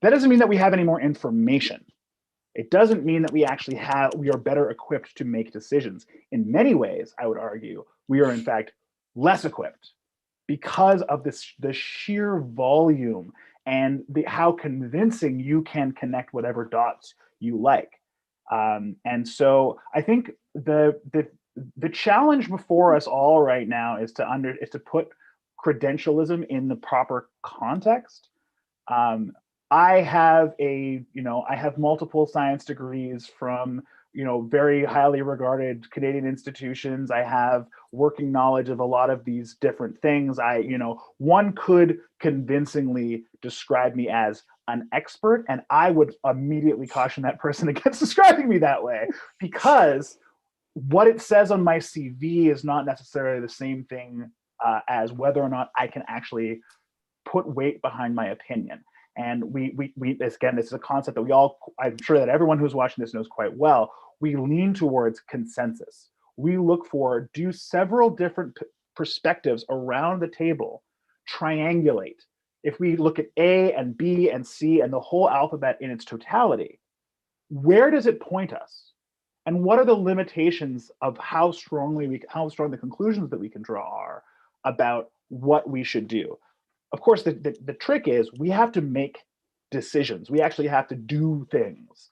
That doesn't mean that we have any more information. It doesn't mean that we are better equipped to make decisions. In many ways, I would argue, we are in fact less equipped because of the sheer volume and how convincing you can connect whatever dots you like. And so I think the the challenge before us all right now is to put credentialism in the proper context. I have I have multiple science degrees from, very highly regarded Canadian institutions. I have working knowledge of a lot of these different things. One could convincingly describe me as an expert, and I would immediately caution that person against describing me that way, because what it says on my CV is not necessarily the same thing as whether or not I can actually put weight behind my opinion. And we this is a concept that I'm sure that everyone who's watching this knows quite well. We lean towards consensus. We look for, do several different perspectives around the table triangulate? If we look at A and B and C and the whole alphabet in its totality, where does it point us? And what are the limitations of how strong the conclusions that we can draw are about what we should do? Of course, the trick is we have to make decisions. We actually have to do things.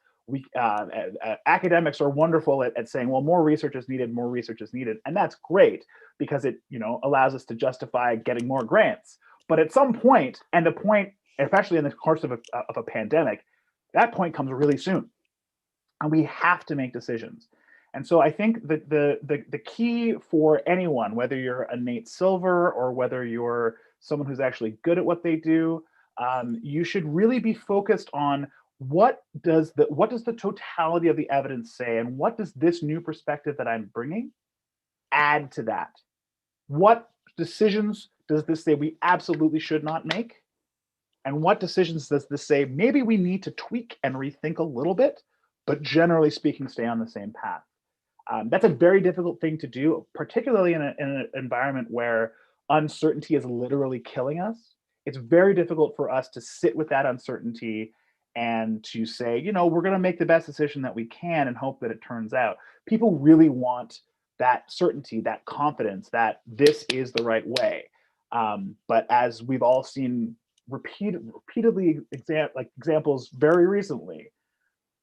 Academics are wonderful at saying, well, more research is needed, and that's great because it allows us to justify getting more grants. But at some point, and the point, especially in the course of a pandemic, that point comes really soon, and we have to make decisions. And so I think that the key for anyone, whether you're a Nate Silver or whether you're someone who's actually good at what they do, you should really be focused on what does the totality of the evidence say, and what does this new perspective that I'm bringing add to that? What decisions does this say we absolutely should not make? And what decisions does this say maybe we need to tweak and rethink a little bit, but generally speaking, stay on the same path? That's a very difficult thing to do, particularly in an environment where uncertainty is literally killing us. It's very difficult for us to sit with that uncertainty and to say, we're going to make the best decision that we can and hope that it turns out. People really want that certainty, that confidence that this is the right way. But as we've all seen repeatedly examples very recently,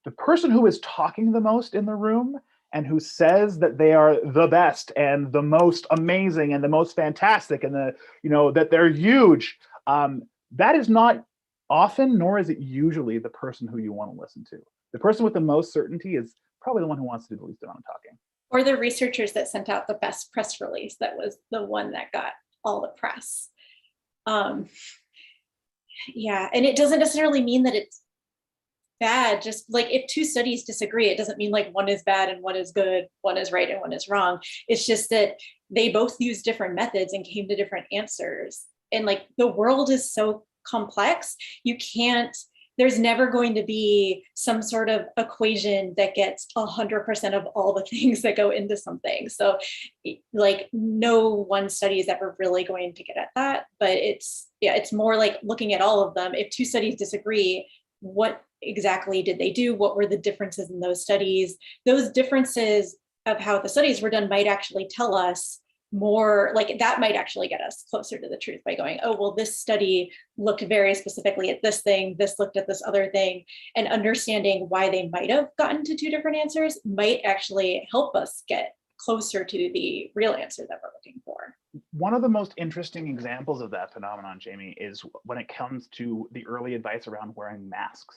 the person who is talking the most in the room and who says that they are the best and the most amazing and the most fantastic and that they're huge, that is not often, nor is it usually, the person who you want to listen to. The person with the most certainty is probably the one who wants to do the least amount of talking. Or the researchers that sent out the best press release that was the one that got all the press. Yeah, and it doesn't necessarily mean that it's bad. Just like if two studies disagree, it doesn't mean like one is bad and one is good, one is right and one is wrong. It's just that they both use different methods and came to different answers. And like the world is so complex, there's never going to be some sort of equation that gets 100% of all the things that go into something. So like no one study is ever really going to get at that, but it's more like looking at all of them. If two studies disagree, what exactly did they do? What were the differences in those studies? Those differences of how the studies were done might actually tell us more, like that might actually get us closer to the truth by going, oh, well, this study looked very specifically at this thing, this looked at this other thing, and understanding why they might have gotten to two different answers might actually help us get closer to the real answer that we're looking for. One of the most interesting examples of that phenomenon, Jamie, is when it comes to the early advice around wearing masks.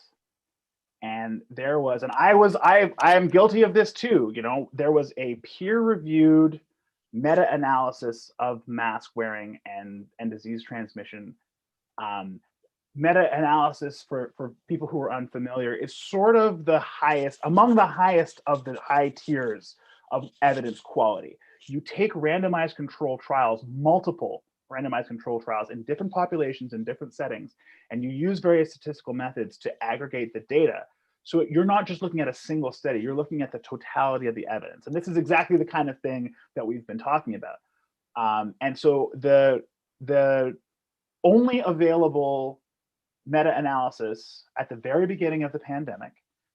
And there was, and I am guilty of this too, there was a peer-reviewed meta-analysis of mask wearing and disease transmission. Meta-analysis, for people who are unfamiliar, is sort of the highest, among the highest of the high tiers of evidence quality. You take randomized control trials, multiple randomized control trials in different populations in different settings, and you use various statistical methods to aggregate the data. So you're not just looking at a single study, you're looking at the totality of the evidence. And this is exactly the kind of thing that we've been talking about. And so the only available meta-analysis at the very beginning of the pandemic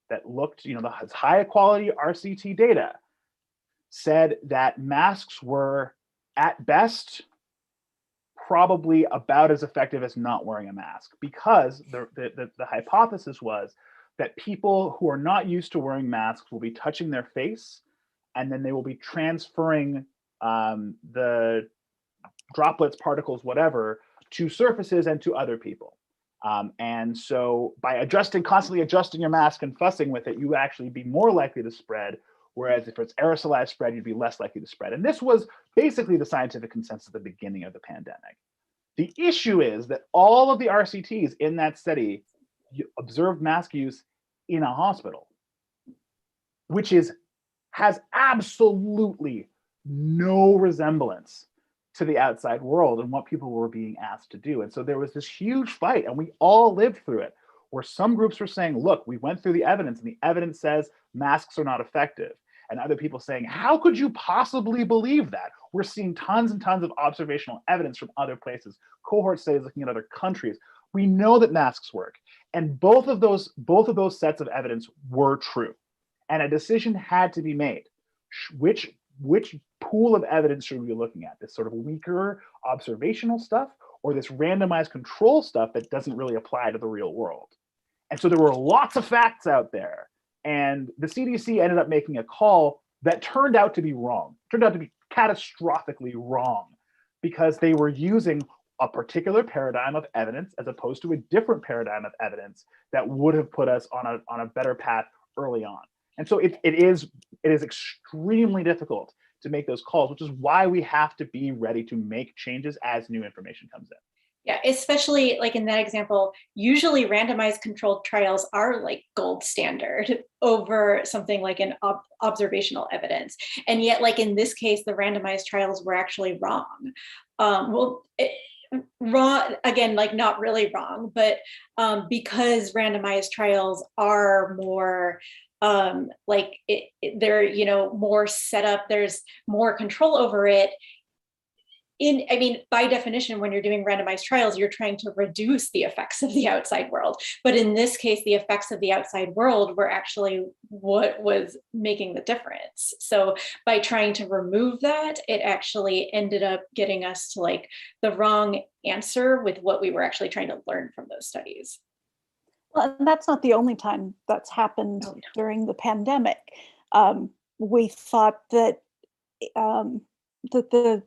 that looked, the high quality RCT data said that masks were at best probably about as effective as not wearing a mask, because the hypothesis was that people who are not used to wearing masks will be touching their face and then they will be transferring the droplets, particles, whatever, to surfaces and to other people. And so by constantly adjusting your mask and fussing with it, you would actually be more likely to spread. Whereas if it's aerosolized spread, you'd be less likely to spread. And this was basically the scientific consensus at the beginning of the pandemic. The issue is that all of the RCTs in that study observed mask use in a hospital, which has absolutely no resemblance to the outside world and what people were being asked to do. And so there was this huge fight, and we all lived through it, where some groups were saying, look, we went through the evidence and the evidence says masks are not effective. And other people saying, how could you possibly believe that? We're seeing tons and tons of observational evidence from other places, cohort studies looking at other countries. We know that masks work. And both of those sets of evidence were true. And a decision had to be made. Which pool of evidence should we be looking at? This sort of weaker observational stuff, or this randomized control stuff that doesn't really apply to the real world? And so there were lots of facts out there. And the CDC ended up making a call that turned out to be wrong, turned out to be catastrophically wrong, because they were using a particular paradigm of evidence as opposed to a different paradigm of evidence that would have put us on a better path early on. And so it is extremely difficult to make those calls, which is why we have to be ready to make changes as new information comes in. Yeah, especially like in that example, usually randomized controlled trials are like gold standard over something like an observational evidence. And yet, like in this case, the randomized trials were actually wrong. Wrong, again, like not really wrong, but because randomized trials are more they're more set up, there's more control over it. By definition, when you're doing randomized trials, you're trying to reduce the effects of the outside world. But in this case, the effects of the outside world were actually what was making the difference. So by trying to remove that, it actually ended up getting us to like the wrong answer with what we were actually trying to learn from those studies. Well, and that's not the only time that's happened during the pandemic. We thought that that the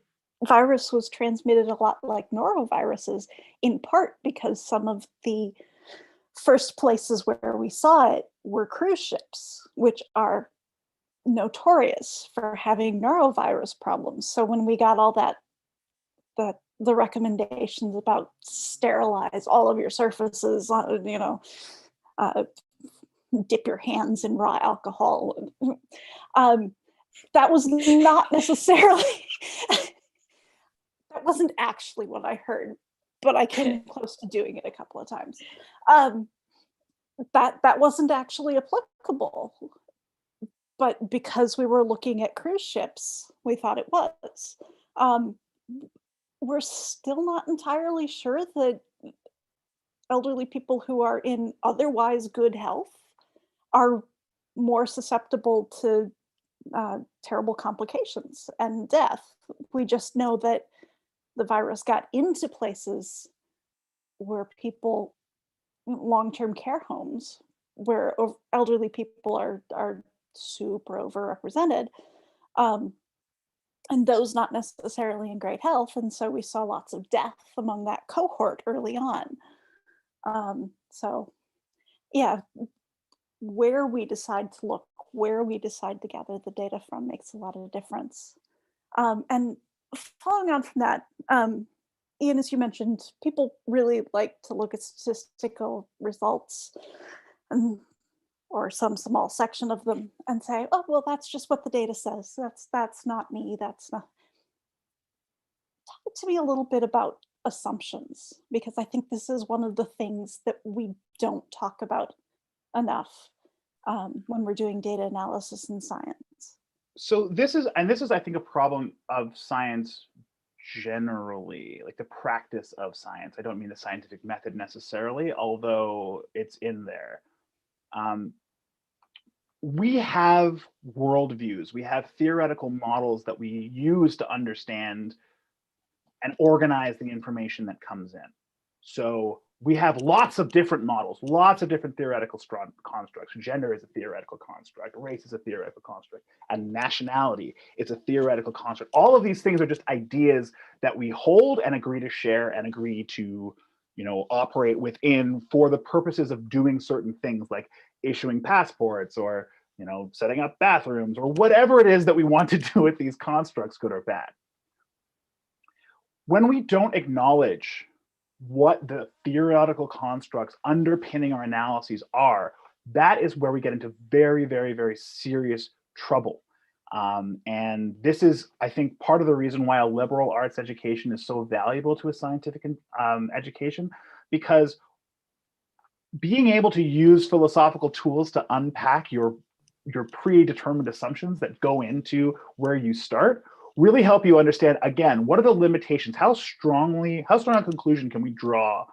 virus was transmitted a lot like noroviruses, in part because some of the first places where we saw it were cruise ships, which are notorious for having norovirus problems. So when we got all the recommendations about sterilize all of your surfaces, dip your hands in raw alcohol, that was not necessarily that wasn't actually what I heard, but I came close to doing it a couple of times. That wasn't actually applicable, but because we were looking at cruise ships, we thought it was. We're still not entirely sure that elderly people who are in otherwise good health are more susceptible to terrible complications and death. We just know that the virus got into places where people, long-term care homes, where elderly people are super overrepresented, and those not necessarily in great health. And so we saw lots of death among that cohort early on. So yeah, where we decide to look, where we decide to gather the data from makes a lot of difference. And following on from that, Ian, as you mentioned, people really like to look at statistical results or some small section of them and say, oh, well, that's just what the data says. That's not me, that's not. Talk to me a little bit about assumptions, because I think this is one of the things that we don't talk about enough when we're doing data analysis in science. So this is, I think, a problem of science generally, like the practice of science. I don't mean the scientific method necessarily, although it's in there. We have worldviews, we have theoretical models that we use to understand and organize the information that comes in. So we have lots of different models, lots of different theoretical constructs. Gender is a theoretical construct, race is a theoretical construct, and nationality is a theoretical construct. All of these things are just ideas that we hold and agree to share and agree to, you know, operate within for the purposes of doing certain things like issuing passports or, you know, setting up bathrooms or whatever it is that we want to do with these constructs, good or bad. When we don't acknowledge what the theoretical constructs underpinning our analyses are, that is where we get into very, very, very serious trouble. And this is, I think, part of the reason why a liberal arts education is so valuable to a scientific education, because being able to use philosophical tools to unpack your predetermined assumptions that go into where you start really help you understand, again, what are the limitations? How strong a conclusion can we draw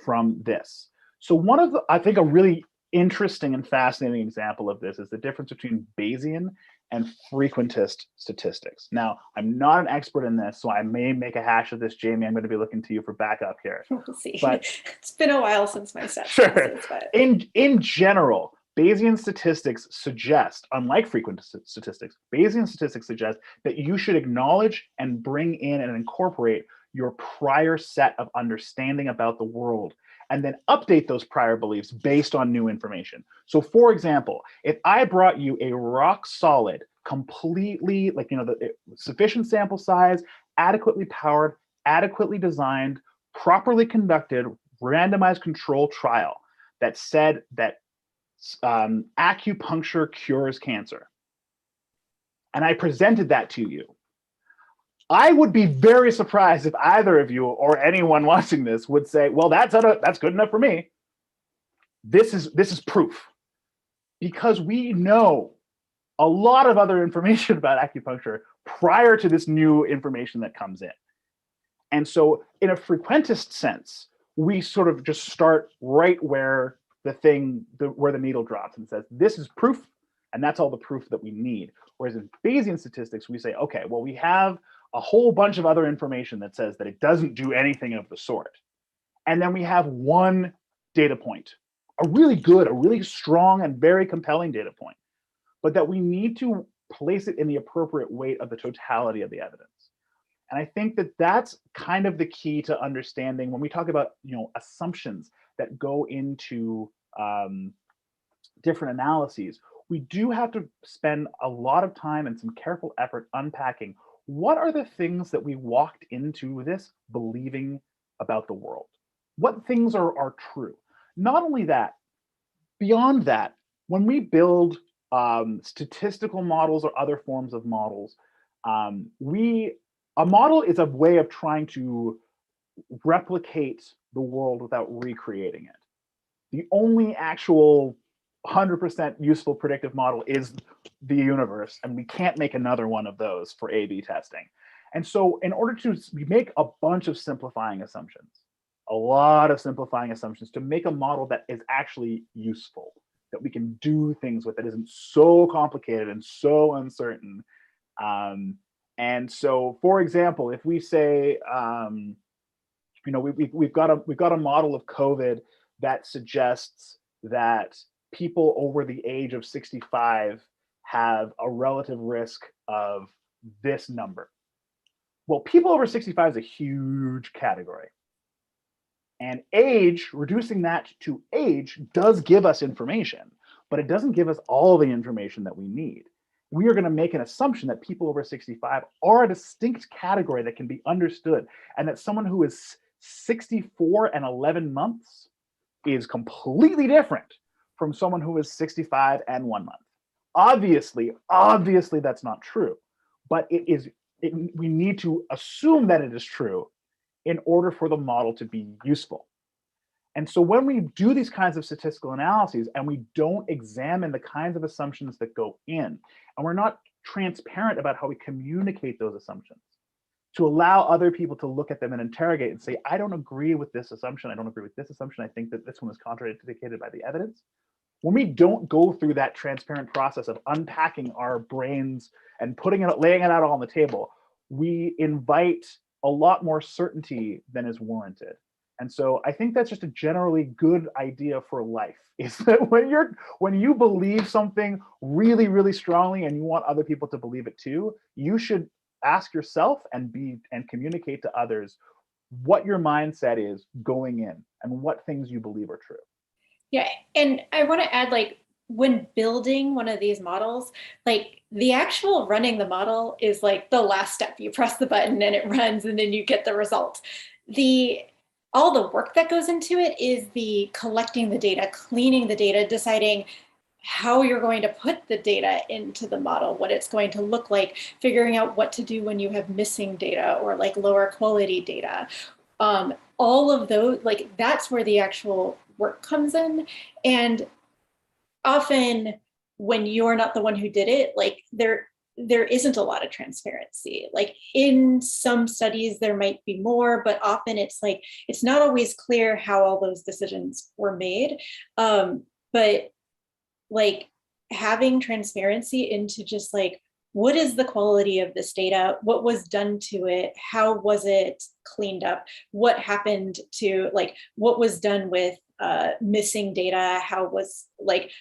from this? So one of the, I think a really interesting and fascinating example of this is the difference between Bayesian and frequentist statistics. Now, I'm not an expert in this, so I may make a hash of this. Jamie, I'm going to be looking to you for backup here. We'll see. But it's been a while since my set. sure. In general, Bayesian statistics suggest, unlike frequent statistics, Bayesian statistics suggest that you should acknowledge and bring in and incorporate your prior set of understanding about the world, and then update those prior beliefs based on new information. So for example, if I brought you a rock solid, completely, like, you know, the sufficient sample size, adequately powered, adequately designed, properly conducted, randomized control trial that said that acupuncture cures cancer, and I presented that to you, I would be very surprised if either of you or anyone watching this would say, well, that's good enough for me. This is proof, because we know a lot of other information about acupuncture prior to this new information that comes in. And so in a frequentist sense, we sort of just start right where where the needle drops and says, this is proof, and that's all the proof that we need. Whereas in Bayesian statistics, we say, okay, well, we have a whole bunch of other information that says that it doesn't do anything of the sort. And then we have one data point, a really good, a really strong and very compelling data point, but that we need to place it in the appropriate weight of the totality of the evidence. And I think that that's kind of the key to understanding when we talk about, you know, assumptions that go into different analyses. We do have to spend a lot of time and some careful effort unpacking what are the things that we walked into this believing about the world. What things are true? Not only that, beyond that, when we build statistical models or other forms of models, a model is a way of trying to replicate the world without recreating it. The only actual 100% useful predictive model is the universe, and we can't make another one of those for A/B testing. And so in order to make a bunch of simplifying assumptions, a lot of simplifying assumptions to make a model that is actually useful, that we can do things with, that isn't so complicated and so uncertain. And so, for example, if we say, you know, we've got a model of COVID that suggests that people over the age of 65 have a relative risk of this number. Well, people over 65 is a huge category. And age, reducing that to age, does give us information, but it doesn't give us all the information that we need. We are going to make an assumption that people over 65 are a distinct category that can be understood, and that someone who is 64 and 11 months is completely different from someone who is 65 and 1 month. Obviously that's not true, but we need to assume that it is true in order for the model to be useful. And so when we do these kinds of statistical analyses and we don't examine the kinds of assumptions that go in, and we're not transparent about how we communicate those assumptions, to allow other people to look at them and interrogate and say, I don't agree with this assumption, I don't agree with this assumption, I think that this one is contraindicated by the evidence. When we don't go through that transparent process of unpacking our brains and laying it out all on the table, we invite a lot more certainty than is warranted. And so I think that's just a generally good idea for life, is that when you believe something really, really strongly and you want other people to believe it too, you should ask yourself and communicate to others what your mindset is going in and what things you believe are true. Yeah, and I want to add, like, when building one of these models, like the actual running the model is like the last step. You press the button and it runs and then you get the result. All the work that goes into it is the collecting the data, cleaning the data, deciding how you're going to put the data into the model, what it's going to look like, figuring out what to do when you have missing data or like lower quality data. All of those, like, that's where the actual work comes in. And often when you're not the one who did it, like there isn't a lot of transparency. Like in some studies there might be more, but often it's like, it's not always clear how all those decisions were made. But like having transparency into just like, what is the quality of this data? What was done to it? How was it cleaned up? What happened to, like, what was done with missing data? How was, like,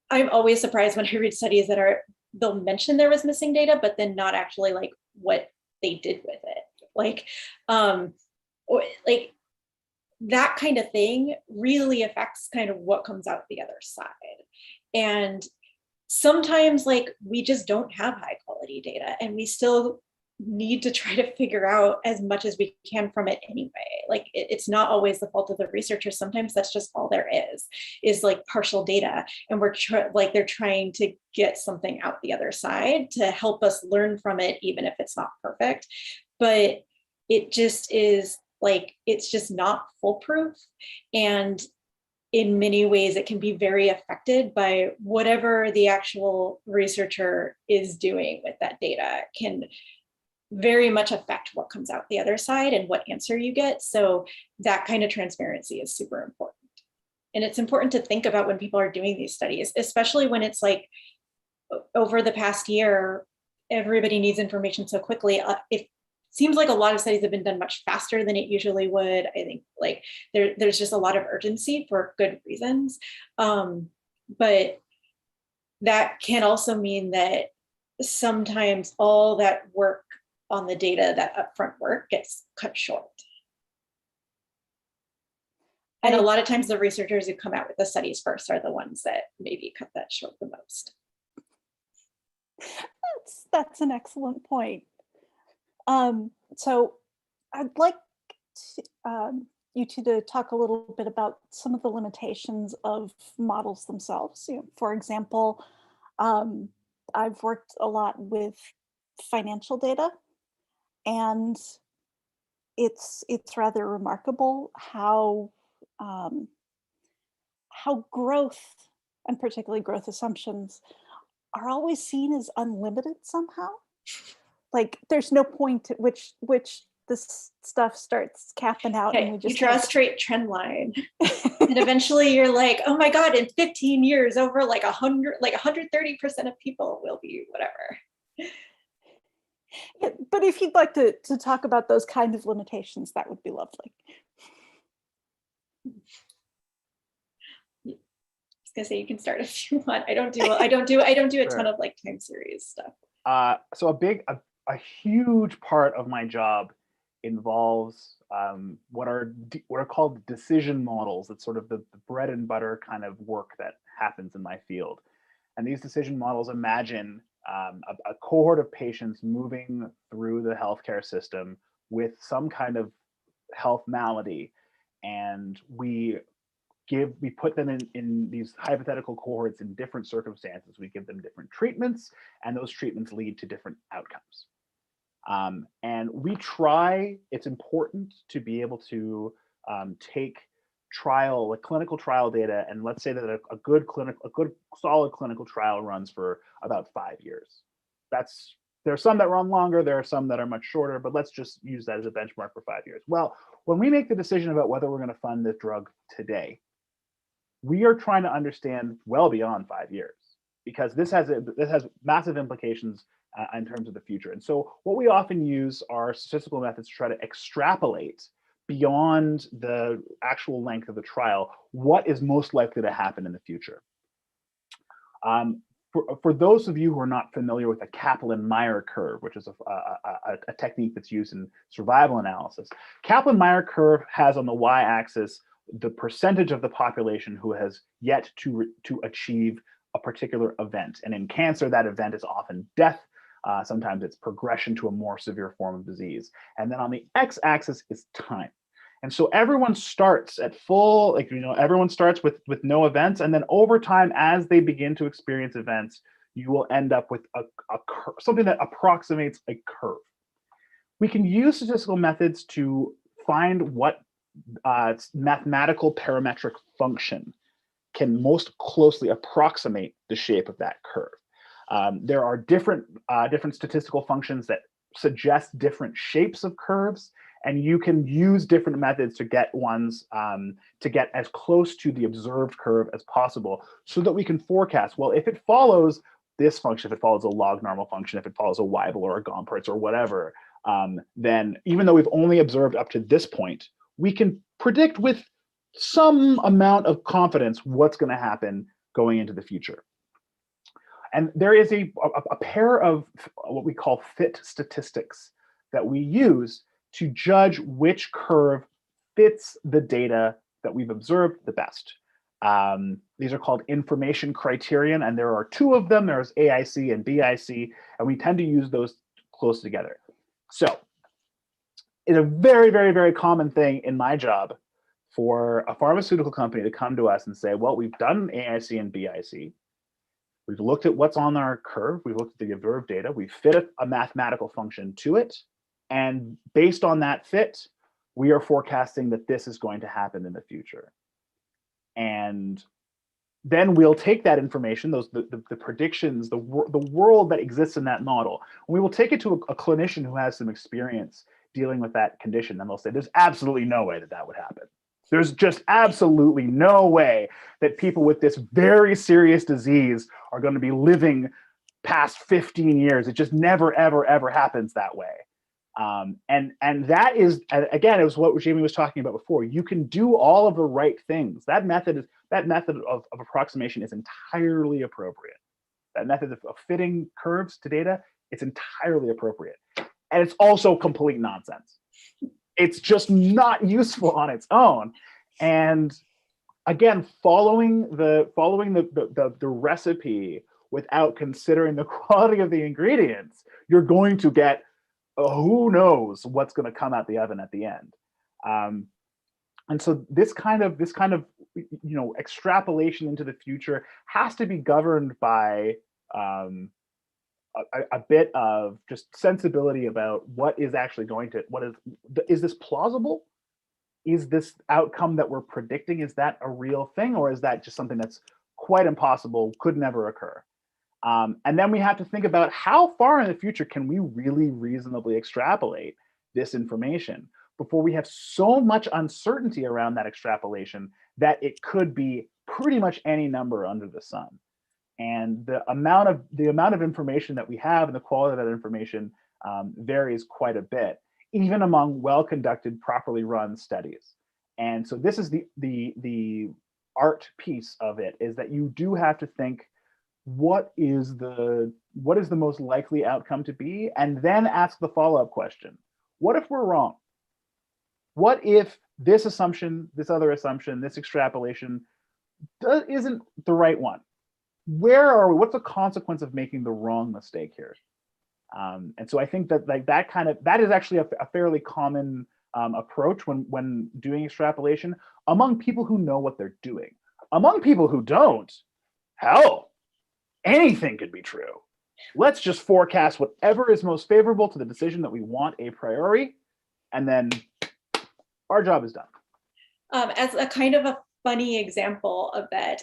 I'm always surprised when I read studies that they'll mention there was missing data, but then not actually like what they did with it. Like, or like that kind of thing really affects kind of what comes out the other side. And sometimes like we just don't have high quality data and we still need to try to figure out as much as we can from it anyway. Like it's not always the fault of the researchers. Sometimes that's just all there is like partial data. And they're trying to get something out the other side to help us learn from it, even if it's not perfect. But it just is like, it's just not foolproof. And in many ways, it can be very affected by whatever the actual researcher is doing with that data can very much affect what comes out the other side and what answer you get. So that kind of transparency is super important. And it's important to think about when people are doing these studies, especially when it's like over the past year, everybody needs information so quickly. It seems like a lot of studies have been done much faster than it usually would. I think like there's just a lot of urgency for good reasons. But that can also mean that sometimes all that work on the data, that upfront work, gets cut short. And a lot of times the researchers who come out with the studies first are the ones that maybe cut that short the most. That's an excellent point. So I'd like you two to talk a little bit about some of the limitations of models themselves. For example, I've worked a lot with financial data, and it's rather remarkable how growth, and particularly growth assumptions, are always seen as unlimited somehow. Like there's no point at which this stuff starts capping out. Okay, and we just you draw a straight trend line. And eventually you're like, oh my God, in 15 years, over like 130% of people will be whatever. Yeah, but if you'd like to talk about those kind of limitations, that would be lovely. Hmm. I was gonna say you can start if you want. I don't do a ton of like time series stuff. So a huge part of my job involves what are called decision models. It's sort of the bread and butter kind of work that happens in my field. And these decision models imagine a cohort of patients moving through the healthcare system with some kind of health malady, and we put them in these hypothetical cohorts in different circumstances. We give them different treatments, and those treatments lead to different outcomes. And we try, it's important to be able to take clinical trial data, and let's say that a good solid clinical trial runs for about 5 years. There are some that run longer, there are some that are much shorter, but let's just use that as a benchmark for 5 years. Well, when we make the decision about whether we're going to fund this drug today, we are trying to understand well beyond 5 years, because this has massive implications in terms of the future. And so what we often use are statistical methods to try to extrapolate beyond the actual length of the trial, what is most likely to happen in the future. For those of you who are not familiar with the Kaplan-Meier curve, which is a technique that's used in survival analysis, Kaplan-Meier curve has on the y-axis the percentage of the population who has yet to achieve a particular event. And in cancer, that event is often death. Sometimes it's progression to a more severe form of disease. And then on the x-axis is time. And so everyone starts at full, like, everyone starts with no events. And then over time, as they begin to experience events, you will end up with something that approximates a curve. We can use statistical methods to find what mathematical parametric function can most closely approximate the shape of that curve. There are different statistical functions that suggest different shapes of curves, and you can use different methods to get to get as close to the observed curve as possible, so that we can forecast, well, if it follows this function, if it follows a log normal function, if it follows a Weibull or a Gompertz or whatever, then even though we've only observed up to this point, we can predict with some amount of confidence what's going to happen going into the future. And there is a pair of what we call fit statistics that we use to judge which curve fits the data that we've observed the best. These are called information criterion, and there are two of them. There's AIC and BIC, and we tend to use those close together. So it's a very, very, very common thing in my job for a pharmaceutical company to come to us and say, well, we've done AIC and BIC. We've looked at what's on our curve. We've looked at the observed data. We've fit a mathematical function to it. And based on that fit, we are forecasting that this is going to happen in the future. And then we'll take that information, the predictions, the world that exists in that model, and we will take it to a clinician who has some experience dealing with that condition. And they'll say, there's absolutely no way that that would happen. There's just absolutely no way that people with this very serious disease are going to be living past 15 years. It just never, ever, ever happens that way. And that is, again, it was what Jamie was talking about before. You can do all of the right things. That method of approximation is entirely appropriate. That method of fitting curves to data, it's entirely appropriate. And it's also complete nonsense. It's just not useful on its own. And again, following the recipe without considering the quality of the ingredients, you're going to get who knows what's going to come out the oven at the end. And so this kind of extrapolation into the future has to be governed by a bit of just sensibility about what is actually is this plausible? Is this outcome that we're predicting, is that a real thing, or is that just something that's quite impossible, could never occur? And then we have to think about how far in the future can we really reasonably extrapolate this information before we have so much uncertainty around that extrapolation that it could be pretty much any number under the sun. And the amount of information that we have and the quality of that information varies quite a bit, even among well-conducted, properly run studies. And so this is the art piece of it, is that you do have to think, what is the most likely outcome to be, and then ask the follow-up question: what if we're wrong? What if this assumption, this other assumption, this extrapolation isn't the right one? Where are we? What's the consequence of making the wrong mistake here? And so I think that that is actually a fairly common approach when doing extrapolation among people who know what they're doing. Among people who don't, hell, anything could be true. Let's just forecast whatever is most favorable to the decision that we want a priori, and then our job is done. As a kind of a funny example of that,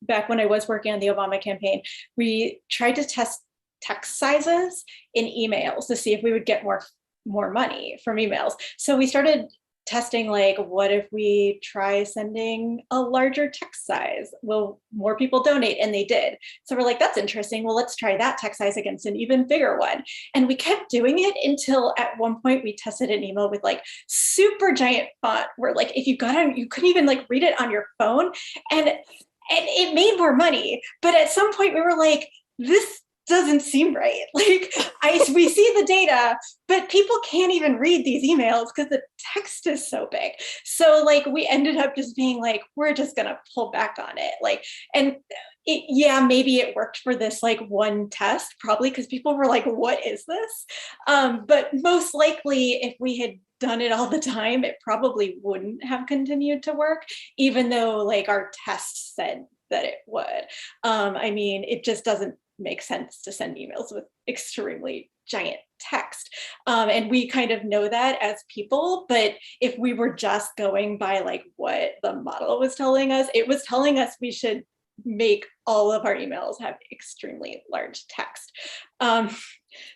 back when I was working on the Obama campaign, we tried to test text sizes in emails to see if we would get more money from emails. So we started testing like, what if we try sending a larger text size? Will more people donate? And they did. So we're like, that's interesting. Well, let's try that text size against an even bigger one. And we kept doing it until at one point we tested an email with like super giant font where like if you got on, you couldn't even like read it on your phone. And it made more money. But at some point we were like, this doesn't seem right. Like we see the data, but people can't even read these emails because the text is so big. So like we ended up just being like, we're just gonna pull back on it. Like, and yeah, maybe it worked for this like one test, probably because people were like, what is this? But most likely if we had done it all the time, it probably wouldn't have continued to work, even though like our tests said that it would. I mean, it just doesn't make sense to send emails with extremely giant text. And we kind of know that as people, but if we were just going by like what the model was telling us, it was telling us we should make all of our emails have extremely large text.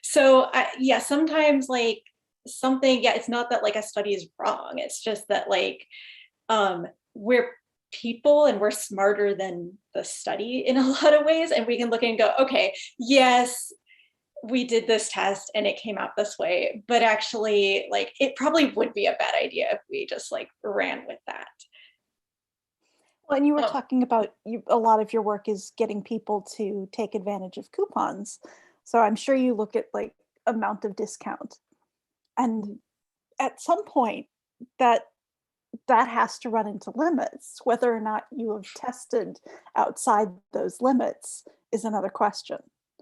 So yeah, sometimes like something, yeah, it's not that like a study is wrong. It's just that like we're people and we're smarter than the study in a lot of ways. And we can look and go, okay, yes, we did this test and it came out this way, but actually like it probably would be a bad idea if we just like ran with that. Well, and you were talking about a lot of your work is getting people to take advantage of coupons. So I'm sure you look at like amount of discount. And at some point that has to run into limits. Whether or not you have tested outside those limits is another question.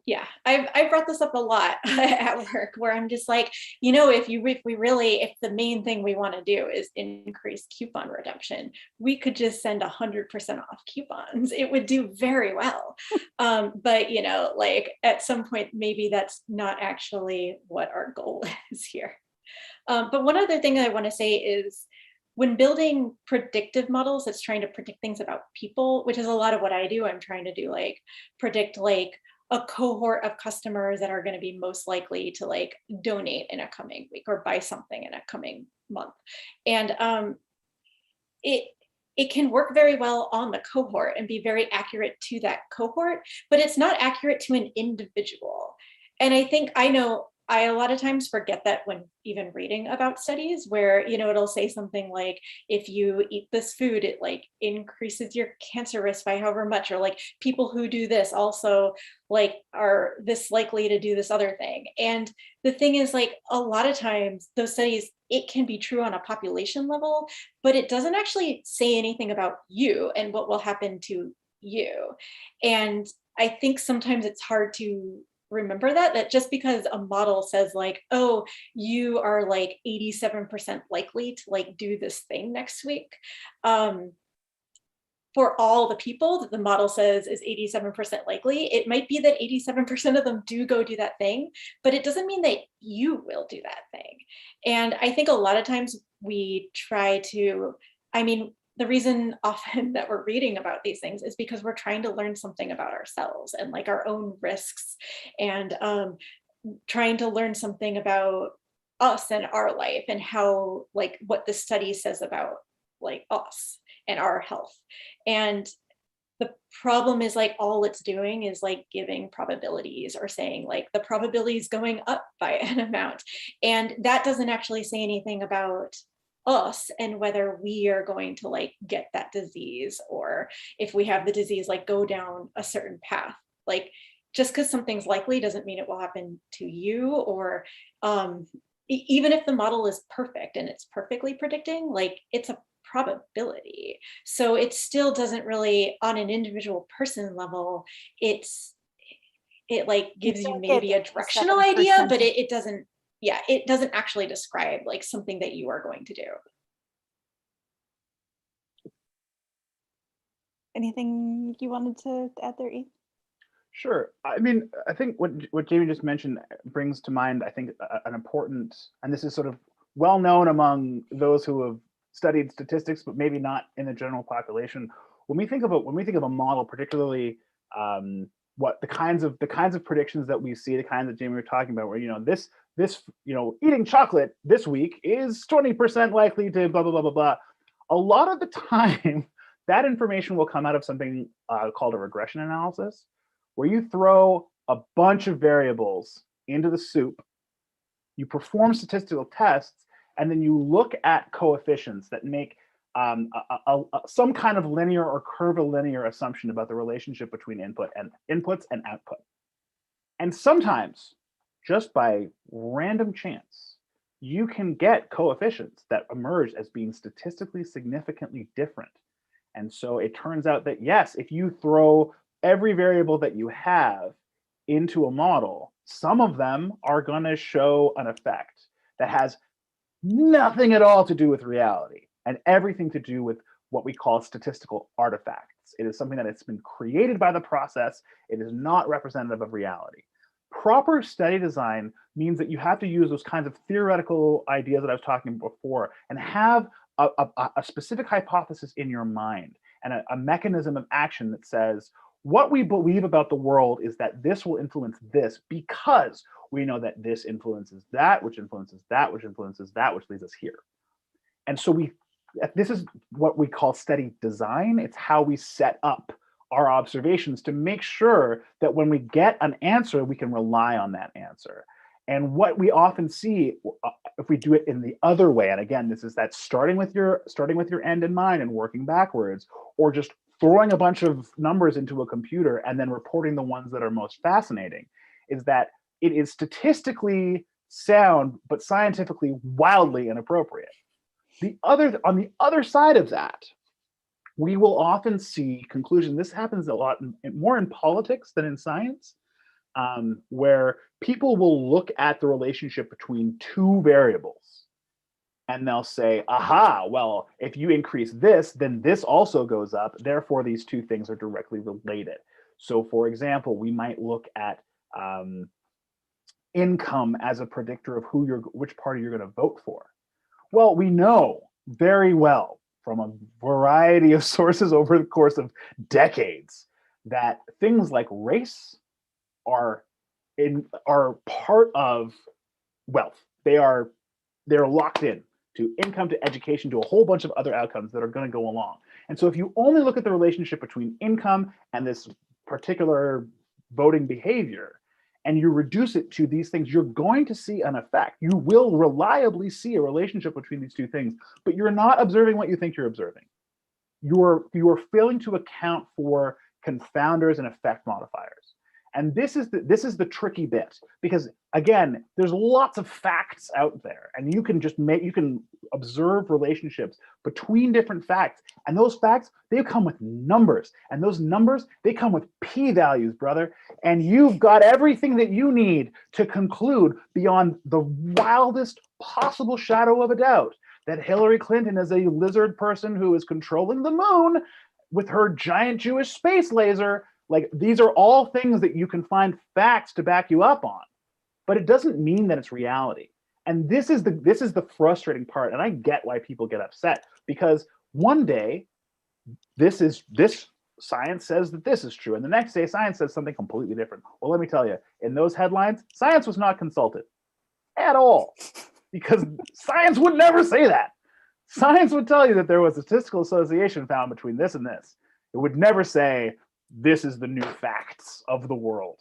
Yeah, I've brought this up a lot at work where I'm just like, you know, if the main thing we want to do is increase coupon redemption, we could just send 100% off coupons. It would do very well. But, you know, like at some point, maybe that's not actually what our goal is here. But one other thing I want to say is when building predictive models, it's trying to predict things about people, which is a lot of what I do. I'm trying to do like predict like a cohort of customers that are going to be most likely to like donate in a coming week or buy something in a coming month. And it can work very well on the cohort and be very accurate to that cohort, but it's not accurate to an individual. And I know I a lot of times forget that when even reading about studies where, you know, it'll say something like, if you eat this food, it like increases your cancer risk by however much, or like people who do this also like are this likely to do this other thing. And the thing is like a lot of times those studies, it can be true on a population level, but it doesn't actually say anything about you and what will happen to you. And I think sometimes it's hard to remember that just because a model says like, oh, you are like 87% likely to like do this thing next week. For all the people that the model says is 87% likely, it might be that 87% of them do go do that thing, but it doesn't mean that you will do that thing. And I think a lot of times we try to, I mean, the reason often that we're reading about these things is because we're trying to learn something about ourselves and like our own risks and trying to learn something about us and our life and how like what the study says about like us and our health. And the problem is like all it's doing is like giving probabilities or saying like the probability is going up by an amount. And that doesn't actually say anything about us and whether we are going to like get that disease or if we have the disease like go down a certain path. Like just because something's likely doesn't mean it will happen to you, or even if the model is perfect and it's perfectly predicting, like it's a probability. So it still doesn't really on an individual person level, it like gives you maybe a directional idea, but it doesn't, yeah, it doesn't actually describe like something that you are going to do. Anything you wanted to add there, Ethan? Sure. I mean, I think what Jamie just mentioned brings to mind, I think, an important, and this is sort of well known among those who have studied statistics, but maybe not in the general population. When we think of a model, particularly what the kinds of predictions that we see, the kinds that Jamie were talking about, where you know this this, eating chocolate this week is 20% likely to blah, blah, blah, blah, blah. A lot of the time, that information will come out of something called a regression analysis, where you throw a bunch of variables into the soup, you perform statistical tests, and then you look at coefficients that make some kind of linear or curvilinear assumption about the relationship between inputs and output. And sometimes, just by random chance, you can get coefficients that emerge as being statistically significantly different. And so it turns out that, yes, if you throw every variable that you have into a model, some of them are going to show an effect that has nothing at all to do with reality and everything to do with what we call statistical artifacts. It is something that it's been created by the process. It is not representative of reality. Proper study design means that you have to use those kinds of theoretical ideas that I was talking about before and have a specific hypothesis in your mind and a mechanism of action that says, what we believe about the world is that this will influence this because we know that this influences that, which influences that, which influences that, which leads us here. And so this is what we call study design. It's how we set up our observations to make sure that when we get an answer, we can rely on that answer. And what we often see, if we do it in the other way, and again, this is that starting with your end in mind and working backwards, or just throwing a bunch of numbers into a computer and then reporting the ones that are most fascinating, is that it is statistically sound, but scientifically wildly inappropriate. On the other side of that, we will often see conclusion. This happens a lot more in politics than in science, where people will look at the relationship between two variables and they'll say, aha, well, if you increase this, then this also goes up. Therefore, these two things are directly related. So for example, we might look at income as a predictor of which party you're going to vote for. Well, we know very well from a variety of sources over the course of decades that things like race are part of wealth. They're locked in to income, to education, to a whole bunch of other outcomes that are going to go along. And so if you only look at the relationship between income and this particular voting behavior, and you reduce it to these things, you're going to see an effect. You will reliably see a relationship between these two things, but you're not observing what you think you're observing. You're failing to account for confounders and effect modifiers. And this is the tricky bit, because again, there's lots of facts out there, and you can observe relationships between different facts, and those facts, they come with numbers, and those numbers, they come with p-values, brother, and you've got everything that you need to conclude beyond the wildest possible shadow of a doubt that Hillary Clinton is a lizard person who is controlling the moon with her giant Jewish space laser. Like, these are all things that you can find facts to back you up on, but it doesn't mean that it's reality. And this is the frustrating part. And I get why people get upset, because one day this science says that this is true, and the next day science says something completely different. Well, let me tell you, in those headlines, science was not consulted at all, because science would never say that. Science would tell you that there was a statistical association found between this and this. It would never say, this is the new facts of the world.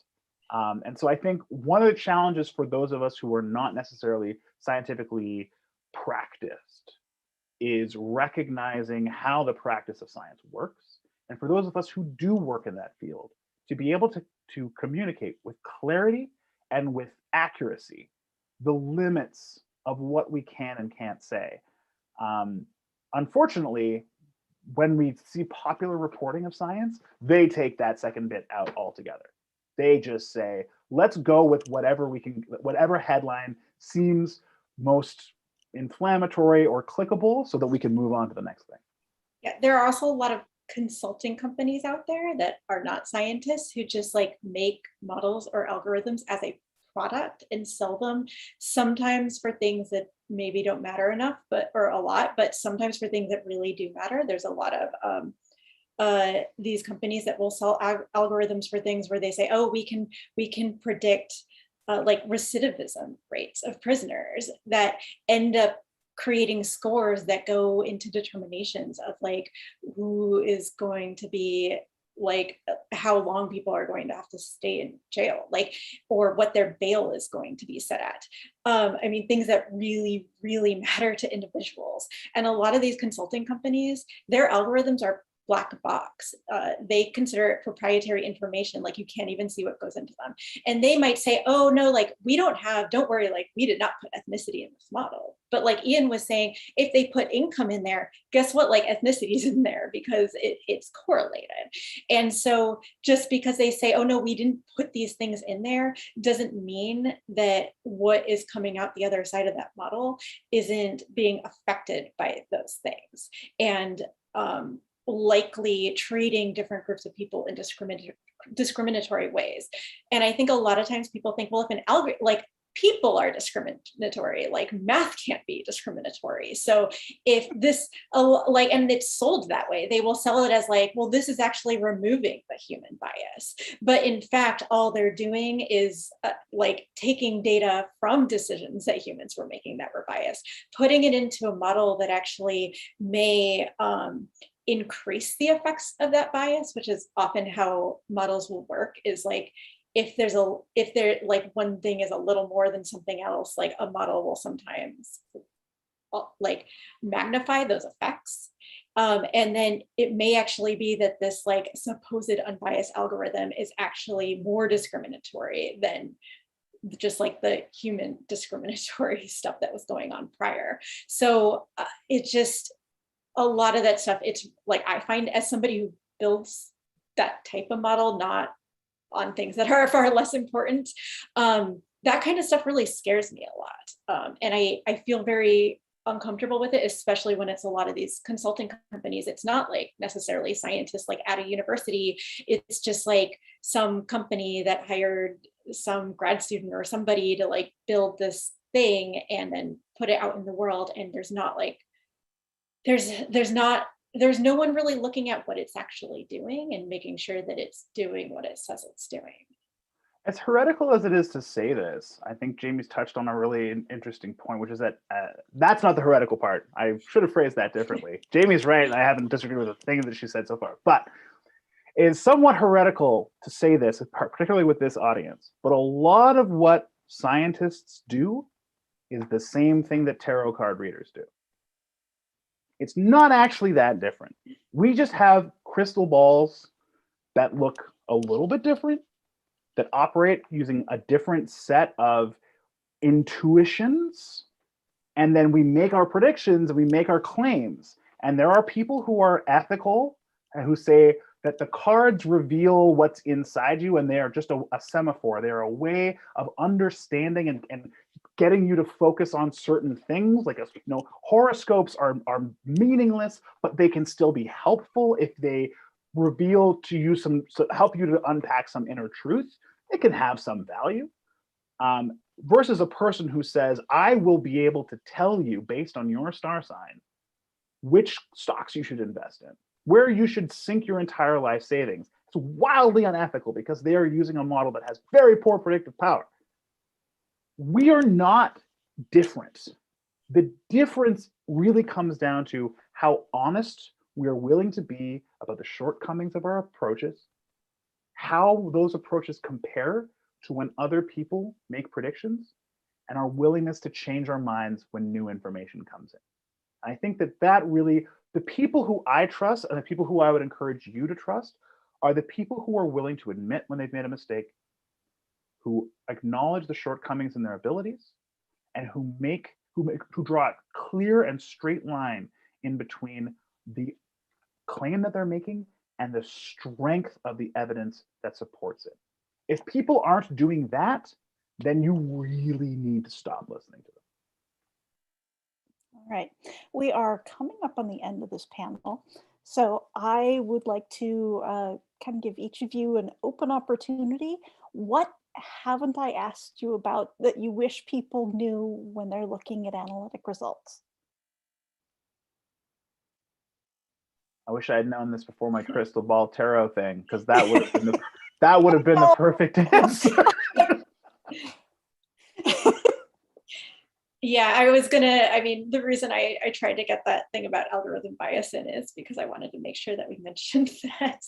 And so I think one of the challenges for those of us who are not necessarily scientifically practiced is recognizing how the practice of science works. And for those of us who do work in that field, to be able to communicate with clarity and with accuracy the limits of what we can and can't say. Unfortunately, when we see popular reporting of science, they take that second bit out altogether. They just say, let's go with whatever headline seems most inflammatory or clickable so that we can move on to the next thing. Yeah, there are also a lot of consulting companies out there that are not scientists who just like make models or algorithms as a product and sell them, sometimes for things that maybe don't matter enough, or a lot, but sometimes for things that really do matter. There's a lot of these companies that will sell algorithms for things where they say, oh, we can predict like recidivism rates of prisoners that end up creating scores that go into determinations of like who is going to be like how long people are going to have to stay in jail, like, or what their bail is going to be set at. I mean, things that really, really matter to individuals. And a lot of these consulting companies, their algorithms are black box. They consider it proprietary information, like you can't even see what goes into them. And they might say, oh no, like don't worry, like we did not put ethnicity in this model. But like Ian was saying, if they put income in there, guess what, like ethnicity is in there because it's correlated. And so just because they say, oh no, we didn't put these things in there, doesn't mean that what is coming out the other side of that model isn't being affected by those things. And likely treating different groups of people in discriminatory ways. And I think a lot of times people think, well, if an algorithm, like people are discriminatory, like math can't be discriminatory. So if this, like, and it's sold that way, they will sell it as like, well, this is actually removing the human bias. But in fact, all they're doing is like taking data from decisions that humans were making that were biased, putting it into a model that actually may increase the effects of that bias, which is often how models will work, is like if there like one thing is a little more than something else, like a model will sometimes like magnify those effects. And then it may actually be that this like supposed unbiased algorithm is actually more discriminatory than just like the human discriminatory stuff that was going on prior. So it just, a lot of that stuff, it's like, I find as somebody who builds that type of model, not on things that are far less important, that kind of stuff really scares me a lot. And I feel very uncomfortable with it, especially when it's a lot of these consulting companies. It's not like necessarily scientists like at a university. It's just like some company that hired some grad student or somebody to like build this thing and then put it out in the world. And there's not like, there's no one really looking at what it's actually doing and making sure that it's doing what it says it's doing. As heretical as it is to say this, I think Jamie's touched on a really interesting point, which is that that's not the heretical part. I should have phrased that differently. Jamie's right, and I haven't disagreed with a thing that she said so far. But it's somewhat heretical to say this, particularly with this audience. But a lot of what scientists do is the same thing that tarot card readers do. It's not actually that different. We just have crystal balls that look a little bit different, that operate using a different set of intuitions, and then we make our predictions and we make our claims. And there are people who are ethical and who say that the cards reveal what's inside you, and they are just a semaphore. They are a way of understanding and getting you to focus on certain things. Like, horoscopes are meaningless, but they can still be helpful if they reveal to you help you to unpack some inner truth. It can have some value. Versus a person who says, I will be able to tell you based on your star sign which stocks you should invest in, where you should sink your entire life savings. It's wildly unethical because they are using a model that has very poor predictive power. We are not different. The difference really comes down to how honest we are willing to be about the shortcomings of our approaches, how those approaches compare to when other people make predictions, and our willingness to change our minds when new information comes in. I think that really, the people who I trust and the people who I would encourage you to trust are the people who are willing to admit when they've made a mistake, who acknowledge the shortcomings in their abilities, and who draw a clear and straight line in between the claim that they're making and the strength of the evidence that supports it. If people aren't doing that, then you really need to stop listening to them. All right, we are coming up on the end of this panel. So I would like to kind of give each of you an open opportunity. What haven't I asked you about that you wish people knew when they're looking at analytic results? I wish I had known this before my crystal ball tarot thing, because that would have been the perfect answer. Yeah, I mean, the reason I tried to get that thing about algorithm bias in is because I wanted to make sure that we mentioned that.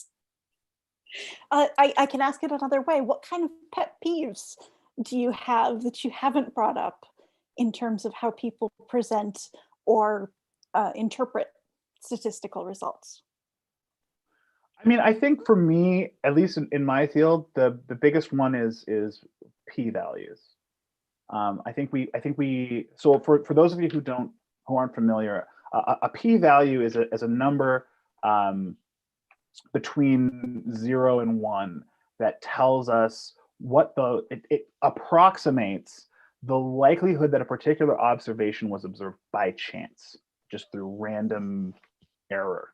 I can ask it another way. What kind of pet peeves do you have that you haven't brought up in terms of how people present or interpret statistical results? I mean, I think for me, at least in my field, the biggest one is p-values. I think we so for those of you who aren't familiar, a p-value is a number between 0 and 1 that tells us what it approximates the likelihood that a particular observation was observed by chance, just through random error.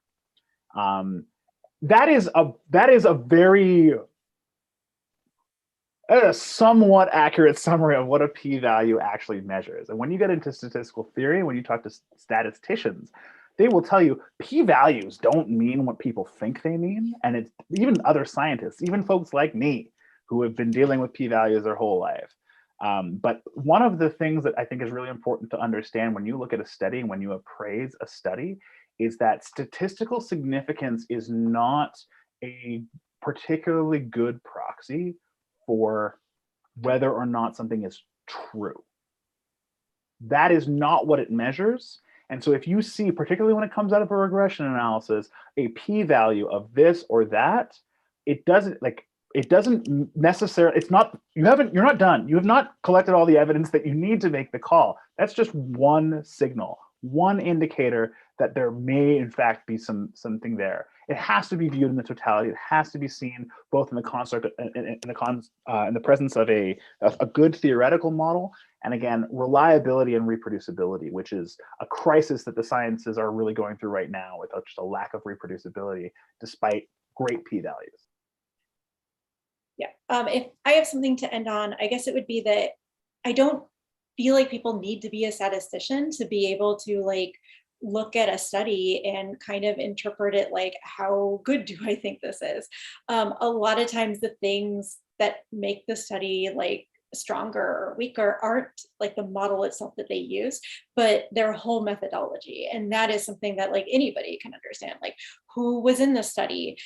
That is a very a somewhat accurate summary of what a p-value actually measures. And when you get into statistical theory, when you talk to statisticians, they will tell you p-values don't mean what people think they mean. And it's even other scientists, even folks like me, who have been dealing with p-values their whole life. But one of the things that I think is really important to understand when you look at a study and when you appraise a study is that statistical significance is not a particularly good proxy for whether or not something is true. That is not what it measures. And so if you see, particularly when it comes out of a regression analysis, a p-value of this or that, it doesn't necessarily, you're not done. You have not collected all the evidence that you need to make the call. That's just one signal, one indicator that there may in fact be something there. It has to be viewed in the totality. It has to be seen both in the construct in the presence of a good theoretical model, and again, reliability and reproducibility, which is a crisis that the sciences are really going through right now with just a lack of reproducibility, despite great p-values. Yeah, if I have something to end on, I guess it would be that I don't feel like people need to be a statistician to be able to like look at a study and kind of interpret it like, how good do I think this is? A lot of times the things that make the study like stronger or weaker aren't like the model itself that they use, but their whole methodology. And that is something that like anybody can understand, like who was in the study,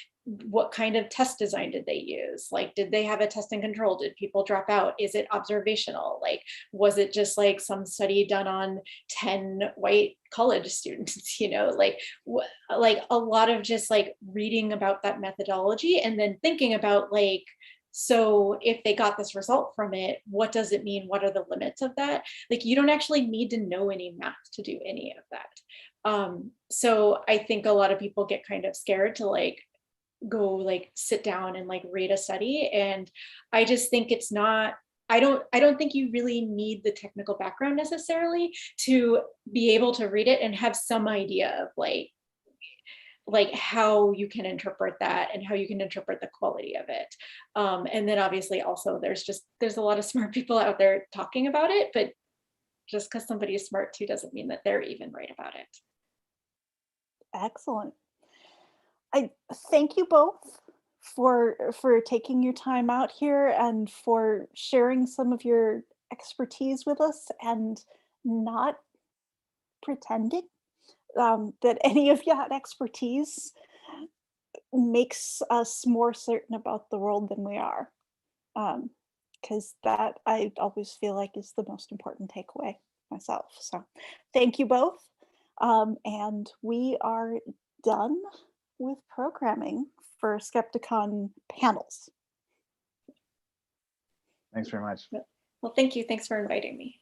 what kind of test design did they use? Like, did they have a test and control? Did people drop out? Is it observational? Like, was it just like some study done on 10 white college students, you know, like a lot of just like reading about that methodology and then thinking about like, so if they got this result from it, what does it mean? What are the limits of that? Like, you don't actually need to know any math to do any of that. So I think a lot of people get kind of scared to like go like sit down and like read a study. And I just think it's not, I don't think you really need the technical background necessarily to be able to read it and have some idea of like how you can interpret that and how you can interpret the quality of it. And then obviously also there's a lot of smart people out there talking about it, but just because somebody is smart too doesn't mean that they're even right about it. Excellent. I thank you both for taking your time out here and for sharing some of your expertise with us and not pretending that any of that expertise makes us more certain about the world than we are. Because that I always feel like is the most important takeaway myself. So thank you both. And we are done with programming for Skepticon panels. Thanks very much. Well, thank you. Thanks for inviting me.